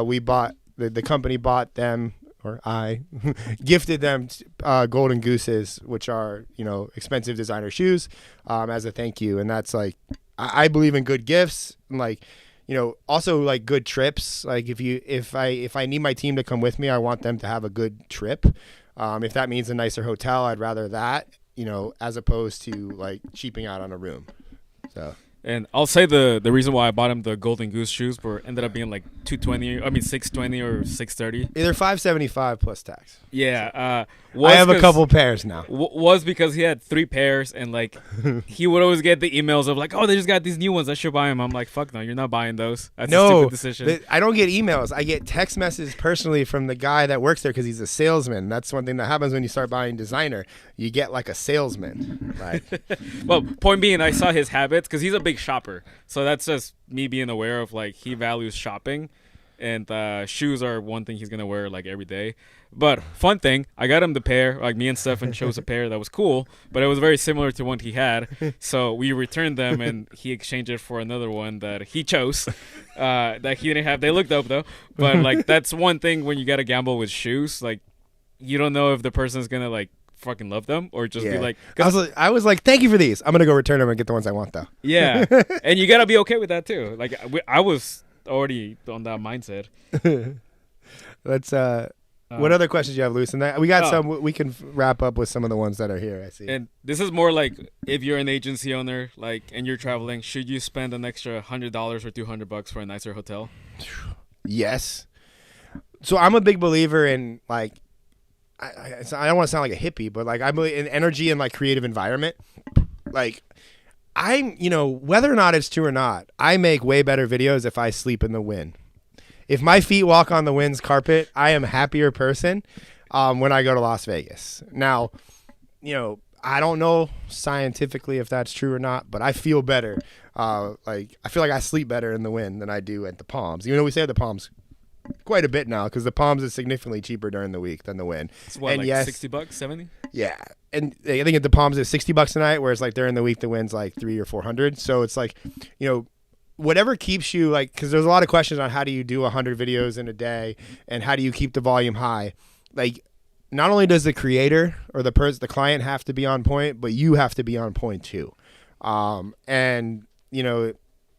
we bought the company bought them, or I gifted them Golden Gooses, which are, you know, expensive designer shoes, as a thank you. And that's like, I believe in good gifts, and like, you know, also like good trips. Like if I need my team to come with me, I want them to have a good trip. If that means a nicer hotel, I'd rather that, you know, as opposed to like cheaping out on a room. So. And I'll say the reason why I bought him the Golden Goose shoes ended up being like $620 or $630. Either $575 plus tax. Yeah, I have a couple pairs now. Was because he had 3 pairs, and like he would always get the emails of like, oh, they just got these new ones, I should buy them. I'm like, fuck no, you're not buying those. That's a stupid decision. I don't get emails. I get text messages personally from the guy that works there because he's a salesman. That's one thing that happens when you start buying designer. You get like a salesman. Like, well, point being, I saw his habits because he's a big shopper. So that's just me being aware of like he values shopping, and shoes are one thing he's gonna wear like every day. But fun thing, I got him the pair. Like me and Stefan chose a pair that was cool, but it was very similar to one he had. So we returned them, and he exchanged it for another one that he chose that he didn't have. They looked dope though. But like that's one thing when you gotta gamble with shoes. Like you don't know if the person's gonna like fucking love them or just be like. I was like, thank you for these. I'm gonna go return them and get the ones I want though. Yeah, and you gotta be okay with that too. Like I was already on that mindset. Let's what other questions do you have, Luis? And we got some. We can wrap up with some of the ones that are here. I see. And this is more like if you're an agency owner, like, and you're traveling, should you spend an extra $100 or $200 for a nicer hotel? Yes. So I'm a big believer in like. I don't want to sound like a hippie, but like I believe in energy and like creative environment. Like I'm, you know, whether or not it's true or not, I make way better videos if I sleep in the wind. If my feet walk on the wind's carpet, I am a happier person when I go to Las Vegas. Now, you know, I don't know scientifically if that's true or not, but I feel better. Like I feel like I sleep better in the wind than I do at the Palms. Even though we say at the Palms quite a bit now because the Palms is significantly cheaper during the week than the wind. It's what, and like yes, $60, 70? Yeah. And I think at the Palms it's $60 a night, whereas like during the week the wind's like $300 or $400. So it's like, you know, whatever keeps you like, because there's a lot of questions on how do you do 100 videos in a day and how do you keep the volume high. Like not only does the creator or the client have to be on point, but you have to be on point too. And you know,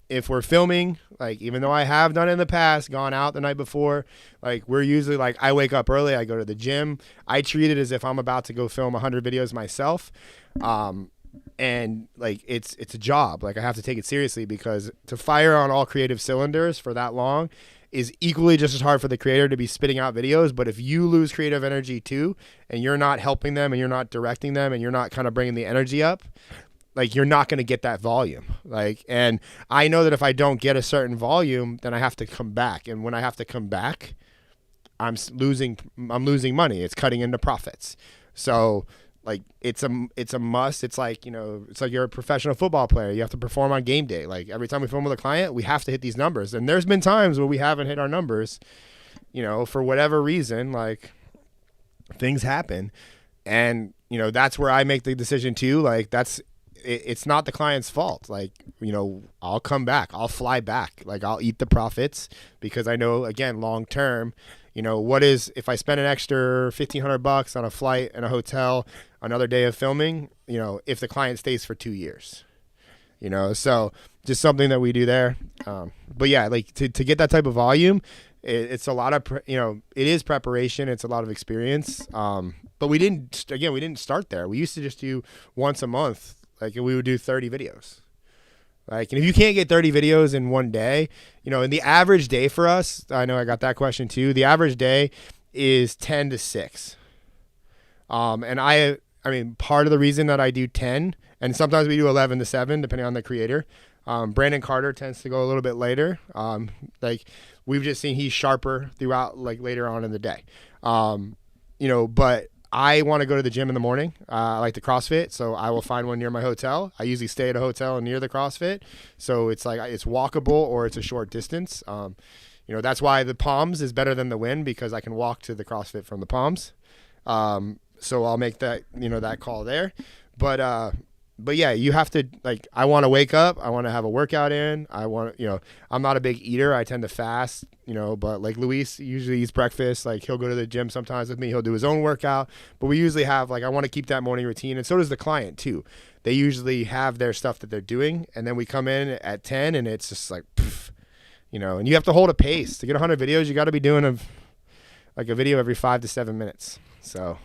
if we're filming, like even though I have done it in the past, gone out the night before, like we're usually like I wake up early, I go to the gym, I treat it as if I'm about to go film 100 videos myself. And like it's a job. Like I have to take it seriously because to fire on all creative cylinders for that long is equally just as hard for the creator to be spitting out videos. But if you lose creative energy too, and you're not helping them and you're not directing them and you're not kind of bringing the energy up, like you're not going to get that volume. Like, and I know that if I don't get a certain volume, then I have to come back. And when I have to come back, I'm losing money. It's cutting into profits. So like it's a must. It's like, you know, it's like you're a professional football player. You have to perform on game day. Like every time we film with a client, we have to hit these numbers. And there's been times where we haven't hit our numbers, you know, for whatever reason, like things happen. And, you know, that's where I make the decision too. Like it's not the client's fault. Like, you know, I'll come back. I'll fly back. Like I'll eat the profits because I know, again, long term, you know, what is if I spend an extra $1,500 on a flight and a hotel, another day of filming, you know, if the client stays for 2 years, you know, so just something that we do there. But yeah, like to get that type of volume, it's a lot of, you know, it is preparation. It's a lot of experience. But we didn't start there. We used to just do once a month. Like we would do 30 videos. Like, and if you can't get 30 videos in one day, you know, in the average day for us, I know I got that question too. The average day is 10 to 6. And I mean, part of the reason that I do 10, and sometimes we do 11 to 7, depending on the creator. Brandon Carter tends to go a little bit later. Like we've just seen he's sharper throughout, like later on in the day. You know, but I want to go to the gym in the morning. I like the CrossFit, so I will find one near my hotel. I usually stay at a hotel near the CrossFit, so it's like it's walkable or it's a short distance. That's why the Palms is better than the Wynn, because I can walk to the CrossFit from the Palms. So I'll make that that call there. But yeah, you have to, like, I want to wake up. I want to have a workout in. I want to, I'm not a big eater. I tend to fast, but like Luis usually eats breakfast. Like, he'll go to the gym sometimes with me. He'll do his own workout. But we usually have, like, I want to keep that morning routine. And so does the client too. They usually have their stuff that they're doing. And then we come in at 10 and it's just like, poof, and you have to hold a pace. To get 100 videos, you got to be doing a video every 5 to 7 minutes. So...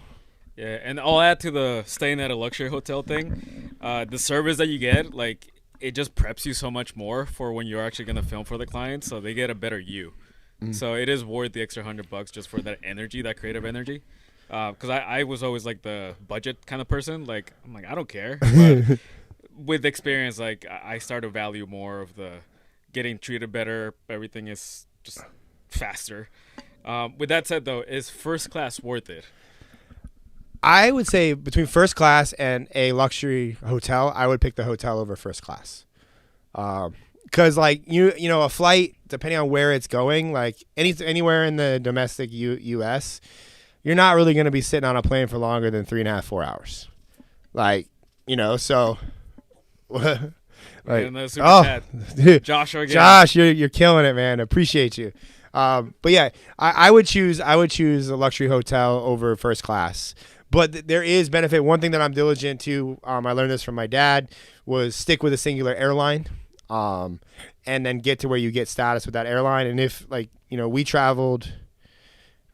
Yeah, and I'll add to the staying at a luxury hotel thing. The service that you get, like, it just preps you so much more for when you're actually going to film for the client, so they get a better you. So it is worth the extra $100 just for that energy, that creative energy. Because I was always, like, the budget kind of person. Like, I'm like, I don't care. But with experience, like, I start to value more of the getting treated better. Everything is just faster. With that said, though, is first class worth it? I would say between first class and a luxury hotel, I would pick the hotel over first class. Because like a flight, depending on where it's going, like anywhere in the domestic U.S., you're not really going to be sitting on a plane for longer than 3.5, 4 hours. Like, so. Like, dude, Josh, again. Josh, you're killing it, man. Appreciate you. But yeah, I would choose a luxury hotel over first class. But there is benefit. One thing that I'm diligent to, I learned this from my dad, was stick with a singular airline, and then get to where you get status with that airline. And if, like, we traveled,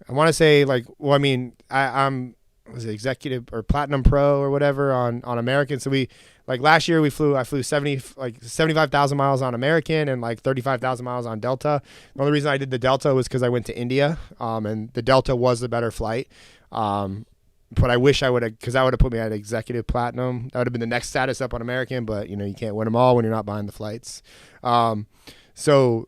I want to say, like, well, I mean, I'm was it executive or platinum pro or whatever on American. So we, like, last year I flew 75,000 miles on American and like 35,000 miles on Delta. The only reason I did the Delta was because I went to India, and the Delta was the better flight. But I wish I would have, because that would have put me at executive platinum. That would have been the next status up on American, but you can't win them all when you're not buying the flights. So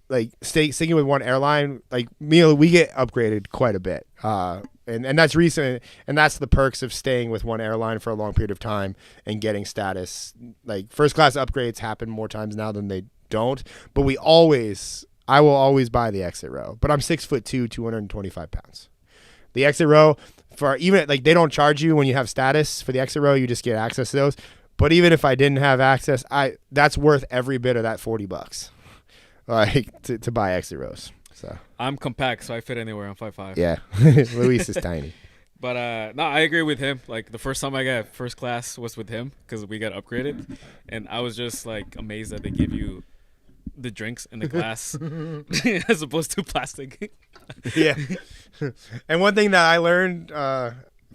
like sticking with one airline, like we get upgraded quite a bit. And that's recent, and that's the perks of staying with one airline for a long period of time and getting status. Like, first class upgrades happen more times now than they don't. But I will always buy the exit row. But I'm 6'2", 225 pounds. The exit row, for even, like, they don't charge you when you have status for the exit row. You just get access to those. But even if I didn't have access, that's worth every bit of that $40, like, to buy exit rows. So I'm compact, so I fit anywhere. I'm 5'5". Yeah, Luis is tiny. But no, I agree with him. Like, the first time I got first class was with him because we got upgraded, and I was just like amazed that they give you the drinks in the glass as opposed to plastic. Yeah. And one thing that I learned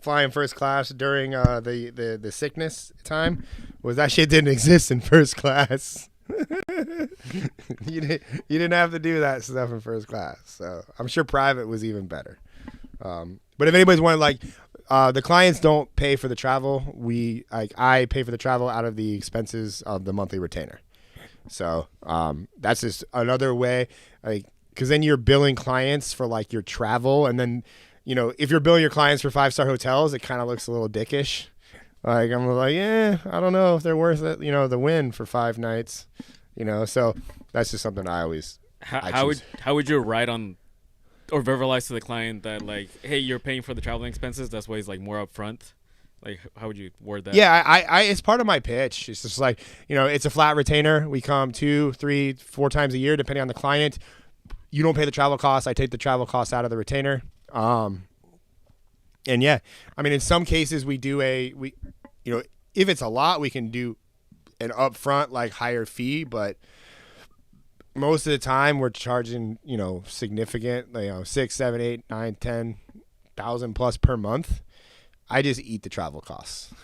flying first class during the sickness time was that shit didn't exist in first class. You didn't have to do that stuff in first class. So I'm sure private was even better. But if anybody's wondering, like, the clients don't pay for the travel. I pay for the travel out of the expenses of the monthly retainer. So that's just another way, like, because then you're billing clients for, like, your travel, and then if you're billing your clients for 5-star hotels, it kind of looks a little dickish. Like, I'm like, yeah, I don't know if they're worth it, the win for 5 nights, So that's just something I always. How would you write on or verbalize to the client that, like, hey, you're paying for the traveling expenses? That's why it's, like, more upfront. Like, how would you word that? Yeah, I it's part of my pitch. It's just like, it's a flat retainer. We come 2, 3, 4 times a year, depending on the client. You don't pay the travel costs. I take the travel costs out of the retainer. And yeah, I mean, in some cases we do if it's a lot, we can do an upfront, like, higher fee, but most of the time we're charging, significant, 6, 7, 8, 9, 10,000 plus per month. I just eat the travel costs.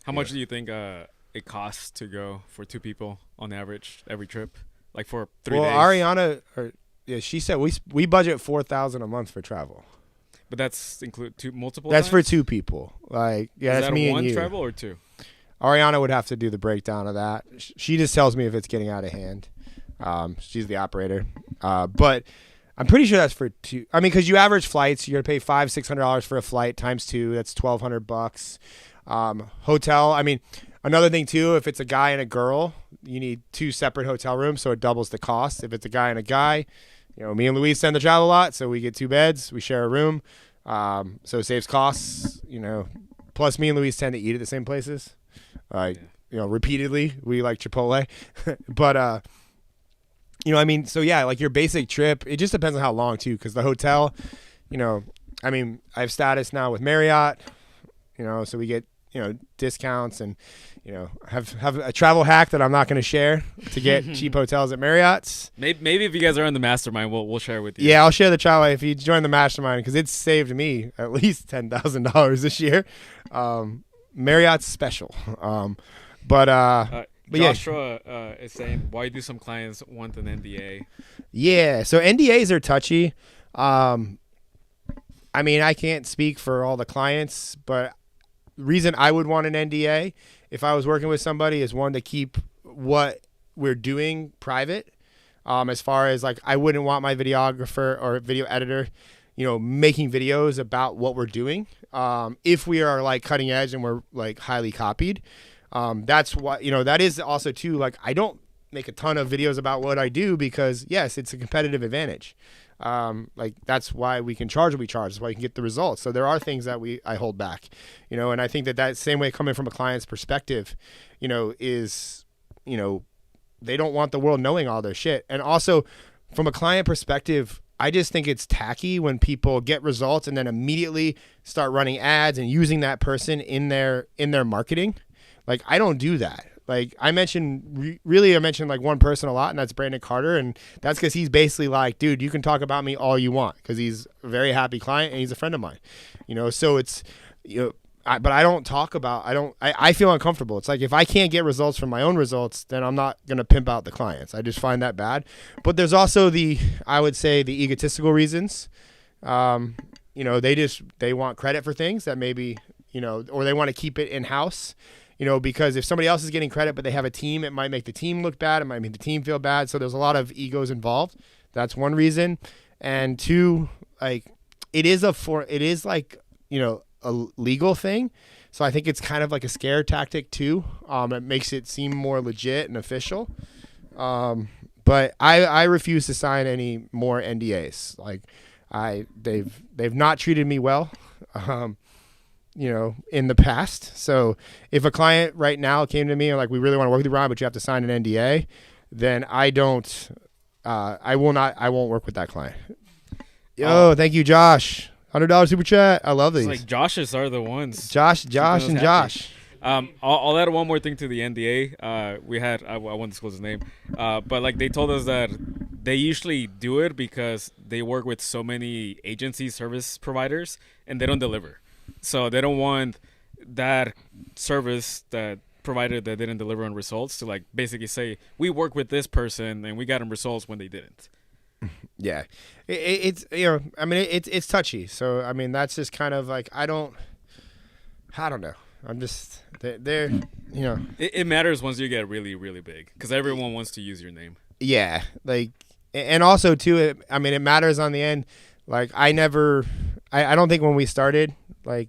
How much do you think it costs to go for 2 people on average every trip, like for 3 days? Well, Ariana, she said we budget $4,000 a month for travel. But that's include multiple. That's times? for 2 people. Like, yeah, Is that's that me one and you. travel or 2? Ariana would have to do the breakdown of that. She just tells me if it's getting out of hand. She's the operator. But I'm pretty sure that's for two. I mean, because you average flights, you're gonna pay $500-$600 for a flight times two. That's $1,200. Hotel. I mean, another thing too, if it's a guy and a girl, you need 2 separate hotel rooms, so it doubles the cost. If it's a guy and a guy, me and Luis tend to travel a lot, so we get 2 beds, we share a room, so it saves costs. Plus me and Luis tend to eat at the same places, repeatedly. We like Chipotle, but I mean, so yeah, like your basic trip, it just depends on how long too, because the hotel, I mean, I have status now with Marriott, so we get discounts, and have a travel hack that I'm not going to share to get cheap hotels at Marriott's. Maybe if you guys are in the mastermind, we'll share with you. Yeah, I'll share the travel if you join the mastermind, because it's saved me at least $10,000 this year. Marriott's special, but Joshua is saying, why do some clients want an NDA? Yeah, so NDAs are touchy. I mean, I can't speak for all the clients, but the reason I would want an NDA if I was working with somebody is, one, to keep what we're doing private. As far as like, I wouldn't want my videographer or video editor, making videos about what we're doing. If we are like cutting edge and we're like highly copied, that's what, that is also too, like, I don't make a ton of videos about what I do because yes, it's a competitive advantage. Like that's why we can charge what we charge. That's why we can get the results. So there are things that I hold back, and I think that same way, coming from a client's perspective, is, they don't want the world knowing all their shit. And also from a client perspective, I just think it's tacky when people get results and then immediately start running ads and using that person in their marketing. Like, I don't do that. Like, I mentioned like one person a lot, and that's Brandon Carter. And that's because he's basically like, dude, you can talk about me all you want, because he's a very happy client and he's a friend of mine, so it's, but I don't talk about, I feel uncomfortable. It's like, if I can't get results from my own results, then I'm not going to pimp out the clients. I just find that bad. But there's also I would say the egotistical reasons. They want credit for things that maybe, or they want to keep it in-house. Because if somebody else is getting credit but they have a team, it might make the team look bad. It might make the team feel bad. So there's a lot of egos involved. That's one reason. And two, like, it is like, a legal thing. So I think it's kind of like a scare tactic too. It makes it seem more legit and official. But I refuse to sign any more NDAs. Like, they've not treated me well. In the past. So if a client right now came to me and like, we really want to work with you, Ron, but you have to sign an NDA, then I won't work with that client. Thank you, Josh. $100 super chat. I love these. It's like Joshes are the ones. Josh and happy. Josh. I'll add one more thing to the NDA. We had, I won't disclose his name, but like, they told us that they usually do it because they work with so many agency service providers and they don't deliver. So they don't want that service, that provider that didn't deliver on results, to like basically say, we work with this person and we got them results when they didn't. Yeah, it's it's touchy. So I mean, that's just kind of like, I don't know. I'm just they're It matters once you get really, really big, because everyone wants to use your name. Yeah, like, and also too, it matters on the end. Like, I don't think when we started, like,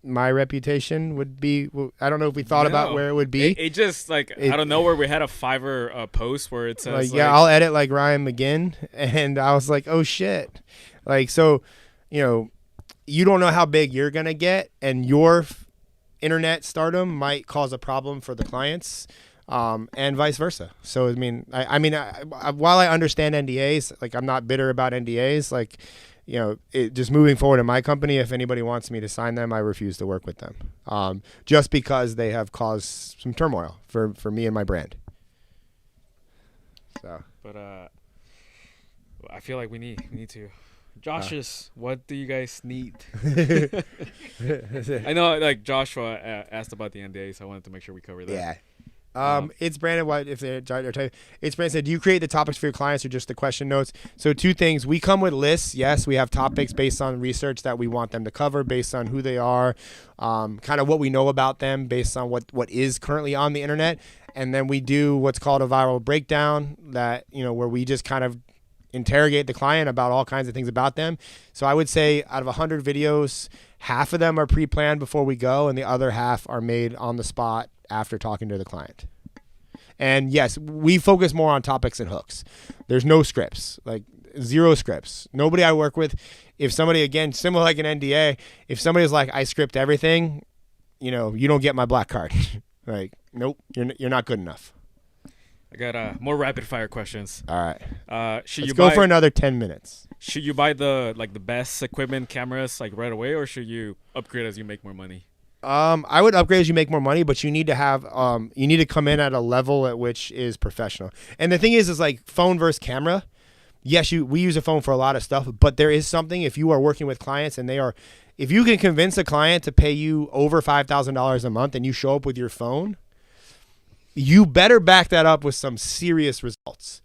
my reputation would be, I don't know if we thought about where it would be. It just, like, I don't know, where we had a Fiverr post where it says, like, I'll edit like Ryan McGinn. And I was like, oh shit. Like, so, you don't know how big you're going to get, and your internet stardom might cause a problem for the clients, and vice versa. So, while I understand NDAs, like, I'm not bitter about NDAs, like, just moving forward in my company, if anybody wants me to sign them, I refuse to work with them, just because they have caused some turmoil for me and my brand. So, but I feel like we need to. Josh's, what do you guys need? I know, like, Joshua asked about the NDA, so I wanted to make sure we cover that. Yeah. It's Brandon. What if they're typing? It's Brandon said, do you create the topics for your clients or just the question notes? So two things. We come with lists. Yes, we have topics based on research that we want them to cover, based on who they are, kind of what we know about them, based on what is currently on the internet. And then we do what's called a viral breakdown, that, where we just kind of, interrogate the client about all kinds of things about them. So I would say out of 100 videos, half of them are pre-planned before we go, and the other half are made on the spot after talking to the client. And yes, we focus more on topics and hooks. There's no scripts, like zero scripts. Nobody I work with, if somebody, again, similar like an NDA, if somebody's like, I script everything, you know, you don't get my black card. Like, nope, you're not good enough. I got more rapid fire questions. All right. Let's go for another 10 minutes. Should you buy the best equipment, cameras, like right away, or should you upgrade as you make more money? I would upgrade as you make more money, but you need to have you need to come in at a level at which is professional. And the thing is like phone versus camera. Yes, we use a phone for a lot of stuff, but there is something if you are working with clients and if you can convince a client to pay you over $5,000 a month and you show up with your phone, you better back that up with some serious results.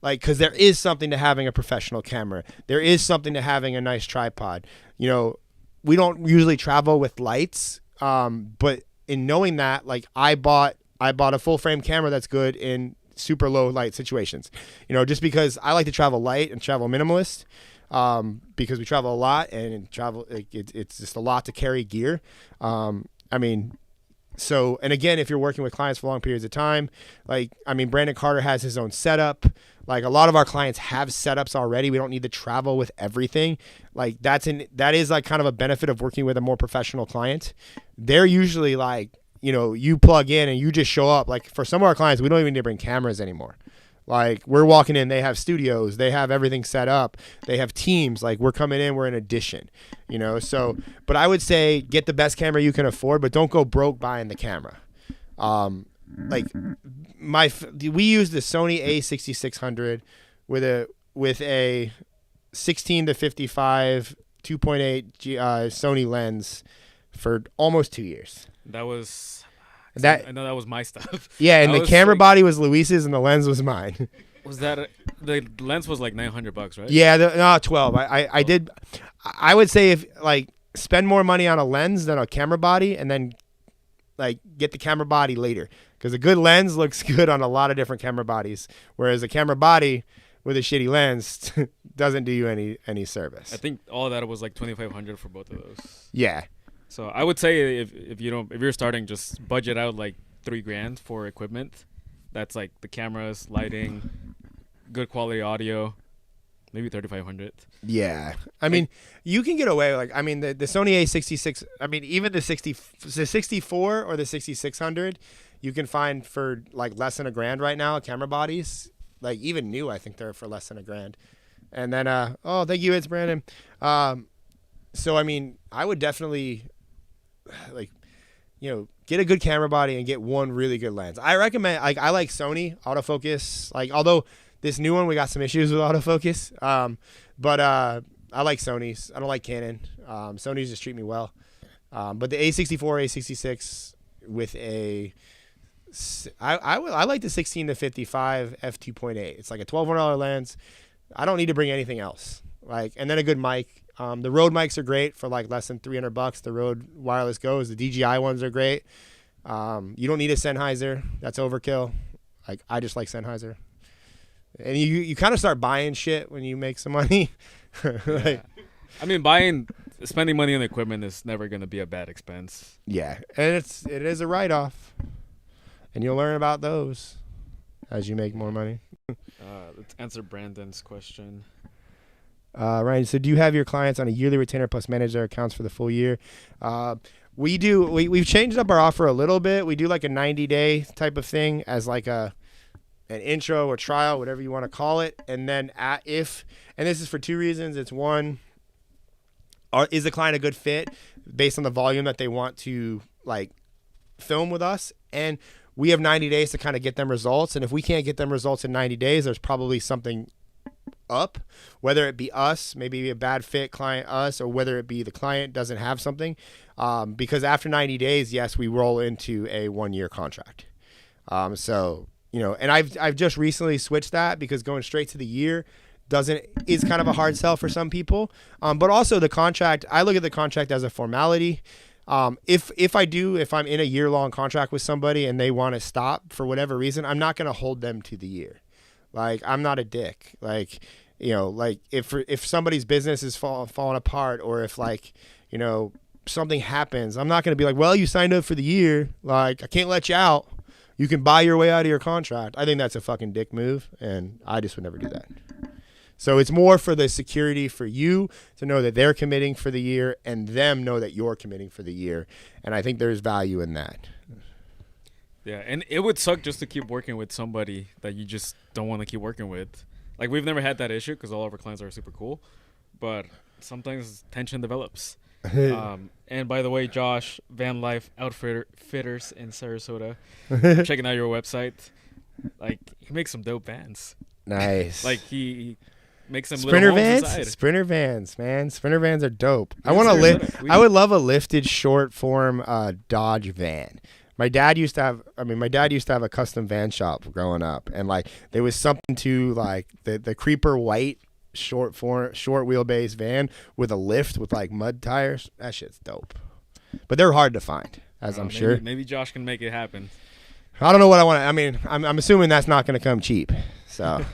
Like, because there is something to having a professional camera. There is something to having a nice tripod. You know, we don't usually travel with lights, but in knowing that, like, I bought a full frame camera that's good in super low light situations. You know, just because I like to travel light and travel minimalist, because we travel a lot and it's just a lot to carry gear. So, and again, if you're working with clients for long periods of time, Brandon Carter has his own setup. Like, a lot of our clients have setups already. We don't need to travel with everything. Like, that is like kind of a benefit of working with a more professional client. They're usually like, you know, you plug in and you just show up. Like, for some of our clients, we don't even need to bring cameras anymore. Like, we're walking in, they have studios, they have everything set up, they have teams. Like, we're coming in, we're an addition, you know. So, but I would say get the best camera you can afford, but don't go broke buying the camera. We use the Sony A6600 with a 16 to 55 2.8 Sony lens for almost 2 years. I know that was my stuff. Yeah, and the camera body was Luis's and the lens was mine. Was that the lens was like $900, right? Yeah, 12. I would say if like spend more money on a lens than a camera body, and then like get the camera body later, because a good lens looks good on a lot of different camera bodies, whereas a camera body with a shitty lens doesn't do you any service. I think all of that was like $2,500 for both of those. Yeah. So I would say if you're starting, just budget out like $3,000 for equipment. That's like the cameras, lighting, good quality audio, maybe $3,500. Yeah, I mean, you can get away like, I mean, the Sony A66. I mean, even the 64 or the 6600, you can find for like less than $1,000 right now. Camera bodies, like even new, I think they're for less than $1,000. And then, thank you, it's Brandon. So I mean, I would definitely get a good camera body and get one really good lens. I recommend, I like Sony autofocus. Like, although this new one, we got some issues with autofocus. But I like Sony's. I don't like Canon. Sony's just treat me well. But the A64, A66 with I like the 16 to 55 f2.8. It's like a $1,200 lens. I don't need to bring anything else. Like, and then a good mic. The Rode mics are great for like less than $300. The Rode Wireless Go's. The DJI ones are great. You don't need a Sennheiser. That's overkill. Like, I just like Sennheiser. And you kind of start buying shit when you make some money. I mean, spending money on equipment is never going to be a bad expense. Yeah, and it is a write-off, and you'll learn about those as you make more money. Let's answer Brandon's question. Ryan, so do you have your clients on a yearly retainer plus manage their accounts for the full year? We do. We've changed up our offer a little bit. We do like a 90-day type of thing as like an intro or trial, whatever you want to call it. And then and this is for two reasons. It's one, is the client a good fit based on the volume that they want to like film with us? And we have 90 days to kind of get them results. And if we can't get them results in 90 days, there's probably something up, whether it be us, maybe a bad fit client us, or whether it be the client doesn't have something. Because after 90 days, yes, we roll into a 1-year contract. So, you know, and I've just recently switched that because going straight to the year is kind of a hard sell for some people. But also the contract, I look at the contract as a formality. If I'm in a year-long contract with somebody and they want to stop for whatever reason, I'm not going to hold them to the year. Like, I'm not a dick. Like, like if somebody's business is falling apart, or if like, something happens, I'm not going to be like, well, you signed up for the year. Like, I can't let you out. You can buy your way out of your contract. I think that's a fucking dick move, and I just would never do that. So it's more for the security for you to know that they're committing for the year, and them know that you're committing for the year. And I think there's value in that. Yeah, and it would suck just to keep working with somebody that you just don't want to keep working with. Like, we've never had that issue because all of our clients are super cool, but sometimes tension develops. And by the way, Josh, Van Life Outfitters in Sarasota, checking out your website. Like, he makes some dope vans. Nice. Like, he makes some Sprinter little homes vans. inside. Sprinter vans, man. Sprinter vans are dope. Yeah, I want to Sarasota, I would love a lifted short form Dodge van. My dad used to have a custom van shop growing up, and like there was something to like the Creeper white short wheelbase van with a lift with like mud tires. That shit's dope. But they're hard to find, as I'm sure. Maybe Josh can make it happen. I don't know what I want to. I mean, I'm assuming that's not going to come cheap. So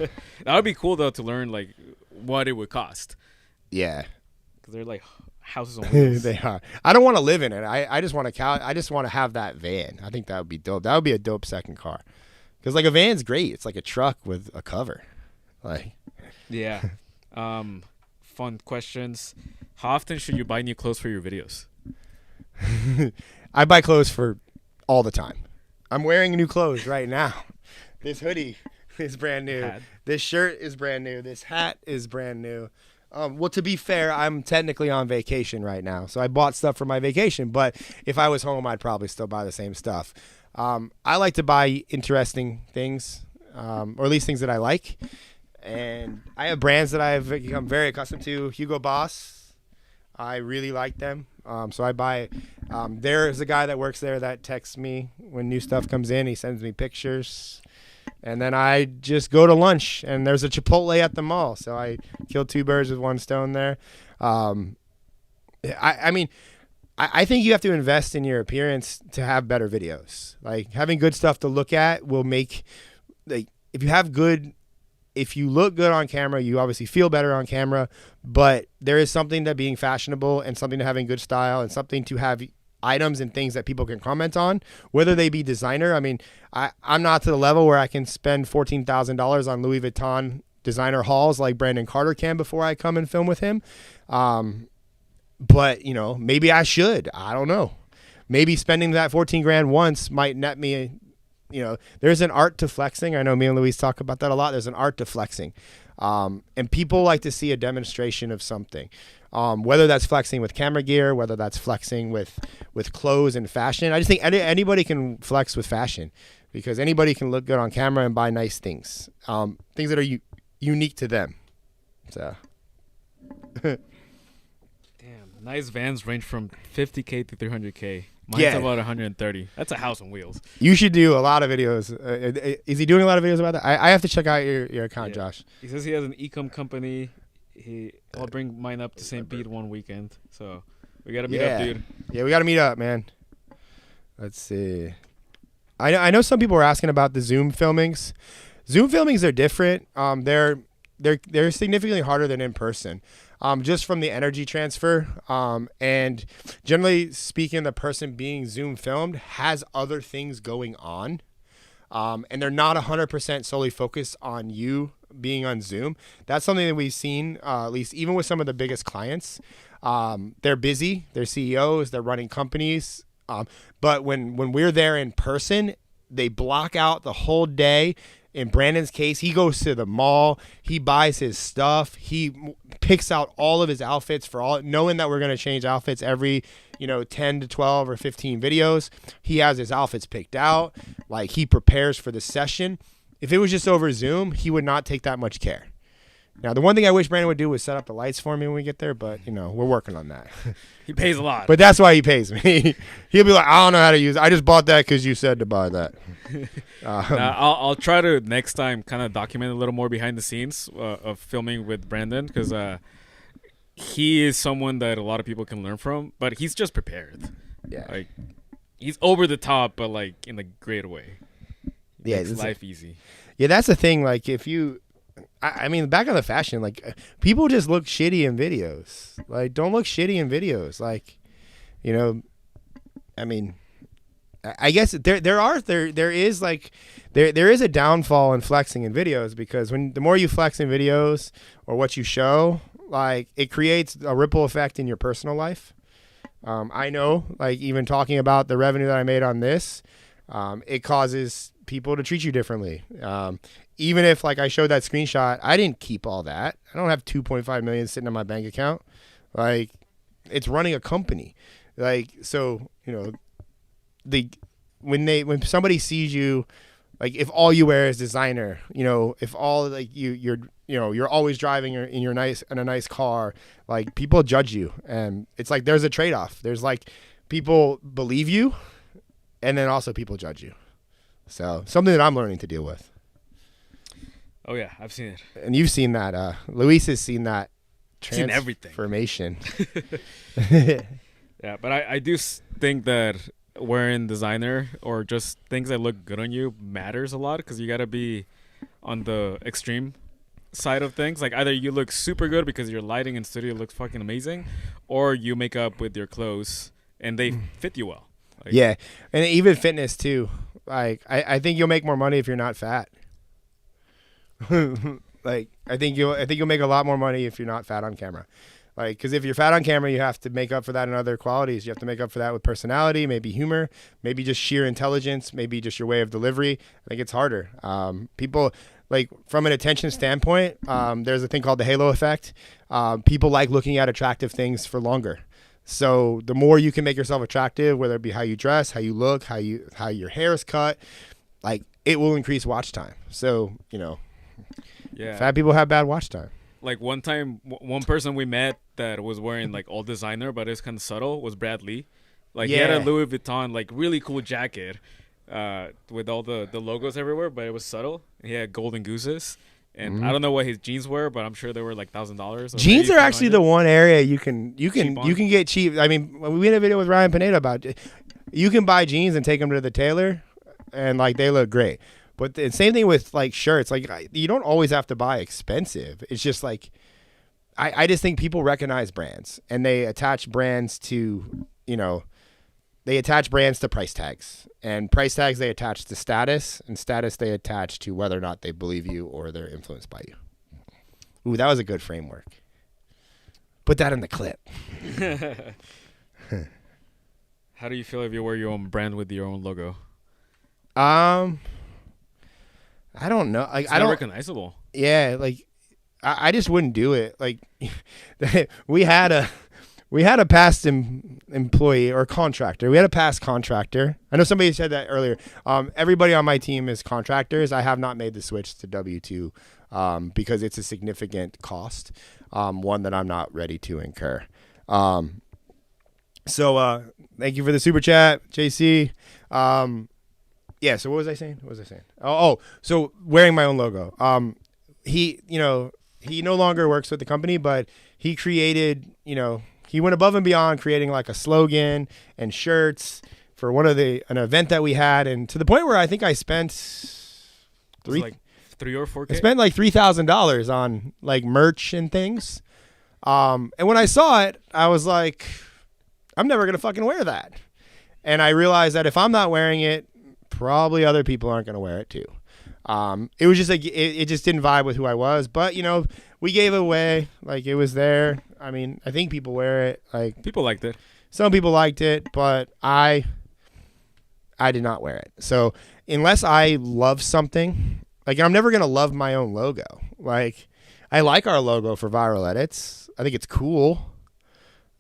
That would be cool though to learn like what it would cost. yeah. Because they're like houses on wheels. They are. I don't want to live in it. I just want to I just want to have that van. I think that would be dope. That would be a dope second car. Because like a van's great. It's like a truck with a cover. Like Yeah. Fun questions. How often should you buy new clothes for your videos? I buy clothes for all the time. I'm wearing new clothes right now. This hoodie is brand new. Hat. This shirt is brand new. This hat is brand new. Well, to be fair, I'm technically on vacation right now, so I bought stuff for my vacation. But if I was home, I'd probably still buy the same stuff. I like to buy interesting things, or at least things that I like. And I have brands that I've become very accustomed to. Hugo Boss, I really like them. So I buy. There's a guy that works there that texts me when new stuff comes in. He sends me pictures. And then I just go to lunch, and there's a Chipotle at the mall. So I killed two birds with one stone there. I mean, I think you have to invest in your appearance to have better videos. Like, having good stuff to look at will make, like, if you look good on camera, you obviously feel better on camera. But there is something to being fashionable, and something to having good style, and something to have items and things that people can comment on, whether they be designer. I mean, I'm not to the level where I can spend $14,000 on Louis Vuitton designer hauls like Brandon Carter can before I come and film with him. But maybe I should. I don't know. Maybe spending that 14 grand once might net me. There's an art to flexing. I know me and Luis talk about that a lot. There's an art to flexing. And people like to see a demonstration of something. Whether that's flexing with camera gear, whether that's flexing with clothes and fashion. I just think anybody can flex with fashion, because anybody can look good on camera and buy nice things. Things that are unique to them. So. Damn, nice vans range from 50K to 300K. Mine's Yeah. about 130. That's a house on wheels. You should do a lot of videos. Is he doing a lot of videos about that? I have to check out your account, Yeah. Josh. He says he has an e-com company. I'll bring mine up to St. Pete one weekend. So we gotta meet up, dude. Yeah, we gotta meet up, man. Let's see. I know some people were asking about the Zoom filmings. Zoom filmings are different. They're significantly harder than in person. Just from the energy transfer. And generally speaking, the person being Zoom filmed has other things going on. And they're not 100% solely focused on you being on Zoom. That's something that we've seen, at least even with some of the biggest clients. They're busy, they're CEOs, they're running companies. But when we're there in person, they block out the whole day. In Brandon's case, he goes to the mall, he buys his stuff, he picks out all of his outfits for knowing that we're going to change outfits every 10 to 12 or 15 videos. He has his outfits picked out, like he prepares for the session. If it was just over Zoom, he would not take that much care. Now, the one thing I wish Brandon would do was set up the lights for me when we get there, but we're working on that. He pays a lot. But that's why he pays me. He'll be like, I don't know how to use it. I just bought that because you said to buy that. I'll try to next time kind of document a little more behind the scenes of filming with Brandon, because he is someone that a lot of people can learn from, but he's just prepared. Yeah. Like, he's over the top, but like in a great way. Yeah, Makes life easy. Yeah, that's the thing. Like, I mean, back on the fashion, like people just look shitty in videos. Like, don't look shitty in videos. Like, you know, I mean, I guess there is a downfall in flexing in videos, because the more you flex in videos or what you show, like it creates a ripple effect in your personal life. I know, like even talking about the revenue that I made on this, it causes people to treat you differently. Even if like I showed that screenshot, I didn't keep all that. I don't have 2.5 million sitting in my bank account. Like, it's running a company. Like, so, you know, when somebody sees you, like if all you wear is designer, you know, if all like you're always driving in a nice car, like people judge you, and it's like there's a trade-off. There's like people believe you, and then also people judge you. So something that I'm learning to deal with. Oh yeah, I've seen it. And you've seen that. Luis has seen that Seen everything. transformation. Yeah, but I do think that wearing designer or just things that look good on you matters a lot, because you got to be on the extreme side of things. Like either you look super good because your lighting in studio looks fucking amazing, or you make up with your clothes and they fit you well. Like, Yeah, and even fitness too. Like I think you'll make more money if you're not fat. Like I think you'll make a lot more money if you're not fat on camera. Like, because if you're fat on camera, you have to make up for that in other qualities. You have to make up for that with personality, maybe humor, maybe just sheer intelligence, maybe just your way of delivery. I think it's harder. People, like, from an attention standpoint, there's a thing called the halo effect. People like looking at attractive things for longer. So the more you can make yourself attractive, whether it be how you dress, how you look, how your hair is cut, like, it will increase watch time. So, you know, yeah. fat people have bad watch time. Like one time, one person we met that was wearing like all designer, but it's kind of subtle, was Brad Lee. Like he had a Louis Vuitton, like really cool jacket with all the logos everywhere, but it was subtle. He had golden gooses. And I don't know what his jeans were, but I'm sure they were like $1,000. Jeans are actually the one area you can get cheap. I mean, we had a video with Ryan Pineda about it. You can buy jeans and take them to the tailor, and like they look great. But the same thing with like shirts. Like you don't always have to buy expensive. It's just like I just think people recognize brands, and they attach brands to, you know, they attach brands to price tags, and price tags they attach to status, and status they attach to whether or not they believe you or they're influenced by you. Ooh, that was a good framework. Put that in the clip. How do you feel if you wear your own brand with your own logo? I don't know. Like, It's I not don't recognizable. Yeah, like I just wouldn't do it. Like we had a past employee or contractor. We had a past contractor. I know somebody said that earlier. Everybody on my team is contractors. I have not made the switch to W-2 because it's a significant cost, one that I'm not ready to incur. So thank you for the super chat, JC. Yeah, so what was I saying? So wearing my own logo. He no longer works with the company, but he created, he went above and beyond creating like a slogan and shirts for an event that we had, and to the point where I think I spent like 3 or 4K. I spent like $3,000 on like merch and things. And when I saw it, I was like, I'm never gonna fucking wear that. And I realized that if I'm not wearing it, probably other people aren't gonna wear it too. It was just like it just didn't vibe with who I was. But we gave it away. Like it was there. I mean, I think people wear it. Like People liked it. some people liked it, but I did not wear it. So unless I love something, like I'm never gonna love my own logo. Like I like our logo for Viral Edits. I think it's cool.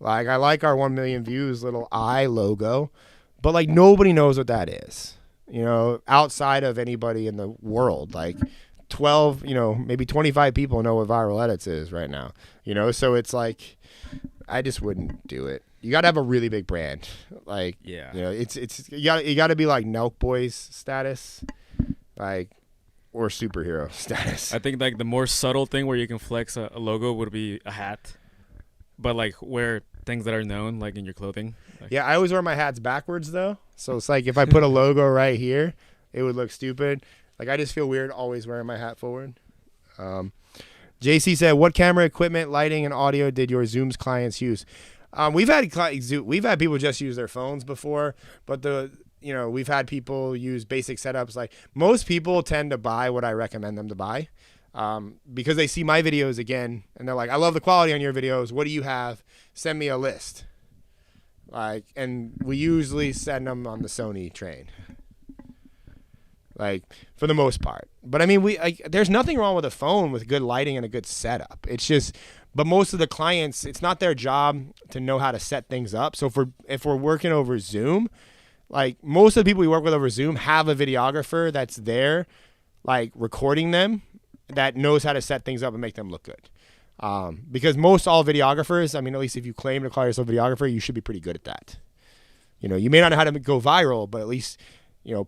Like I like our 1 million views little eye logo, but like nobody knows what that is. Outside of anybody in the world, like 12, maybe 25 people know what Viral Edits is right now. So it's like, I just wouldn't do it. You got to have a really big brand. Like, Yeah. it's you got to be like Nelk Boys status, like, or superhero status. I think like the more subtle thing where you can flex a logo would be a hat, but like wear things that are known, like in your clothing. Like, Yeah, I always wear my hats backwards though. So it's like if I put a logo right here, it would look stupid. Like I just feel weird always wearing my hat forward. JC said, what camera equipment, lighting, and audio did your Zoom's clients use? We've had people just use their phones before, but we've had people use basic setups. Like most people tend to buy what I recommend them to buy, because they see my videos again and they're like, I love the quality on your videos. What do you have? Send me a list. And we usually send them on the Sony train, for the most part. But I mean, there's nothing wrong with a phone with good lighting and a good setup. It's just, but most of the clients, it's not their job to know how to set things up. So if we're working over Zoom, most of the people we work with over Zoom have a videographer that's there, recording them, that knows how to set things up and make them look good. Because most all videographers, I mean, at least if you claim to call yourself a videographer, you should be pretty good at that. You may not know how to go viral, but at least,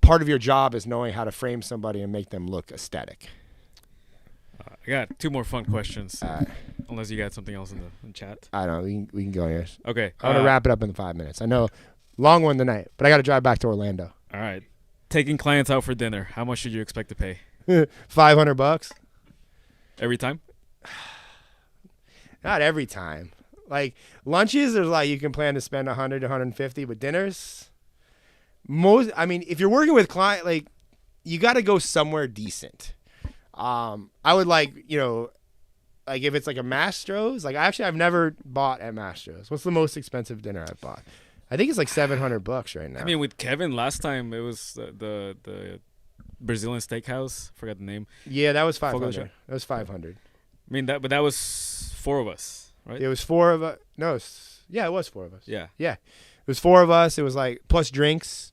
part of your job is knowing how to frame somebody and make them look aesthetic. I got 2 more fun questions. Unless you got something else in the chat. I don't know. We can go here. Okay. I want to wrap it up in 5 minutes. I know, long one tonight, but I got to drive back to Orlando. All right. Taking clients out for dinner. How much should you expect to pay? $500. Every time? Not every time. Lunches, there's you can plan to spend 100 to 150, but dinners, if you're working with client, you got to go somewhere decent. I would if it's a Mastro's, I've never bought at Mastro's. What's the most expensive dinner I've bought? I think it's $700 right now. I mean, with Kevin last time, it was the Brazilian steakhouse. Forgot the name. Yeah, that was 500. That was 500. I mean, but that was 4 of us, right? It was 4 of us. No, it was 4 of us. Yeah. Yeah. It was 4 of us. It was plus drinks,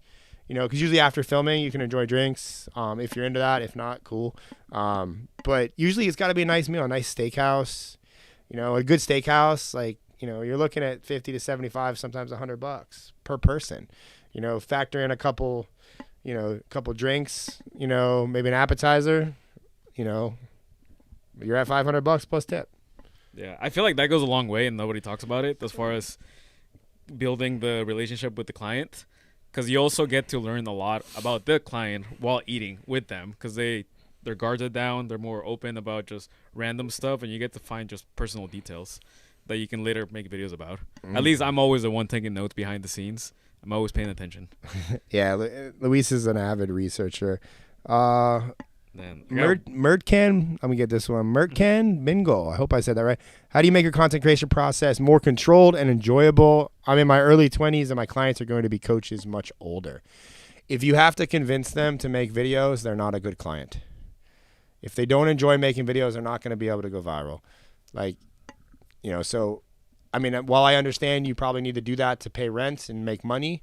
because usually after filming, you can enjoy drinks if you're into that. If not, cool. But usually it's got to be a nice meal, a nice steakhouse, a good steakhouse. You're looking at 50 to 75, sometimes $100 per person. Factor in a couple drinks, maybe an appetizer, you're at $500 plus tip. Yeah, I feel like that goes a long way and nobody talks about it as far as building the relationship with the client, because you also get to learn a lot about the client while eating with them, because their guards are down, they're more open about just random stuff, and you get to find just personal details that you can later make videos about. At least I'm always the one taking notes behind the scenes. I'm always paying attention. Yeah, Luis is an avid researcher. Mertcan, I'm gonna get this one. Mertcan Mingo. I hope I said that right. How do you make your content creation process more controlled and enjoyable? I'm in my early 20s and my clients are going to be coaches much older. If you have to convince them to make videos, they're not a good client. If they don't enjoy making videos, they're not going to be able to go viral. So, while I understand you probably need to do that to pay rent and make money,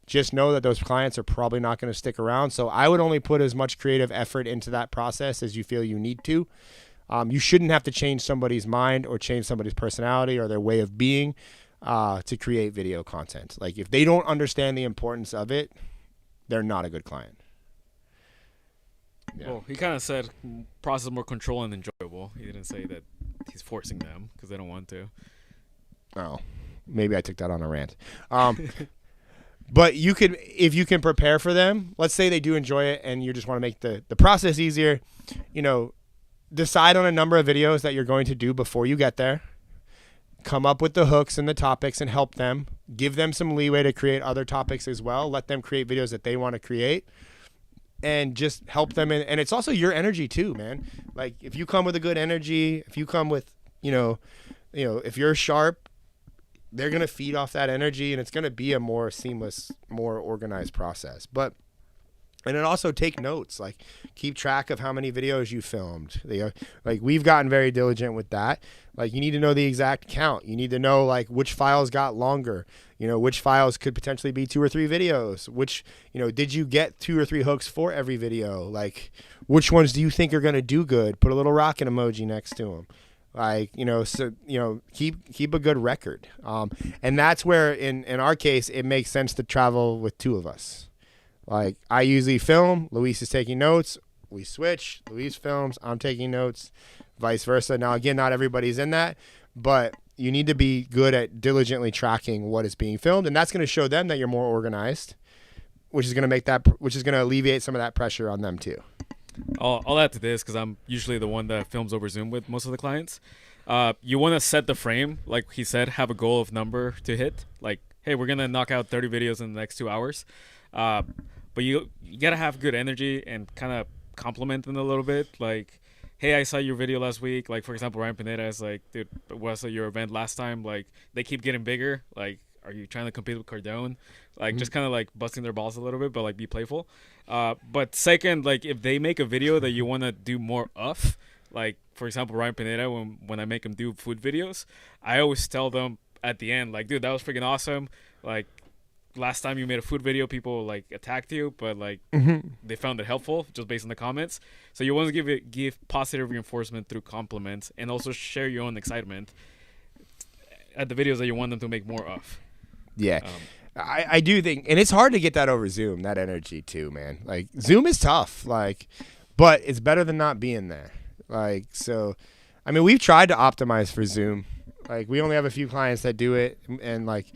just know that those clients are probably not going to stick around. So I would only put as much creative effort into that process as you feel you need to. You shouldn't have to change somebody's mind or change somebody's personality or their way of being to create video content. If they don't understand the importance of it, they're not a good client. Yeah. Well, he kind of said process more control and enjoyable. He didn't say that he's forcing them because they don't want to. Oh, maybe I took that on a rant. But if you can prepare for them, let's say they do enjoy it and you just want to make the process easier, decide on a number of videos that you're going to do before you get there. Come up with the hooks and the topics and help them. Give them some leeway to create other topics as well. Let them create videos that they want to create. And just help them. And it's also your energy too, man. If you come with a good energy, if you come with, if you're sharp, they're going to feed off that energy and it's going to be a more seamless, more organized process. And then also take notes, keep track of how many videos you filmed. We've gotten very diligent with that. You need to know the exact count. You need to know which files got longer, which files could potentially be 2 or 3 videos, which, did you get 2 or 3 hooks for every video? Which ones do you think are going to do good? Put a little rocket emoji next to them. Keep a good record. And that's where in our case, it makes sense to travel with 2 of us. I usually film, Luis is taking notes, we switch, Luis films, I'm taking notes, vice versa. Now, again, not everybody's in that, but you need to be good at diligently tracking what is being filmed, and that's going to show them that you're more organized, which is going to alleviate some of that pressure on them too. I'll add to this because I'm usually the one that films over Zoom with most of the clients. You want to set the frame, like he said, have a goal of number to hit. Like, hey, we're gonna knock out 30 videos in the next 2 hours. But you gotta have good energy and kind of compliment them a little bit. Like, hey, I saw your video last week. Like, for example, Ryan Pineda is like, dude, was at your event last time? Like, they keep getting bigger. Like, are you trying to compete with Cardone? Like, just kind of like busting their balls a little bit, but like be playful. But second, like if they make a video that you want to do more of, like for example, Ryan Pineda, when I make him do food videos, I always tell them at the end, like, dude, that was freaking awesome. Like, last time you made a food video, people like attacked you, but like they found it helpful just based on the comments. So you want to give positive reinforcement through compliments and also share your own excitement at the videos that you want them to make more of. Yeah. I do think, and it's hard to get that over Zoom, that energy too, man. Like Zoom is tough, like, but it's better than not being there. Like, so, I mean, we've tried to optimize for Zoom. Like, we only have a few clients that do it, and like,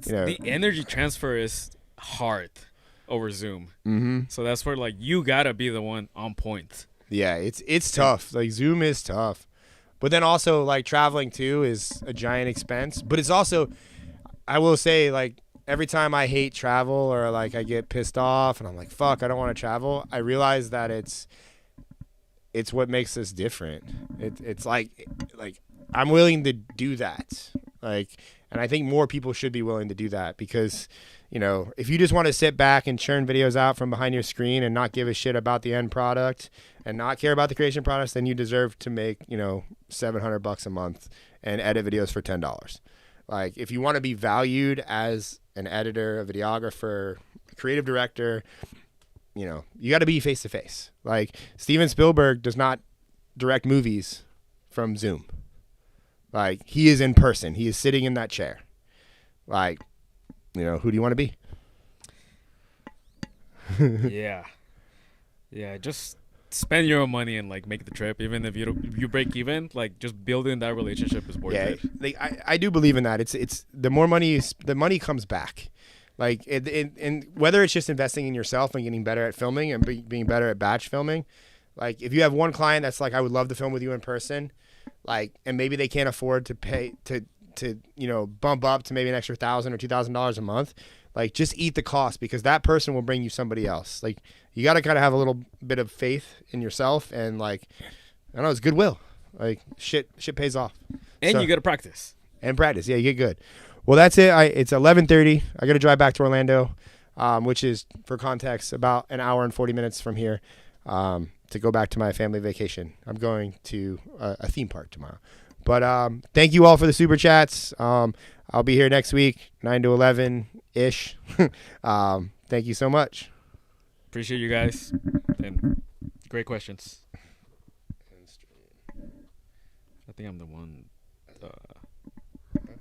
you know, the energy transfer is hard over Zoom. Mm-hmm. So that's where like you gotta be the one on point. Yeah, it's tough. Like Zoom is tough, but then also like traveling too is a giant expense. But it's also, I will say, like every time I hate travel or like I get pissed off and I'm like, fuck, I don't want to travel, I realize that it's what makes us different. It's like I'm willing to do that. Like, and I think more people should be willing to do that because, you know, if you just want to sit back and churn videos out from behind your screen and not give a shit about the end product and not care about the creation process, then you deserve to make, you know, $700 a month and edit videos for $10. Like, if you want to be valued as an editor, a videographer, a creative director, you know, you got to be face to face. Like, Steven Spielberg does not direct movies from Zoom. Like, he is in person. He is sitting in that chair. Like, you know, who do you want to be? Yeah, just spend your own money and like make the trip. Even if you break even, like just building that relationship is worth it. Like, I do believe in that. It's the more money the money comes back. Like, and whether it's just investing in yourself and getting better at filming and being better at batch filming. Like, if you have one client that's like, I would love to film with you in person, like, and maybe they can't afford to pay to you know, bump up to maybe an extra $1,000 or $2,000 a month, like, just eat the cost because that person will bring you somebody else. Like, you got to kind of have a little bit of faith in yourself and like, I don't know, it's goodwill. Like, shit pays off. And so, you got to practice. And practice. Yeah, you get good. Well, that's it. It's 11:30. I got to drive back to Orlando, which is, for context, about an hour and 40 minutes from here, to go back to my family vacation. I'm going to a theme park tomorrow. But thank you all for the super chats. I'll be here next week, 9 to 11-ish. Thank you so much. Appreciate you guys. And great questions. I think I'm the one.